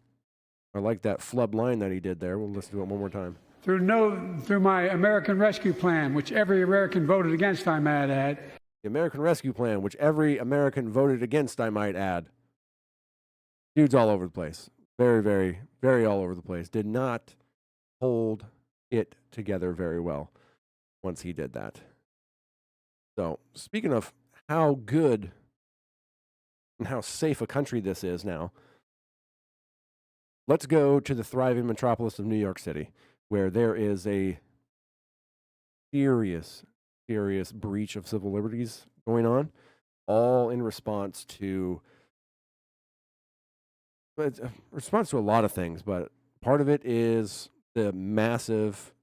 I like that flub line that he did there. We'll listen to it one more time. Through my American Rescue Plan, which every American voted against, I might add. The American Rescue Plan, which every American voted against, I might add. Dude's all over the place. Very, very, very all over the place. Did not hold it together very well once he did that. So, speaking of how good and how safe a country this is now, let's go to the thriving metropolis of New York City, where there is a serious, serious breach of civil liberties going on, all in response to a lot of things, but part of it is the massive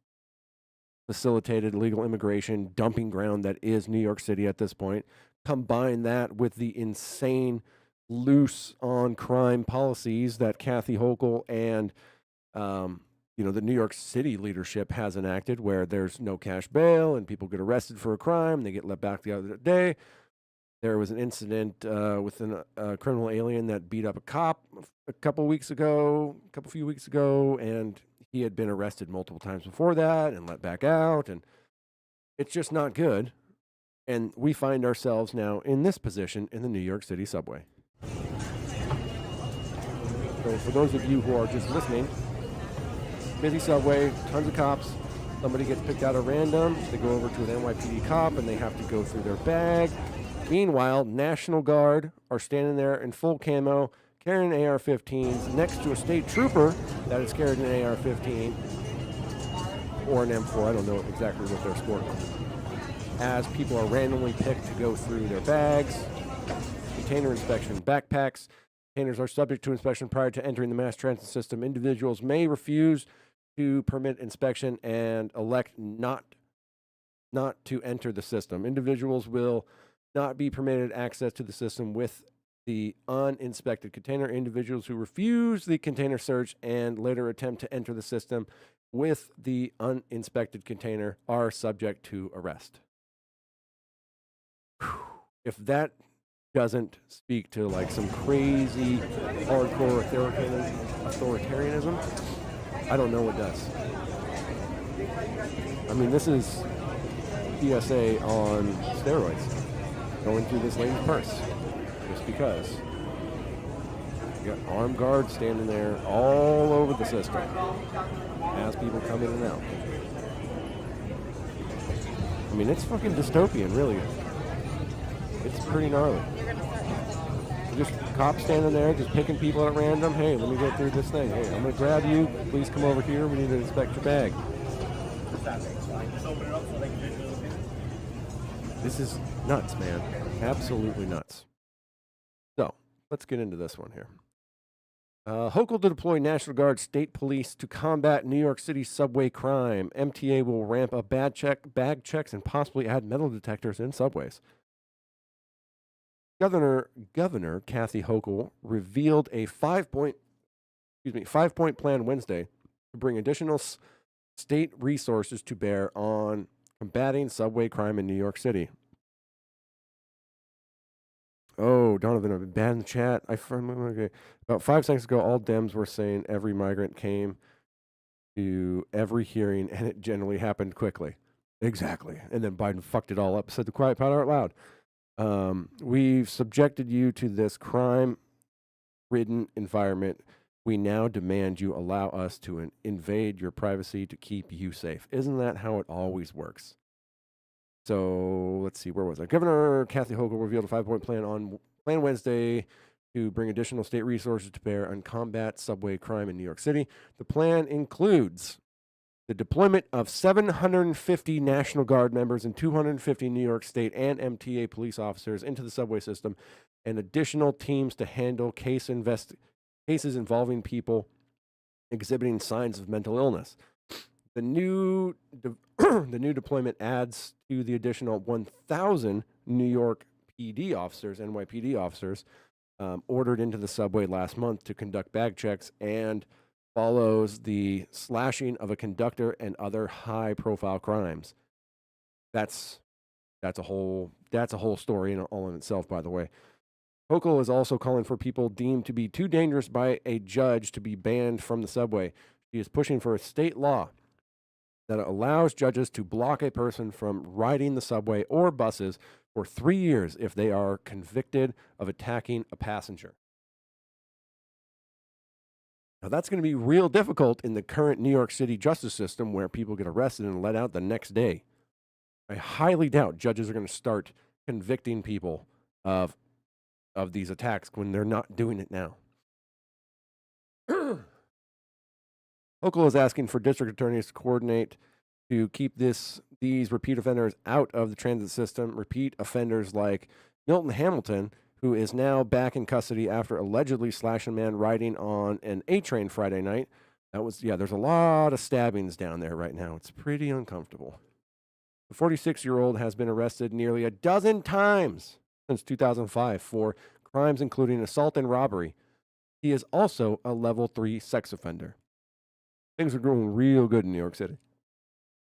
facilitated illegal immigration dumping ground that is New York City at this point. Combine that with the insane loose on crime policies that Kathy Hochul and the New York City leadership has enacted, where there's no cash bail and people get arrested for a crime, they get let back the other day. There was an incident with a criminal alien that beat up a cop a few weeks ago, and he had been arrested multiple times before that and let back out, and it's just not good. And we find ourselves now in this position in the New York City subway. So for those of you who are just listening, busy subway, tons of cops. Somebody gets picked out at random. They go over to an NYPD cop and they have to go through their bag. Meanwhile, National Guard are standing there in full camo, carrying AR-15s next to a state trooper that is carrying an AR-15 or an M4. I don't know exactly what they're sporting. As people are randomly picked to go through their bags, container inspection, backpacks. Containers are subject to inspection prior to entering the mass transit system. Individuals may refuse to permit inspection and elect not to enter the system. Individuals will not be permitted access to the system with the uninspected container. Individuals who refuse the container search and later attempt to enter the system with the uninspected container are subject to arrest. If that doesn't speak to like some crazy hardcore authoritarianism, I don't know what does. I mean, this is PSA on steroids, going through this lady's purse, just because. You got armed guards standing there all over the system as people come in and out. I mean, it's fucking dystopian, really. It's pretty gnarly. Just cops standing there, just picking people at random. Hey, let me go through this thing. Hey, I'm going to grab you. Please come over here. We need to inspect your bag. This is nuts, man. Absolutely nuts. So, let's get into this one here. Hochul to deploy National Guard state police to combat New York City subway crime. MTA will ramp up bag checks, and possibly add metal detectors in subways. Governor Kathy Hochul revealed a five-point plan Wednesday to bring additional state resources to bear on combating subway crime in New York City. Oh, Donavan, I've been bad in the chat. Okay. About 5 seconds ago, all Dems were saying every migrant came to every hearing, and it generally happened quickly. Exactly. And then Biden fucked it all up, said the quiet part out loud. We've subjected you to this crime-ridden environment. We now demand you allow us to invade your privacy to keep you safe. Isn't that how it always works? So let's see, where was I? Governor Kathy Hochul revealed a 5-point plan Wednesday to bring additional state resources to bear on combat subway crime in New York City. The plan includes the deployment of 750 National Guard members and 250 New York State and MTA police officers into the subway system, and additional teams to handle cases involving people exhibiting signs of mental illness. The new deployment adds to the additional 1,000 New York PD officers, NYPD officers, ordered into the subway last month to conduct bag checks, and follows the slashing of a conductor and other high-profile crimes. That's a whole story all in itself, by the way. Hochul is also calling for people deemed to be too dangerous by a judge to be banned from the subway. She is pushing for a state law that allows judges to block a person from riding the subway or buses for 3 years if they are convicted of attacking a passenger. Now, that's going to be real difficult in the current New York City justice system where people get arrested and let out the next day. I highly doubt judges are going to start convicting people of these attacks when they're not doing it now. Hochul is asking for district attorneys to coordinate to keep these repeat offenders out of the transit system. Repeat offenders like Milton Hamilton, who is now back in custody after allegedly slashing a man riding on an A train Friday night. There's a lot of stabbings down there right now. It's pretty uncomfortable. The 46-year-old has been arrested nearly a dozen times since 2005 for crimes including assault and robbery. He is also a level 3 sex offender. Things are going real good in New York City.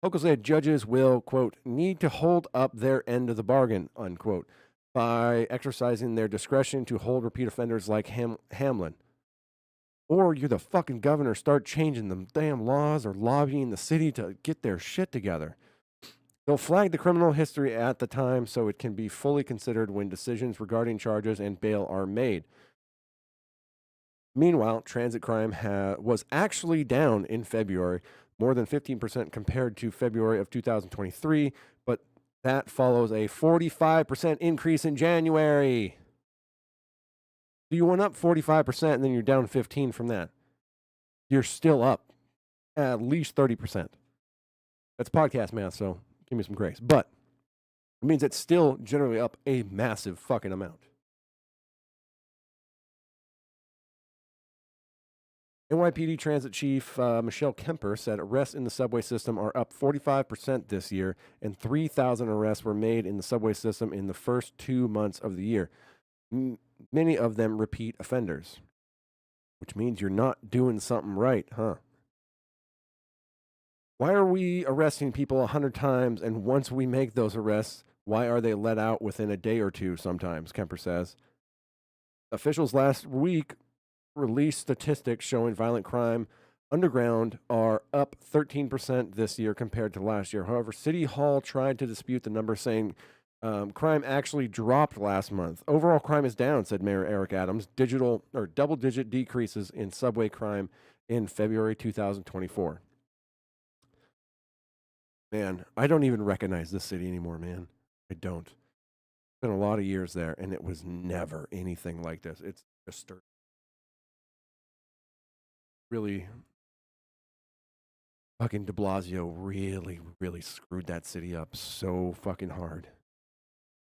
Hochul said judges will, quote, need to hold up their end of the bargain, unquote, by exercising their discretion to hold repeat offenders like Hamlin. Or you're the fucking governor, start changing the damn laws or lobbying the city to get their shit together. They'll flag the criminal history at the time so it can be fully considered when decisions regarding charges and bail are made. Meanwhile, transit crime was actually down in February, more than 15% compared to February of 2023, but that follows a 45% increase in January. So you went up 45% and then you're down 15 from that. You're still up at least 30%. That's podcast math, so give me some grace. But it means it's still generally up a massive fucking amount. NYPD Transit Chief Michelle Kemper said arrests in the subway system are up 45% this year, and 3,000 arrests were made in the subway system in the first 2 months of the year. Many of them repeat offenders, which means you're not doing something right, huh? Why are we arresting people 100 times, and once we make those arrests, why are they let out within a day or two sometimes, Kemper says. Officials last week released statistics showing violent crime underground are up 13% this year compared to last year. However, City Hall tried to dispute the number, saying crime actually dropped last month. Overall crime is down, said Mayor Eric Adams. Double-digit decreases in subway crime in February 2024. Man, I don't even recognize this city anymore, man. I don't. It's been a lot of years there, and it was never anything like this. It's disturbing. Really, fucking de Blasio really, really screwed that city up so fucking hard.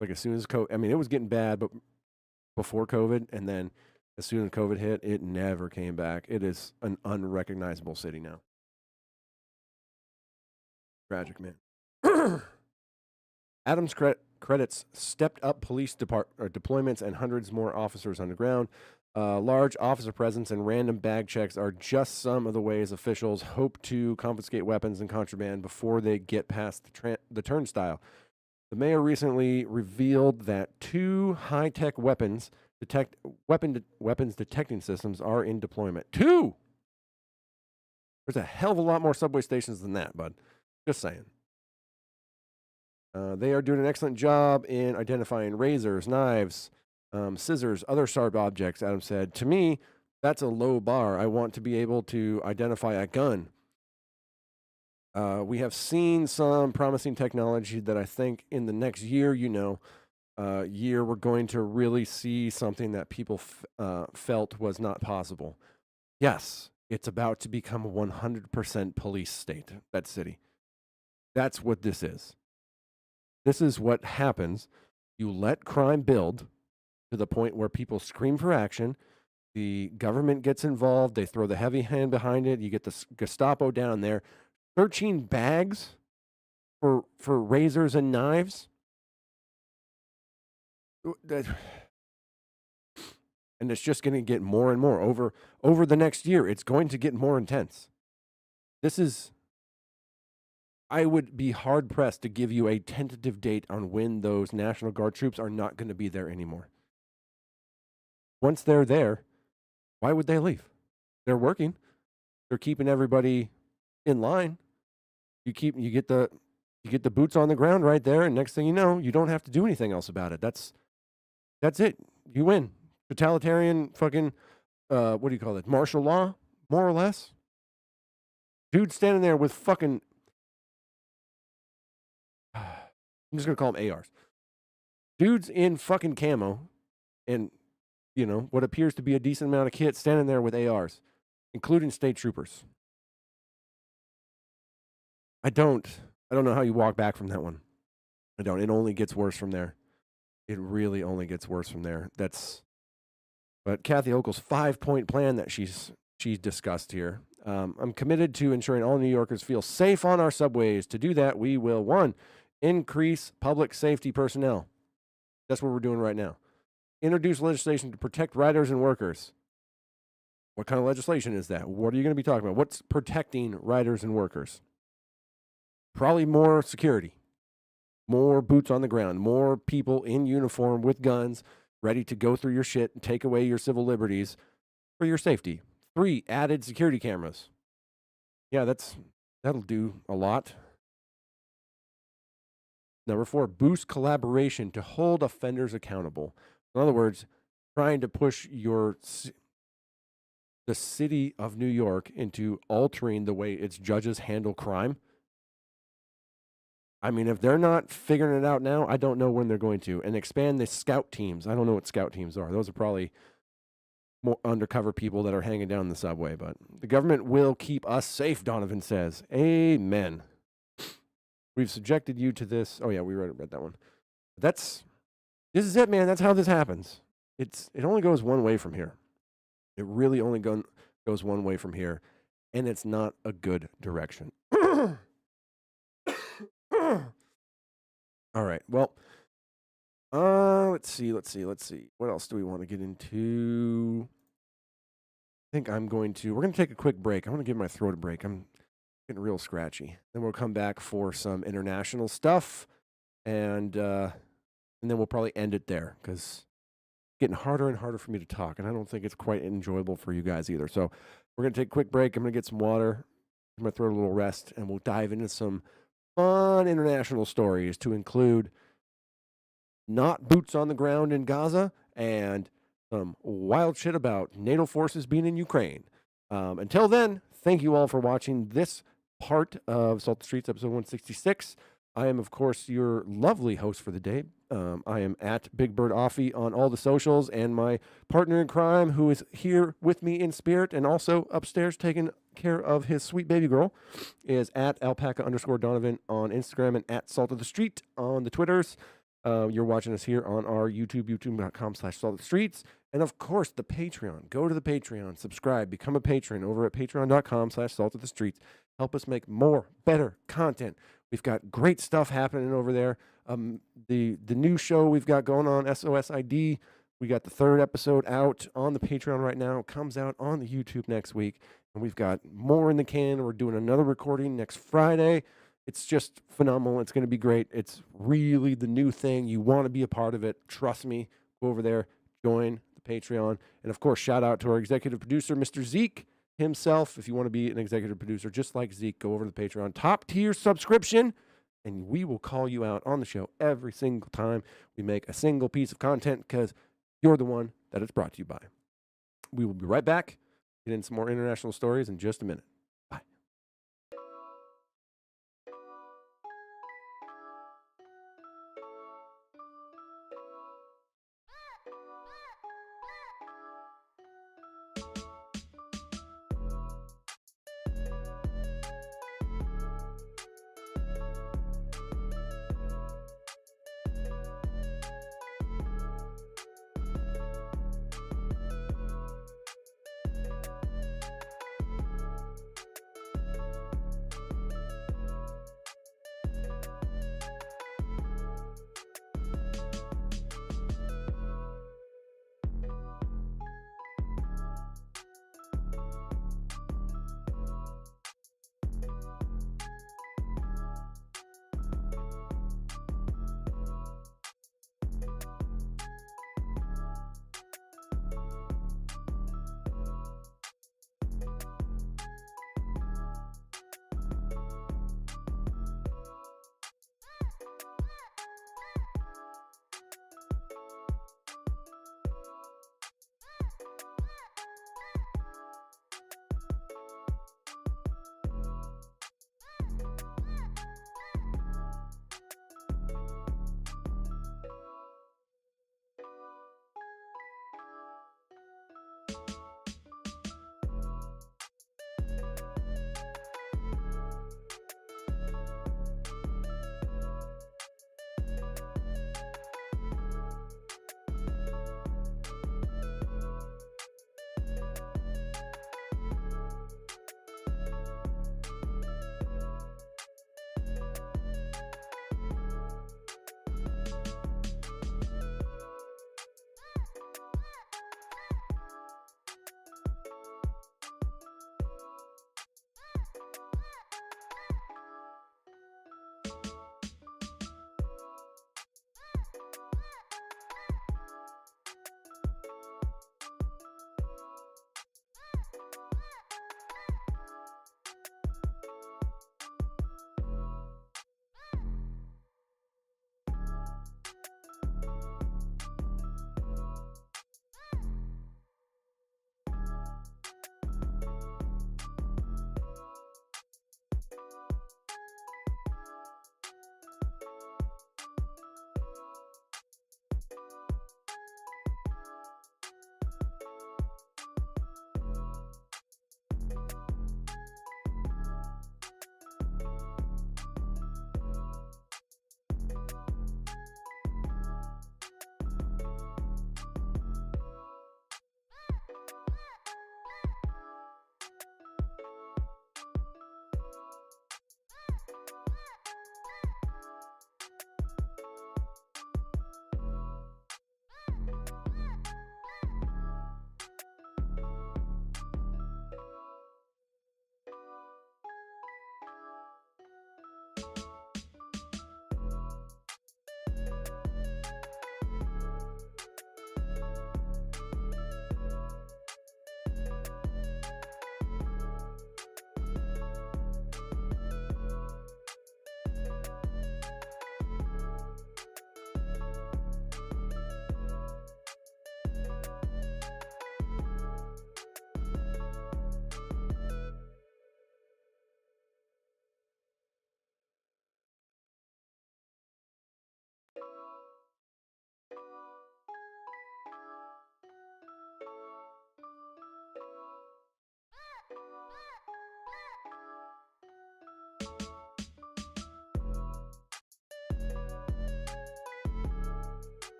Like as soon as COVID, I mean, it was getting bad, but before COVID, and then As soon as COVID hit, it never came back. It is an unrecognizable city now. Tragic, man. Adams credits stepped up police deployments and hundreds more officers on the ground. Large officer presence and random bag checks are just some of the ways officials hope to confiscate weapons and contraband before they get past the turnstile. The mayor recently revealed that 2 high-tech weapons detecting systems are in deployment. 2! There's a hell of a lot more subway stations than that, bud. Just saying. They are doing an excellent job in identifying razors, knives, scissors, other sharp objects, Adam said. To me, that's a low bar. I want to be able to identify a gun. We have seen some promising technology that I think in the next year, we're going to really see something that people felt was not possible. Yes, it's about to become a 100% police state, that city. That's what this is. This is what happens. You let crime build to the point where people scream for action. The government gets involved. They throw the heavy hand behind it. You get the Gestapo down there. 13 bags for razors and knives. And it's just going to get more and more over the next year. It's going to get more intense. I would be hard pressed to give you a tentative date on when those National Guard troops are not going to be there anymore. Once they're there, why would they leave? They're working. They're keeping everybody in line. You get the boots on the ground right there, and next thing you know, you don't have to do anything else about it. That's it. You win. Totalitarian fucking what do you call it? Martial law, more or less. Dude standing there with fucking I'm just gonna call them ARs. Dudes in fucking camo and what appears to be a decent amount of kits standing there with ARs, including state troopers. I don't know how you walk back from that one. I don't. It only gets worse from there. It really only gets worse from there. But Kathy Hochul's 5-point plan that she's discussed here. I'm committed to ensuring all New Yorkers feel safe on our subways. To do that, we will, 1, increase public safety personnel. That's what we're doing right now. Introduce legislation to protect riders and workers. What kind of legislation is that? What are you going to be talking about? What's protecting riders and workers? Probably more security, more boots on the ground, more people in uniform with guns ready to go through your shit and take away your civil liberties for your safety. 3, added security cameras. Yeah, that'll do a lot. Number 4, boost collaboration to hold offenders accountable. In other words, trying to push the city of New York into altering the way its judges handle crime. I mean, if they're not figuring it out now, I don't know when they're going to. And expand the scout teams. I don't know what scout teams are. Those are probably more undercover people that are hanging down the subway. But the government will keep us safe, Donavan says. Amen. We've subjected you to this. Oh, yeah, we read that one. This is it, man. That's how this happens. It only goes one way from here. It really only goes one way from here. And it's not a good direction. All right. Well, let's see. What else do we want to get into? I think we're going to take a quick break. I want to give my throat a break. I'm getting real scratchy. Then we'll come back for some international stuff. And then we'll probably end it there because it's getting harder and harder for me to talk. And I don't think it's quite enjoyable for you guys either. So we're going to take a quick break. I'm going to get some water. I'm going to throw a little rest. And we'll dive into some fun international stories to include not boots on the ground in Gaza and some wild shit about NATO forces being in Ukraine. Until then, thank you all for watching this part of Salt the Streets, episode 166. I am, of course, your lovely host for the day. I am at Big Bird Offie on all the socials, and my partner in crime, who is here with me in spirit and also upstairs taking care of his sweet baby girl, is at alpaca_Donavan on Instagram and at Salt of the Street on the Twitters. You're watching us here on our YouTube, youtube.com/saltedstreets. And of course, the Patreon. Go to the Patreon, subscribe, become a patron over at patreon.com/saltedthestreets. Help us make more, better content. We've got great stuff happening over there. The new show we've got going on, SOS ID, we got the 3rd episode out on the Patreon right now. It comes out on the YouTube next week. And we've got more in the can. We're doing another recording next Friday. It's just phenomenal. It's going to be great. It's really the new thing. You want to be a part of it. Trust me. Go over there, join the Patreon. And of course, shout out to our executive producer, Mr. Zeke himself. If you want to be an executive producer just like Zeke, go over to the Patreon. Top tier subscription. And we will call you out on the show every single time we make a single piece of content because you're the one that it's brought to you by. We will be right back. Get in some more international stories in just a minute. Bye.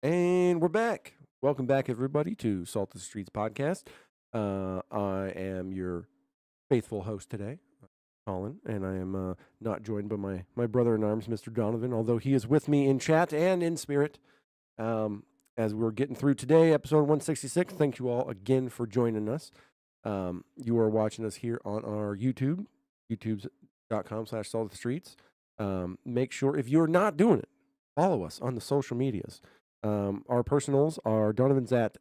And we're back. Welcome back, everybody, to Salt of the Streets podcast. I am your faithful host today, Colin, and I am not joined by my brother in arms, Mr. Donavan, although he is with me in chat and in spirit. As we're getting through today, episode 166, thank you all again for joining us. You are watching us here on our YouTube, youtube.com/saltofthestreets. Make sure, if you're not doing it, follow us on the social medias. Our personals are Donovan's at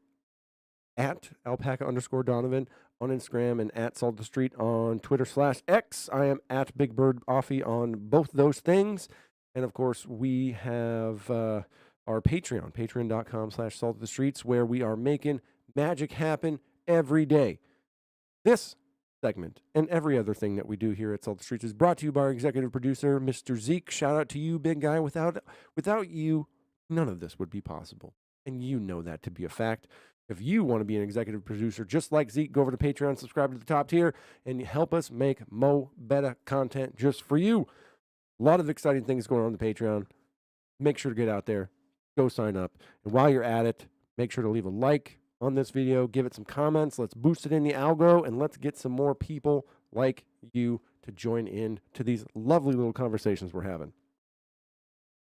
alpaca_Donovan on Instagram and at Salt of the Street on Twitter/X. I am at Big Bird Offie on both those things. And of course, we have our Patreon, patreon.com/Salt of the Streets, where we are making magic happen every day. This segment and every other thing that we do here at Salt of the Streets is brought to you by our executive producer, Mr. Zeke. Shout out to you, big guy. Without you, none of this would be possible. And you know that to be a fact. If you want to be an executive producer just like Zeke, go over to Patreon, subscribe to the top tier, and help us make better content just for you. A lot of exciting things going on the Patreon. Make sure to get out there. Go sign up. And while you're at it, make sure to leave a like on this video. Give it some comments. Let's boost it in the algo, and let's get some more people like you to join in to these lovely little conversations we're having.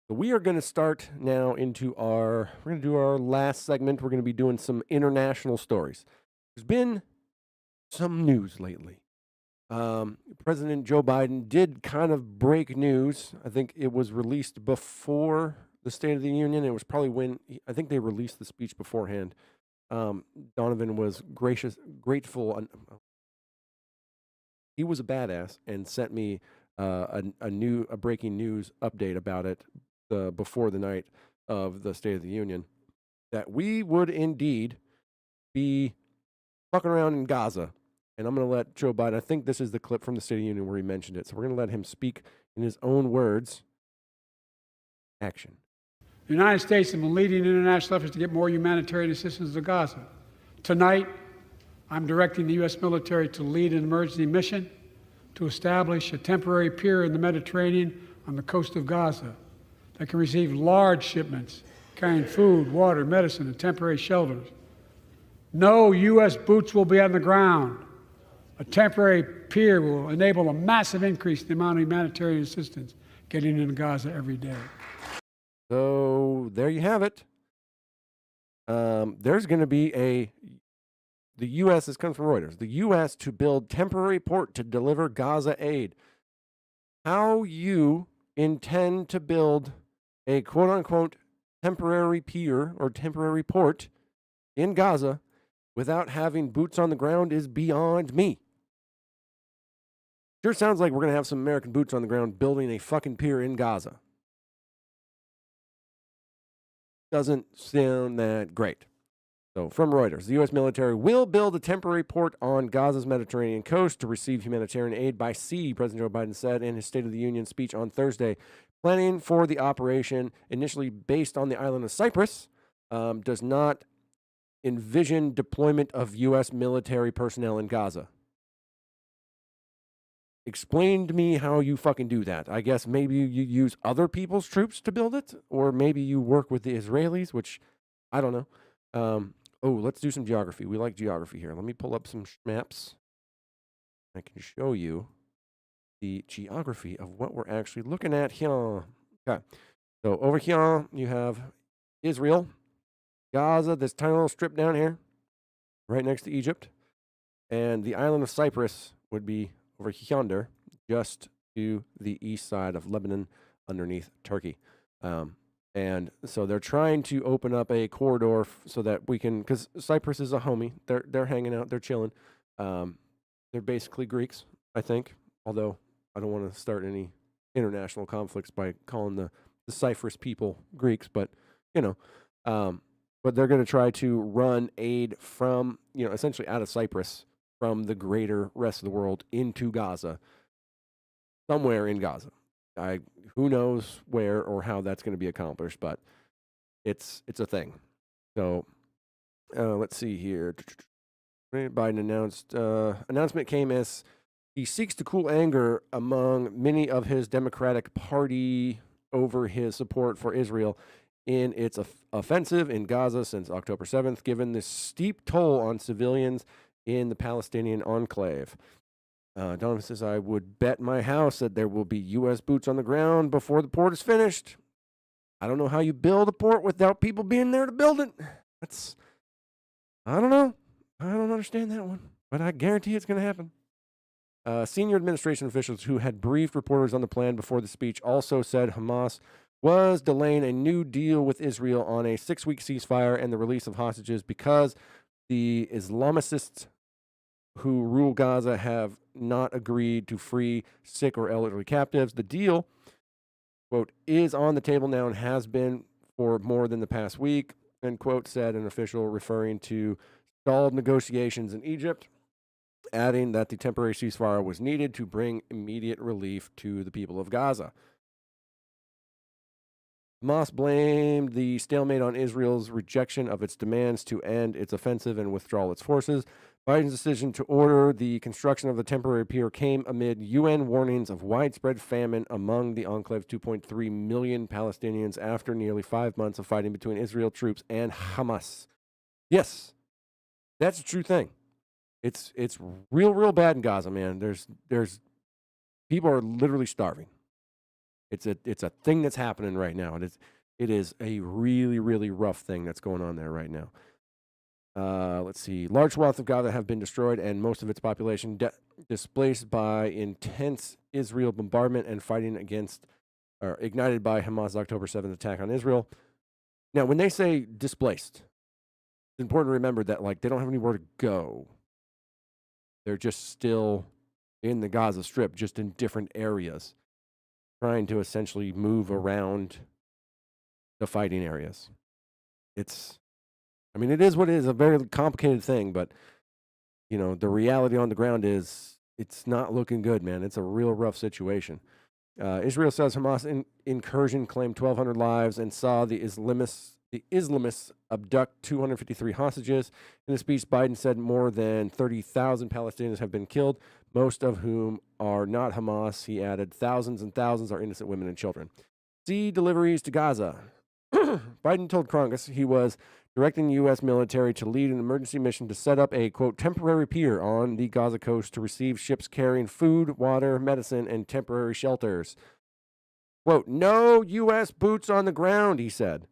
So we are going to start now we're going to do our last segment. We're going to be doing some international stories. There's been some news lately. President Joe Biden did kind of break news. I think it was released before the State of the Union. It was probably I think they released the speech beforehand. Donavan was grateful. He was a badass and sent me a breaking news update about it before the night of the State of the Union, that we would indeed be fucking around in Gaza. And I'm going to let Joe Biden, I think this is the clip from the State of the Union where he mentioned it. So we're going to let him speak in his own words. Action. The United States has been leading international efforts to get more humanitarian assistance to Gaza. Tonight, I'm directing the U.S. military to lead an emergency mission to establish a temporary pier in the Mediterranean on the coast of Gaza that can receive large shipments carrying food, water, medicine, and temporary shelters. No U.S. boots will be on the ground. A temporary pier will enable a massive increase in the amount of humanitarian assistance getting into Gaza every day. So there you have it. There's going to be the U.S. This comes from Reuters. The U.S. to build temporary port to deliver Gaza aid. How you intend to build a quote-unquote temporary pier or temporary port in Gaza without having boots on the ground is beyond me. Sure sounds like we're going to have some American boots on the ground building a fucking pier in Gaza. Doesn't sound that great. So, from Reuters, the U.S. military will build a temporary port on Gaza's Mediterranean coast to receive humanitarian aid by sea, President Joe Biden said in his State of the Union speech on Thursday. Planning for the operation, initially based on the island of Cyprus, does not envision deployment of U.S. military personnel in Gaza. Explain to me how you fucking do that. I guess maybe you use other people's troops to build it, or maybe you work with the Israelis, which I don't know. Let's do some geography. We like geography here. Let me pull up some maps. I can show you the geography of what we're actually looking at here. Okay. So over here, you have Israel, Gaza, this tiny little strip down here, right next to Egypt. And the island of Cyprus would be over yonder, just to the east side of Lebanon, underneath Turkey. And so they're trying to open up a corridor so that we can, because Cyprus is a homie. They're hanging out, they're chilling. They're basically Greeks, I think. Although I don't want to start any international conflicts by calling the Cyprus people Greeks, but but they're going to try to run aid from, essentially out of Cyprus from the greater rest of the world into Gaza, somewhere in Gaza. Who knows where or how that's going to be accomplished, but it's a thing. So let's see here. Biden announced announcement came as he seeks to cool anger among many of his Democratic Party over his support for Israel in its offensive in Gaza since October 7th, given the steep toll on civilians in the Palestinian enclave. Donovan says, I would bet my house that there will be U.S. boots on the ground before the port is finished. I don't know how you build a port without people being there to build it. I don't know. I don't understand that one, but I guarantee it's going to happen. Senior administration officials who had briefed reporters on the plan before the speech also said Hamas was delaying a new deal with Israel on a 6-week ceasefire and the release of hostages because the Islamicists who rule Gaza have not agreed to free sick or elderly captives. The deal, quote, is on the table now and has been for more than the past week, end quote, said an official referring to stalled negotiations in Egypt, adding that the temporary ceasefire was needed to bring immediate relief to the people of Gaza. Hamas blamed the stalemate on Israel's rejection of its demands to end its offensive and withdraw its forces. Biden's decision to order the construction of the temporary pier came amid UN warnings of widespread famine among the enclave's 2.3 million Palestinians after nearly 5 months of fighting between Israel troops and Hamas. Yes, that's a true thing. It's real bad in Gaza, man. There's people are literally starving. It's a thing that's happening right now. It is a really rough thing that's going on there right now. Let's see. Large swaths of Gaza have been destroyed and most of its population displaced by intense Israel bombardment and fighting ignited by Hamas' October 7th attack on Israel. Now, when they say displaced, it's important to remember that they don't have anywhere to go. They're just still in the Gaza Strip, just in different areas, trying to essentially move around the fighting areas. It is what it is, a very complicated thing, but, the reality on the ground is it's not looking good, man. It's a real rough situation. Israel says Hamas incursion claimed 1,200 lives and saw the Islamists abduct 253 hostages. In a speech, Biden said more than 30,000 Palestinians have been killed, most of whom are not Hamas. He added, thousands and thousands are innocent women and children. See deliveries to Gaza. Biden told Congress he was directing the U.S. military to lead an emergency mission to set up a, quote, temporary pier on the Gaza coast to receive ships carrying food, water, medicine, and temporary shelters. Quote, no U.S. boots on the ground, he said.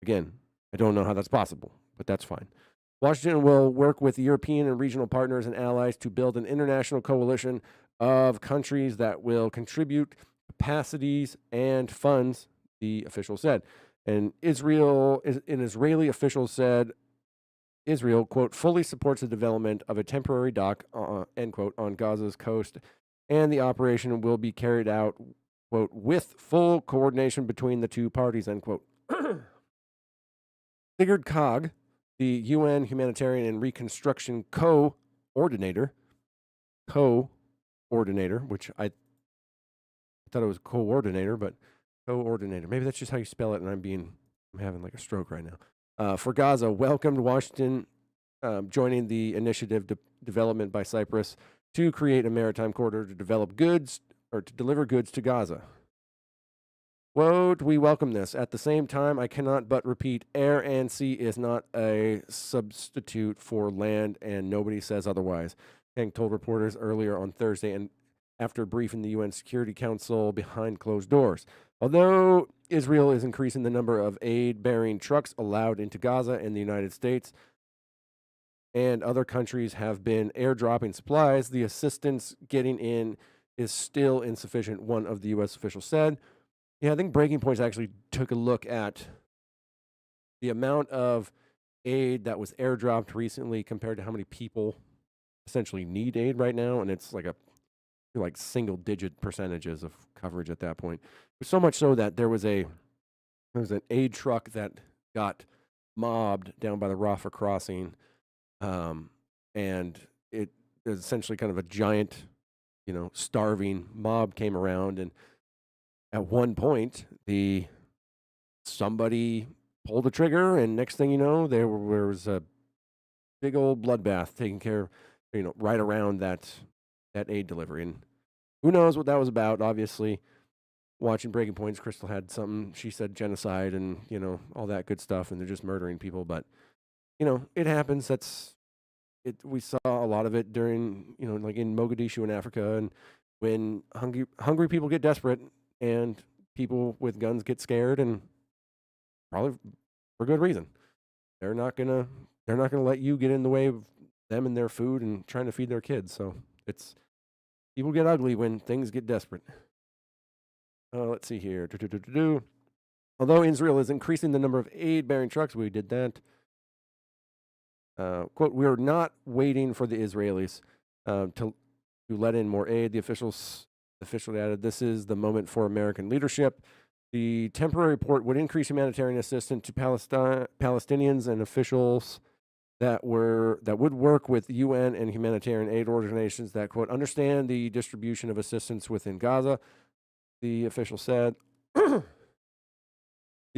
Again, I don't know how that's possible, but that's fine. Washington will work with European and regional partners and allies to build an international coalition of countries that will contribute capacities and funds, the official said. And an Israeli official said, Israel, quote, fully supports the development of a temporary dock, end quote, on Gaza's coast, and the operation will be carried out, quote, with full coordination between the two parties, end quote. Sigurd Kaag, the UN Humanitarian and Reconstruction coordinator, which I thought it was coordinator, but coordinator. Maybe that's just how you spell it, and I'm having a stroke right now. For Gaza, welcomed Washington joining the initiative development by Cyprus to create a maritime corridor to deliver goods to Gaza. Quote, we welcome this. At the same time, I cannot but repeat, air and sea is not a substitute for land, and nobody says otherwise. Hank told reporters earlier on Thursday and after briefing the UN Security Council behind closed doors. Although Israel is increasing the number of aid-bearing trucks allowed into Gaza, and the United States and other countries have been airdropping supplies, the assistance getting in is still insufficient, one of the U.S. officials said. Yeah, I think Breaking Points actually took a look at the amount of aid that was airdropped recently compared to how many people essentially need aid right now, and it's like single-digit percentages of coverage at that point. So much so that there was an aid truck that got mobbed down by the Rafah crossing, and it was essentially kind of a giant, starving mob came around, and at one point, somebody pulled the trigger, and next thing you know, there was a big old bloodbath taking care, right around that aid delivery. And who knows what that was about, obviously. watching Breaking Points, Crystal had something. She said genocide and, all that good stuff, and they're just murdering people. But, it happens. We saw a lot of it during, like in Mogadishu in Africa, and when hungry people get desperate and people with guns get scared, and probably for good reason. They're not gonna let you get in the way of them and their food and trying to feed their kids. So people get ugly when things get desperate. Let's see here. Although Israel is increasing the number of aid-bearing trucks, we did that. Quote, we are not waiting for the Israelis to let in more aid. The officially added, this is the moment for American leadership. The temporary report would increase humanitarian assistance to Palestinians and officials that would work with UN and humanitarian aid organizations that, quote, understand the distribution of assistance within Gaza. The official said the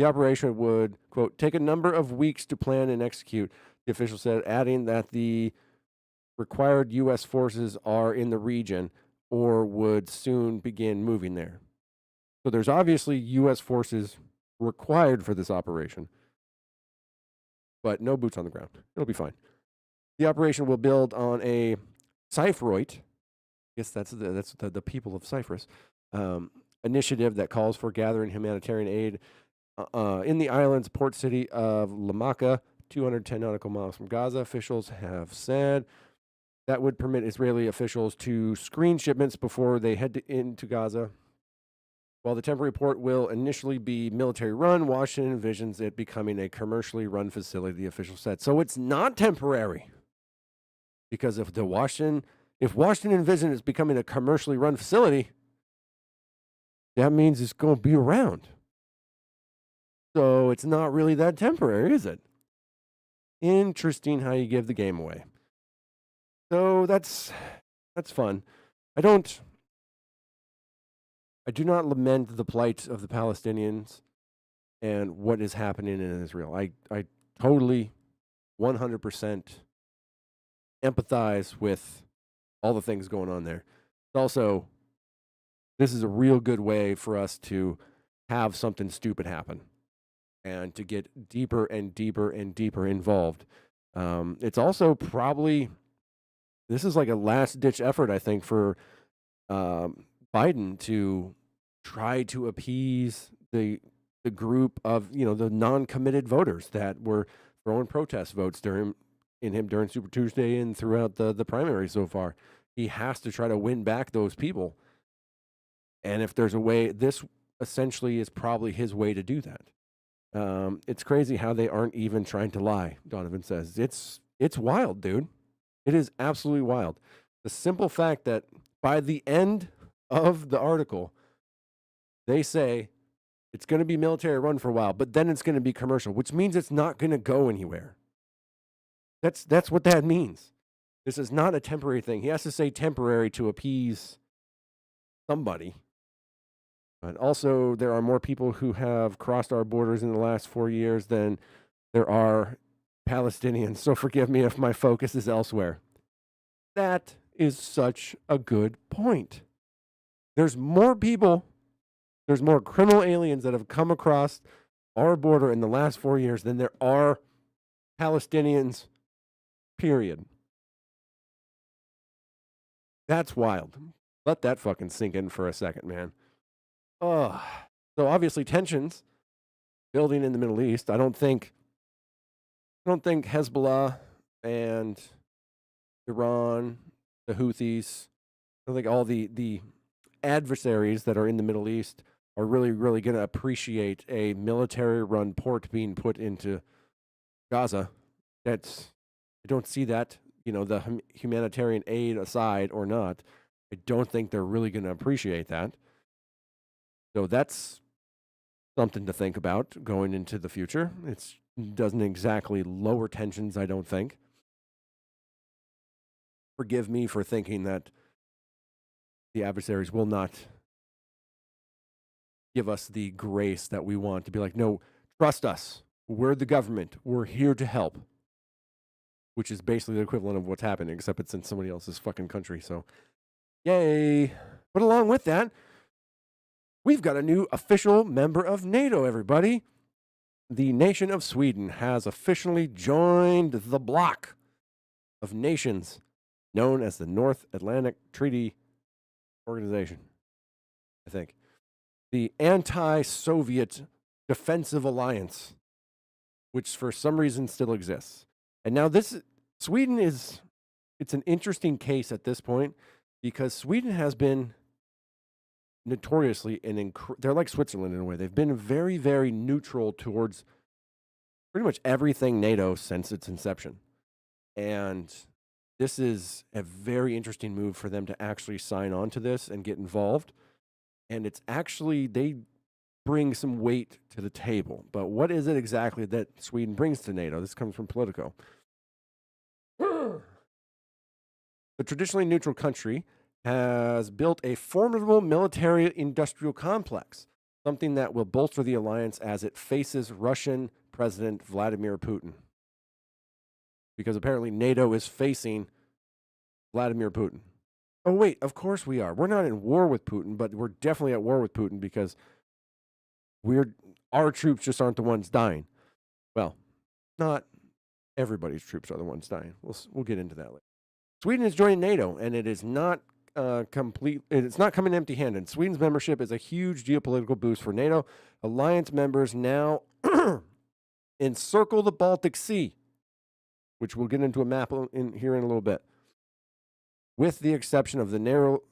operation would, quote, take a number of weeks to plan and execute. The official said, adding that the required U.S. forces are in the region or would soon begin moving there. So there's obviously U.S. forces required for this operation, but no boots on the ground. It'll be fine. The operation will build on a Cypheroid, I guess that's the people of Cyprus, initiative that calls for gathering humanitarian aid in the island's port city of Lamaka, 210 nautical miles from Gaza. Officials have said that would permit Israeli officials to screen shipments before they head into Gaza. While the temporary port will initially be military run, Washington envisions it becoming a commercially run facility, the official said. So it's not temporary. Because if Washington envisions it's becoming a commercially run facility, that means it's going to be around. So it's not really that temporary, is it? Interesting how you give the game away. So that's fun. I do not lament the plight of the Palestinians and what is happening in Israel. I totally 100% empathize with all the things going on there. Also, this is a real good way for us to have something stupid happen and to get deeper and deeper and deeper involved. It's also probably, this is like a last-ditch effort, I think, for Biden to try to appease the group of, the non-committed voters that were throwing protest votes during Super Tuesday and throughout the primary so far. He has to try to win back those people. And if there's a way, this essentially is probably his way to do that. It's crazy how they aren't even trying to lie, Donavan says. It's wild, dude. It is absolutely wild. The simple fact that by the end of the article, they say it's going to be military run for a while, but then it's going to be commercial, which means it's not going to go anywhere. That's what that means. This is not a temporary thing. He has to say temporary to appease somebody. But also, there are more people who have crossed our borders in the last 4 years than there are Palestinians. So forgive me if my focus is elsewhere. That is such a good point. There's more people, there's more criminal aliens that have come across our border in the last 4 years than there are Palestinians, period. That's wild. Let that fucking sink in for a second, man. So obviously tensions building in the Middle East. I don't think Hezbollah and Iran, the Houthis, I don't think all the adversaries that are in the Middle East are really, really going to appreciate a military-run port being put into Gaza. I don't see that, the humanitarian aid aside or not. I don't think they're really going to appreciate that. So that's something to think about going into the future. It doesn't exactly lower tensions, I don't think. Forgive me for thinking that the adversaries will not give us the grace that we want to be like, no, trust us. We're the government. We're here to help. Which is basically the equivalent of what's happening, except it's in somebody else's fucking country. So, yay. But along with that, we've got a new official member of NATO, everybody. The nation of Sweden has officially joined the bloc of nations known as the North Atlantic Treaty Organization, I think. The anti-Soviet defensive alliance, which for some reason still exists. And now Sweden it's an interesting case at this point because Sweden has been notoriously they're like Switzerland in a way. They've been very, very neutral towards pretty much everything NATO since its inception. And this is a very interesting move for them to actually sign on to this and get involved. And it's actually, they bring some weight to the table. But what is it exactly that Sweden brings to NATO? This comes from Politico. The traditionally neutral country has built a formidable military-industrial complex, something that will bolster the alliance as it faces Russian President Vladimir Putin. Because apparently NATO is facing Vladimir Putin. Oh, wait, of course we are. We're not in war with Putin, but we're definitely at war with Putin because our troops just aren't the ones dying. Well, not everybody's troops are the ones dying. We'll get into that later. Sweden is joining NATO, and it is not complete. It's not coming empty-handed. Sweden's membership is a huge geopolitical boost for NATO. Alliance members now encircle the Baltic Sea, which we'll get into a map here in a little bit, with the exception of the narrow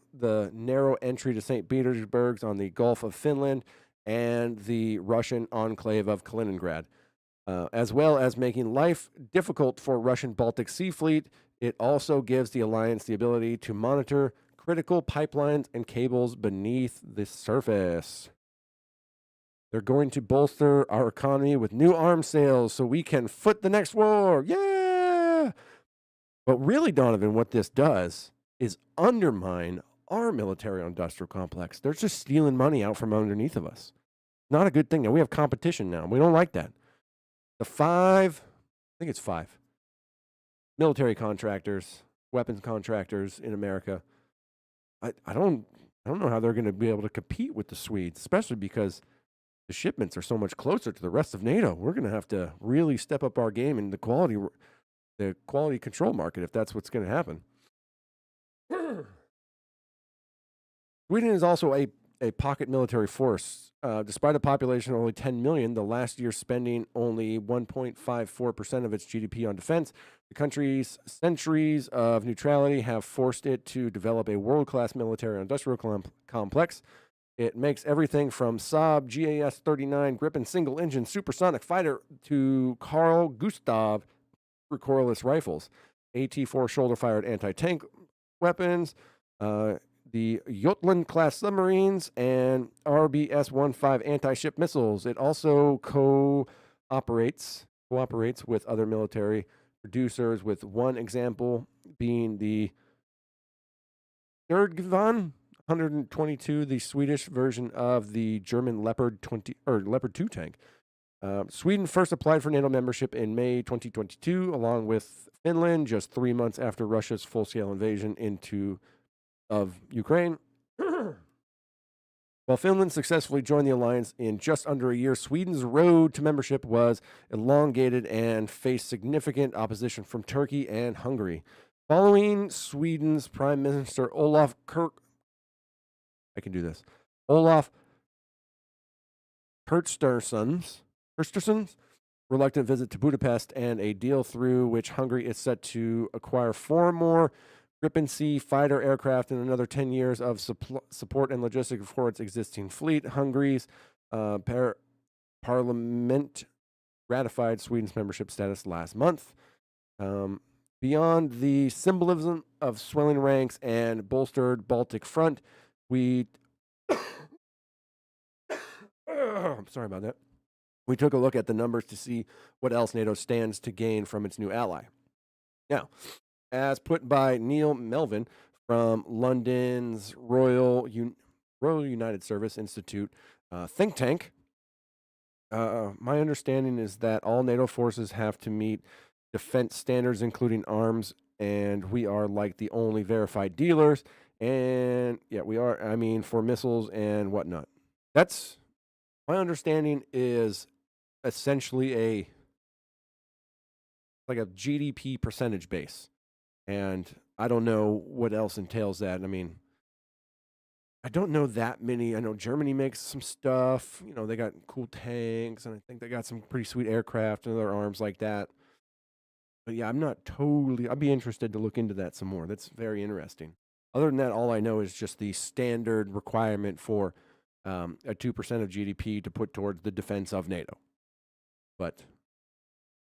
entry to St. Petersburg on the Gulf of Finland and the Russian enclave of Kaliningrad, as well as making life difficult for Russian Baltic Sea Fleet. It also gives the alliance the ability to monitor critical pipelines and cables beneath the surface. They're going to bolster our economy with new arms sales so we can foot the next war. Yeah! But really, Donavan, what this does is undermine our military-industrial complex. They're just stealing money out from underneath of us. Not a good thing. Now, we have competition now. We don't like that. I think it's five military contractors, weapons contractors in America. I don't know how they're going to be able to compete with the Swedes, especially because the shipments are so much closer to the rest of NATO. We're going to have to really step up our game in the quality control market if that's what's going to happen. Sweden is also a pocket military force. Despite a population of only 10 million, the last year spending only 1.54% of its GDP on defense, the country's centuries of neutrality have forced it to develop a world-class military-industrial complex. It makes everything from Saab GAS-39 Gripen single-engine supersonic fighter to Carl Gustav recoilless rifles, AT-4 shoulder-fired anti-tank weapons, the Jutland-class submarines, and RBS-15 anti-ship missiles. It also cooperates with other military producers, with one example being the Donavan 122, the Swedish version of the German Leopard 2 tank. Sweden first applied for NATO membership in May 2022, along with Finland, just 3 months after Russia's full-scale invasion of Ukraine. While Finland successfully joined the alliance in just under a year, Sweden's road to membership was elongated and faced significant opposition from Turkey and Hungary. Following Sweden's Prime Minister Olaf Kristersson's reluctant visit to Budapest and a deal through which Hungary is set to acquire 4 more Gripen C fighter aircraft in another 10 years of support and logistics for its existing fleet. Hungary's parliament ratified Sweden's membership status last month. Beyond the symbolism of swelling ranks and bolstered Baltic front, I'm sorry about that. We took a look at the numbers to see what else NATO stands to gain from its new ally. Now, as put by Neil Melvin from London's Royal United Service Institute think tank, my understanding is that all NATO forces have to meet defense standards, including arms, and we are like the only verified dealers. And yeah, we are, for missiles and whatnot. That's my understanding is essentially like a GDP percentage base. And I don't know what else entails that. I mean, I don't know that many. I know Germany makes some stuff. You know, they got cool tanks, and I think they got some pretty sweet aircraft and other arms like that. But yeah, I'm not totally. I'd be interested to look into that some more. That's very interesting. Other than that, all I know is just the standard requirement for a 2% of GDP to put towards the defense of NATO. But,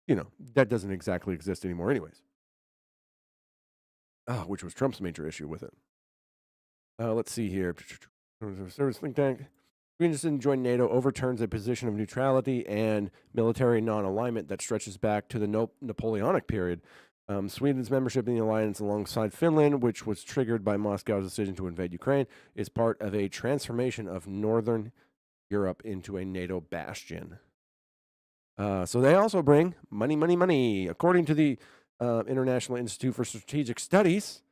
you know, that doesn't exactly exist anymore, anyways. Which was Trump's major issue with it. Let's see here. Service think tank. Sweden just join NATO overturns a position of neutrality and military non-alignment that stretches back to the Napoleonic period. Sweden's membership in the alliance alongside Finland, which was triggered by Moscow's decision to invade Ukraine, is part of a transformation of Northern Europe into a NATO bastion. So they also bring money, money, money. According to the International Institute for Strategic Studies,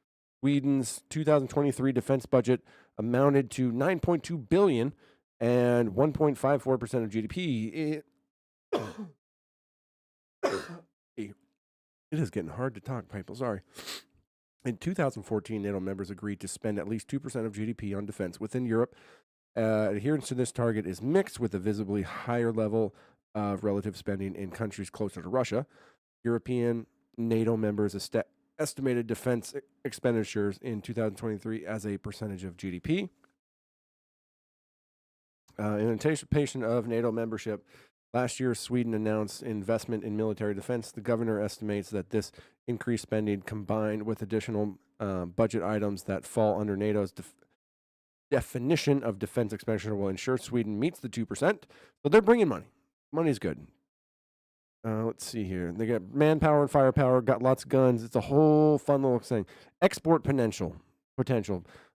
Sweden's 2023 defense budget amounted to $9.2 billion and 1.54% of GDP. It is getting hard to talk, people. Sorry. In 2014, NATO members agreed to spend at least 2% of GDP on defense within Europe. Adherence to this target is mixed, with a visibly higher level of relative spending in countries closer to Russia. European NATO members estimated defense expenditures in 2023 as a percentage of GDP. In anticipation of NATO membership, last year Sweden announced investment in military defense. The governor estimates that this increased spending, combined with additional budget items that fall under NATO's definition of defense expenditure, will ensure Sweden meets the 2%. So they're bringing money. Money's good. Let's see here. They got manpower and firepower, got lots of guns. It's a whole fun little thing. Export potential.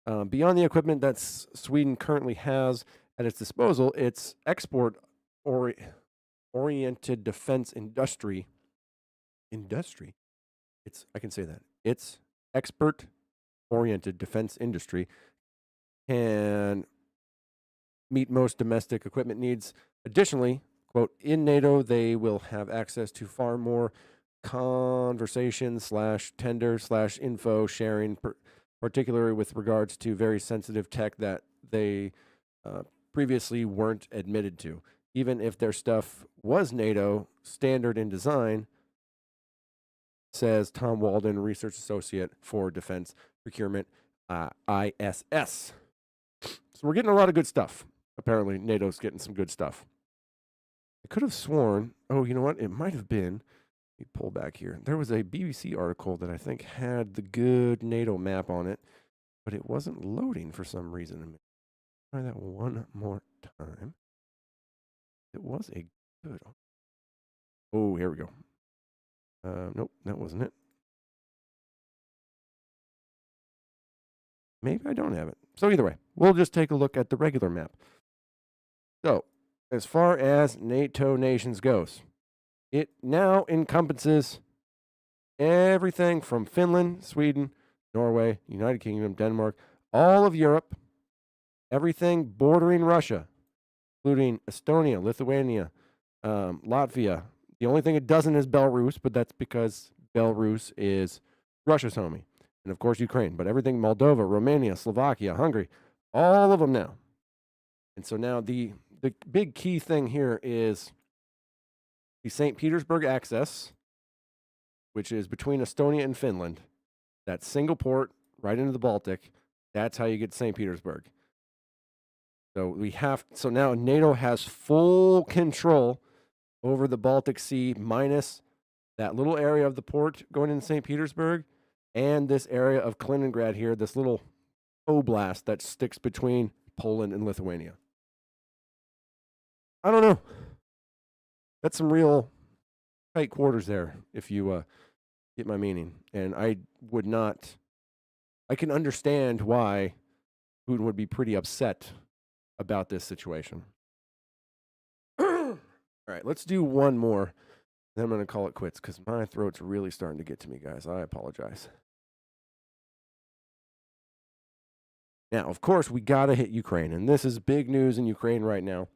Beyond the equipment that Sweden currently has at its disposal, its export-oriented defense industry. I can say that. Its export-oriented defense industry can meet most domestic equipment needs. Additionally, quote, in NATO, they will have access to far more conversation/tender/info sharing, particularly with regards to very sensitive tech that they previously weren't admitted to. Even if their stuff was NATO standard in design, says Tom Walden, research associate for defense procurement, ISS. So we're getting a lot of good stuff. Apparently, NATO's getting some good stuff. I could have sworn, you know what? It might have been, let me pull back here. There was a BBC article that I think had the good NATO map on it, but it wasn't loading for some reason. Try that one more time. It was a good. Oh, here we go. Nope, that wasn't it. Maybe I don't have it. So either way, we'll just take a look at the regular map. So, as far as NATO nations goes, it now encompasses everything from Finland, Sweden, Norway, United Kingdom, Denmark, all of Europe, everything bordering Russia, including Estonia, Lithuania, Latvia. The only thing it doesn't is Belarus, but that's because Belarus is Russia's homie. And of course, Ukraine. But everything, Moldova, Romania, Slovakia, Hungary, all of them now. And so now the big key thing here is the St. Petersburg access, which is between Estonia and Finland. That single port right into the Baltic. That's how you get to St. Petersburg. So now NATO has full control over the Baltic Sea, minus that little area of the port going into St. Petersburg and this area of Kaliningrad here, this little oblast that sticks between Poland and Lithuania. I don't know. That's some real tight quarters there, if you get my meaning. And I can understand why Putin would be pretty upset about this situation. All right, let's do one more. Then I'm going to call it quits because my throat's really starting to get to me, guys. I apologize. Now, of course, we got to hit Ukraine, and this is big news in Ukraine right now.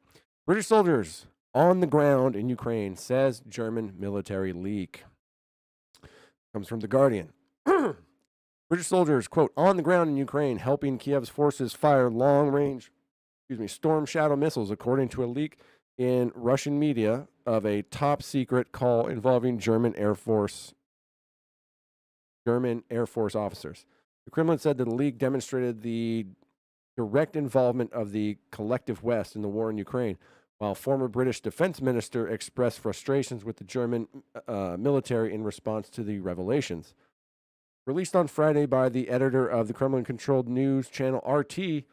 British soldiers on the ground in Ukraine, says German military leak. Comes from The Guardian. British soldiers, quote, on the ground in Ukraine, helping Kiev's forces fire long-range, Storm Shadow missiles, according to a leak in Russian media of a top-secret call involving German Air Force officers. The Kremlin said that the leak demonstrated the direct involvement of the collective West in the war in Ukraine, while former British defense minister expressed frustrations with the German military in response to the revelations. Released on Friday by the editor of the Kremlin-controlled news channel RT,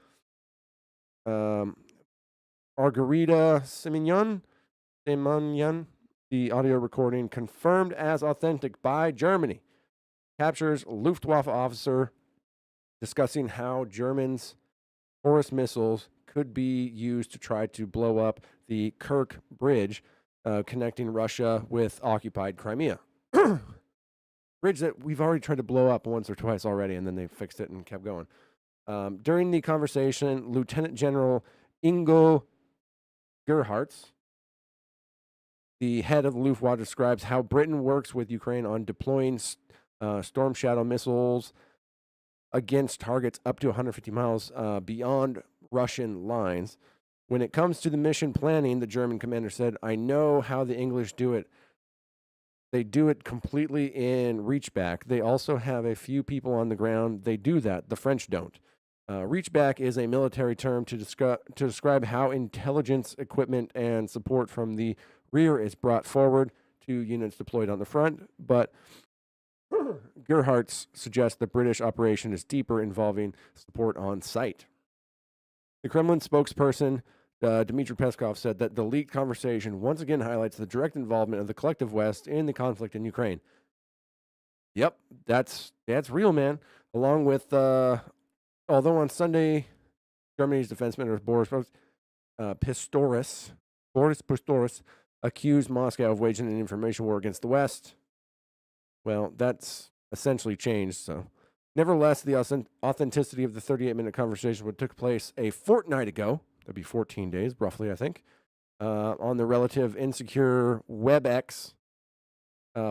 Margarita Simonyan, the audio recording confirmed as authentic by Germany, captures Luftwaffe officer discussing how Germans' Taurus missiles could be used to try to blow up the Kerch Bridge connecting Russia with occupied Crimea. Bridge that we've already tried to blow up once or twice already, and then they fixed it and kept going. During the conversation, Lieutenant General Ingo Gerhardt, the head of the Luftwaffe, describes how Britain works with Ukraine on deploying Storm Shadow missiles against targets up to 150 miles beyond Russian lines. When it comes to the mission planning, the German commander said, I know how the English do it. They do it completely in reachback. They also have a few people on the ground. They do that. The French don't. Reachback is a military term to describe how intelligence, equipment, and support from the rear is brought forward to units deployed on the front. But Gerhardt suggests the British operation is deeper, involving support on site. The Kremlin spokesperson, Dmitry Peskov, said that the leaked conversation once again highlights the direct involvement of the collective West in the conflict in Ukraine. Yep, that's real, man. Along with, although on Sunday, Germany's defense minister Boris Pistorius accused Moscow of waging an information war against the West. Well, that's essentially changed, so. Nevertheless, the authenticity of the 38-minute conversation, which took place a fortnight ago, that'd be 14 days, roughly, I think, on the relative insecure WebEx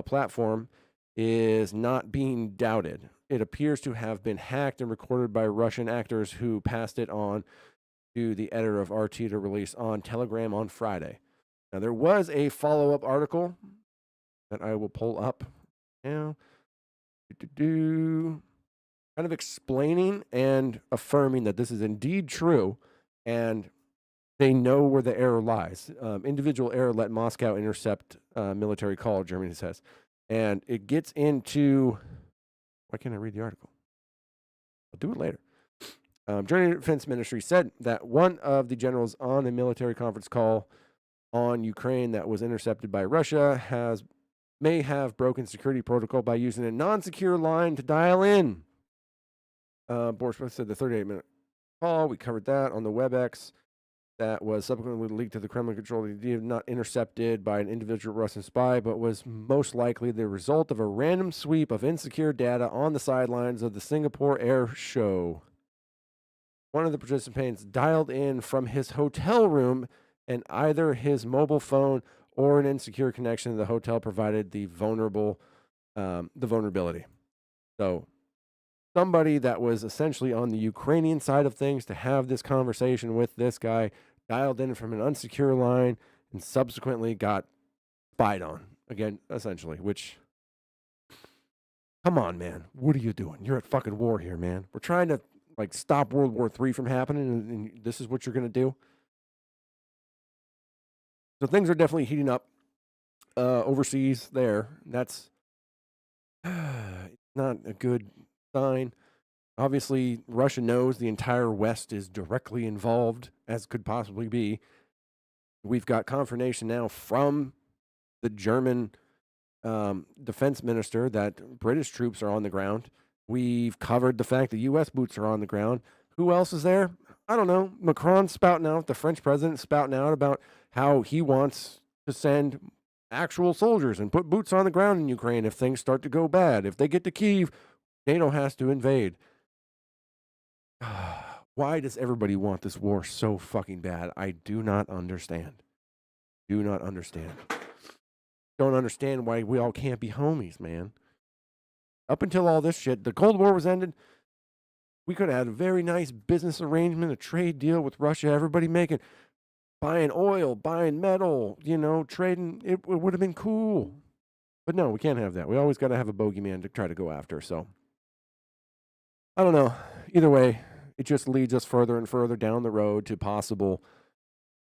platform, is not being doubted. It appears to have been hacked and recorded by Russian actors who passed it on to the editor of RT to release on Telegram on Friday. Now, there was a follow-up article that I will pull up now. Kind of explaining and affirming that this is indeed true, and they know where the error lies. Individual error let Moscow intercept military call, Germany says. And it gets into... Why can't I read the article? I'll do it later. German Defense Ministry said that one of the generals on a military conference call on Ukraine that was intercepted by Russia may have broken security protocol by using a non-secure line to dial in. Boris said the 38-minute call, we covered that on the WebEx, that was subsequently leaked to the Kremlin-controlled idea, not intercepted by an individual Russian spy, but was most likely the result of a random sweep of insecure data on the sidelines of the Singapore Air Show. One of the participants dialed in from his hotel room, and either his mobile phone or an insecure connection to the hotel provided the vulnerability. So somebody that was essentially on the Ukrainian side of things to have this conversation with this guy dialed in from an unsecure line and subsequently got spied on again, essentially, which, come on, man. What are you doing? You're at fucking war here, man. We're trying to stop World War III from happening, and this is what you're going to do. So things are definitely heating up overseas there. That's not a good sign. Obviously, Russia knows the entire West is directly involved, as could possibly be. We've got confirmation now from the German defense minister that British troops are on the ground. We've covered the fact that U.S. boots are on the ground. Who else is there? I don't know. Macron's spouting out, the French president spouting out about how he wants to send actual soldiers and put boots on the ground in Ukraine if things start to go bad. If they get to Kyiv, NATO has to invade. Why does everybody want this war so fucking bad? I do not understand. Do not understand. Don't understand why we all can't be homies, man. Up until all this shit, the Cold War was ended. We could have had a very nice business arrangement, a trade deal with Russia. Everybody buying oil, buying metal, trading. It would have been cool. But no, we can't have that. We always got to have a bogeyman to try to go after. So, I don't know. Either way, it just leads us further and further down the road to possible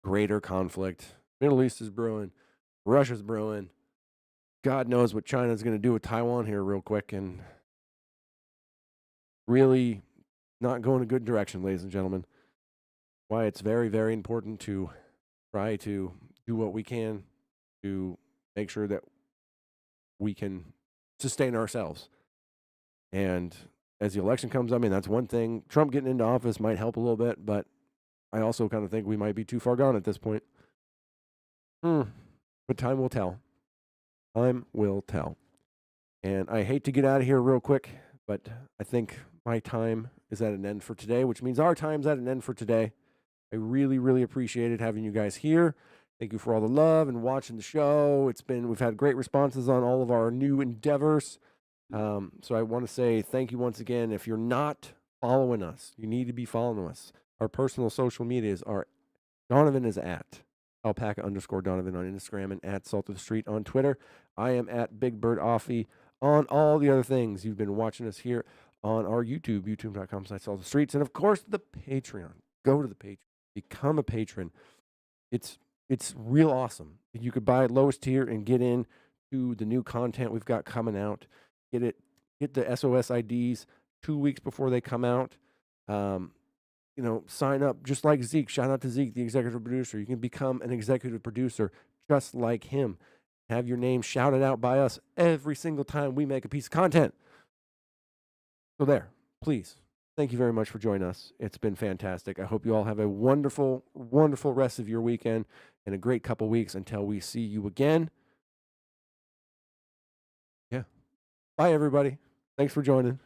greater conflict. Middle East is brewing. Russia's brewing. God knows what China's going to do with Taiwan here real quick. And really not going a good direction, ladies and gentlemen. Why it's very, very important to try to do what we can to make sure that we can sustain ourselves. And as the election comes, I mean, that's one thing. Trump getting into office might help a little bit, but I also kind of think we might be too far gone at this point. But time will tell. Time will tell. And I hate to get out of here real quick, but I think my time is at an end for today, which means our time's at an end for today. I really, really appreciated having you guys here. Thank you for all the love and watching the show. We've had great responses on all of our new endeavors. So I want to say thank you once again. If you're not following us, you need to be following us. Our personal social medias are Donavan is at alpaca_Donavan on Instagram and at Salt of the Street on Twitter. I am at Big Bird Offie on all the other things. You've been watching us here on our YouTube, youtube.com/Salt of the Streets. And of course, the Patreon. Go to the Patreon. Become a patron. It's real awesome. You could buy lowest tier and get in to the new content we've got coming out. Get the SOS IDs 2 weeks before they come out. Sign up just like Zeke. Shout out to Zeke, the executive producer. You can become an executive producer just like him. Have your name shouted out by us every single time we make a piece of content. So there, please. Thank you very much for joining us. It's been fantastic. I hope you all have a wonderful, wonderful rest of your weekend and a great couple weeks until we see you again. Yeah. Bye, everybody. Thanks for joining.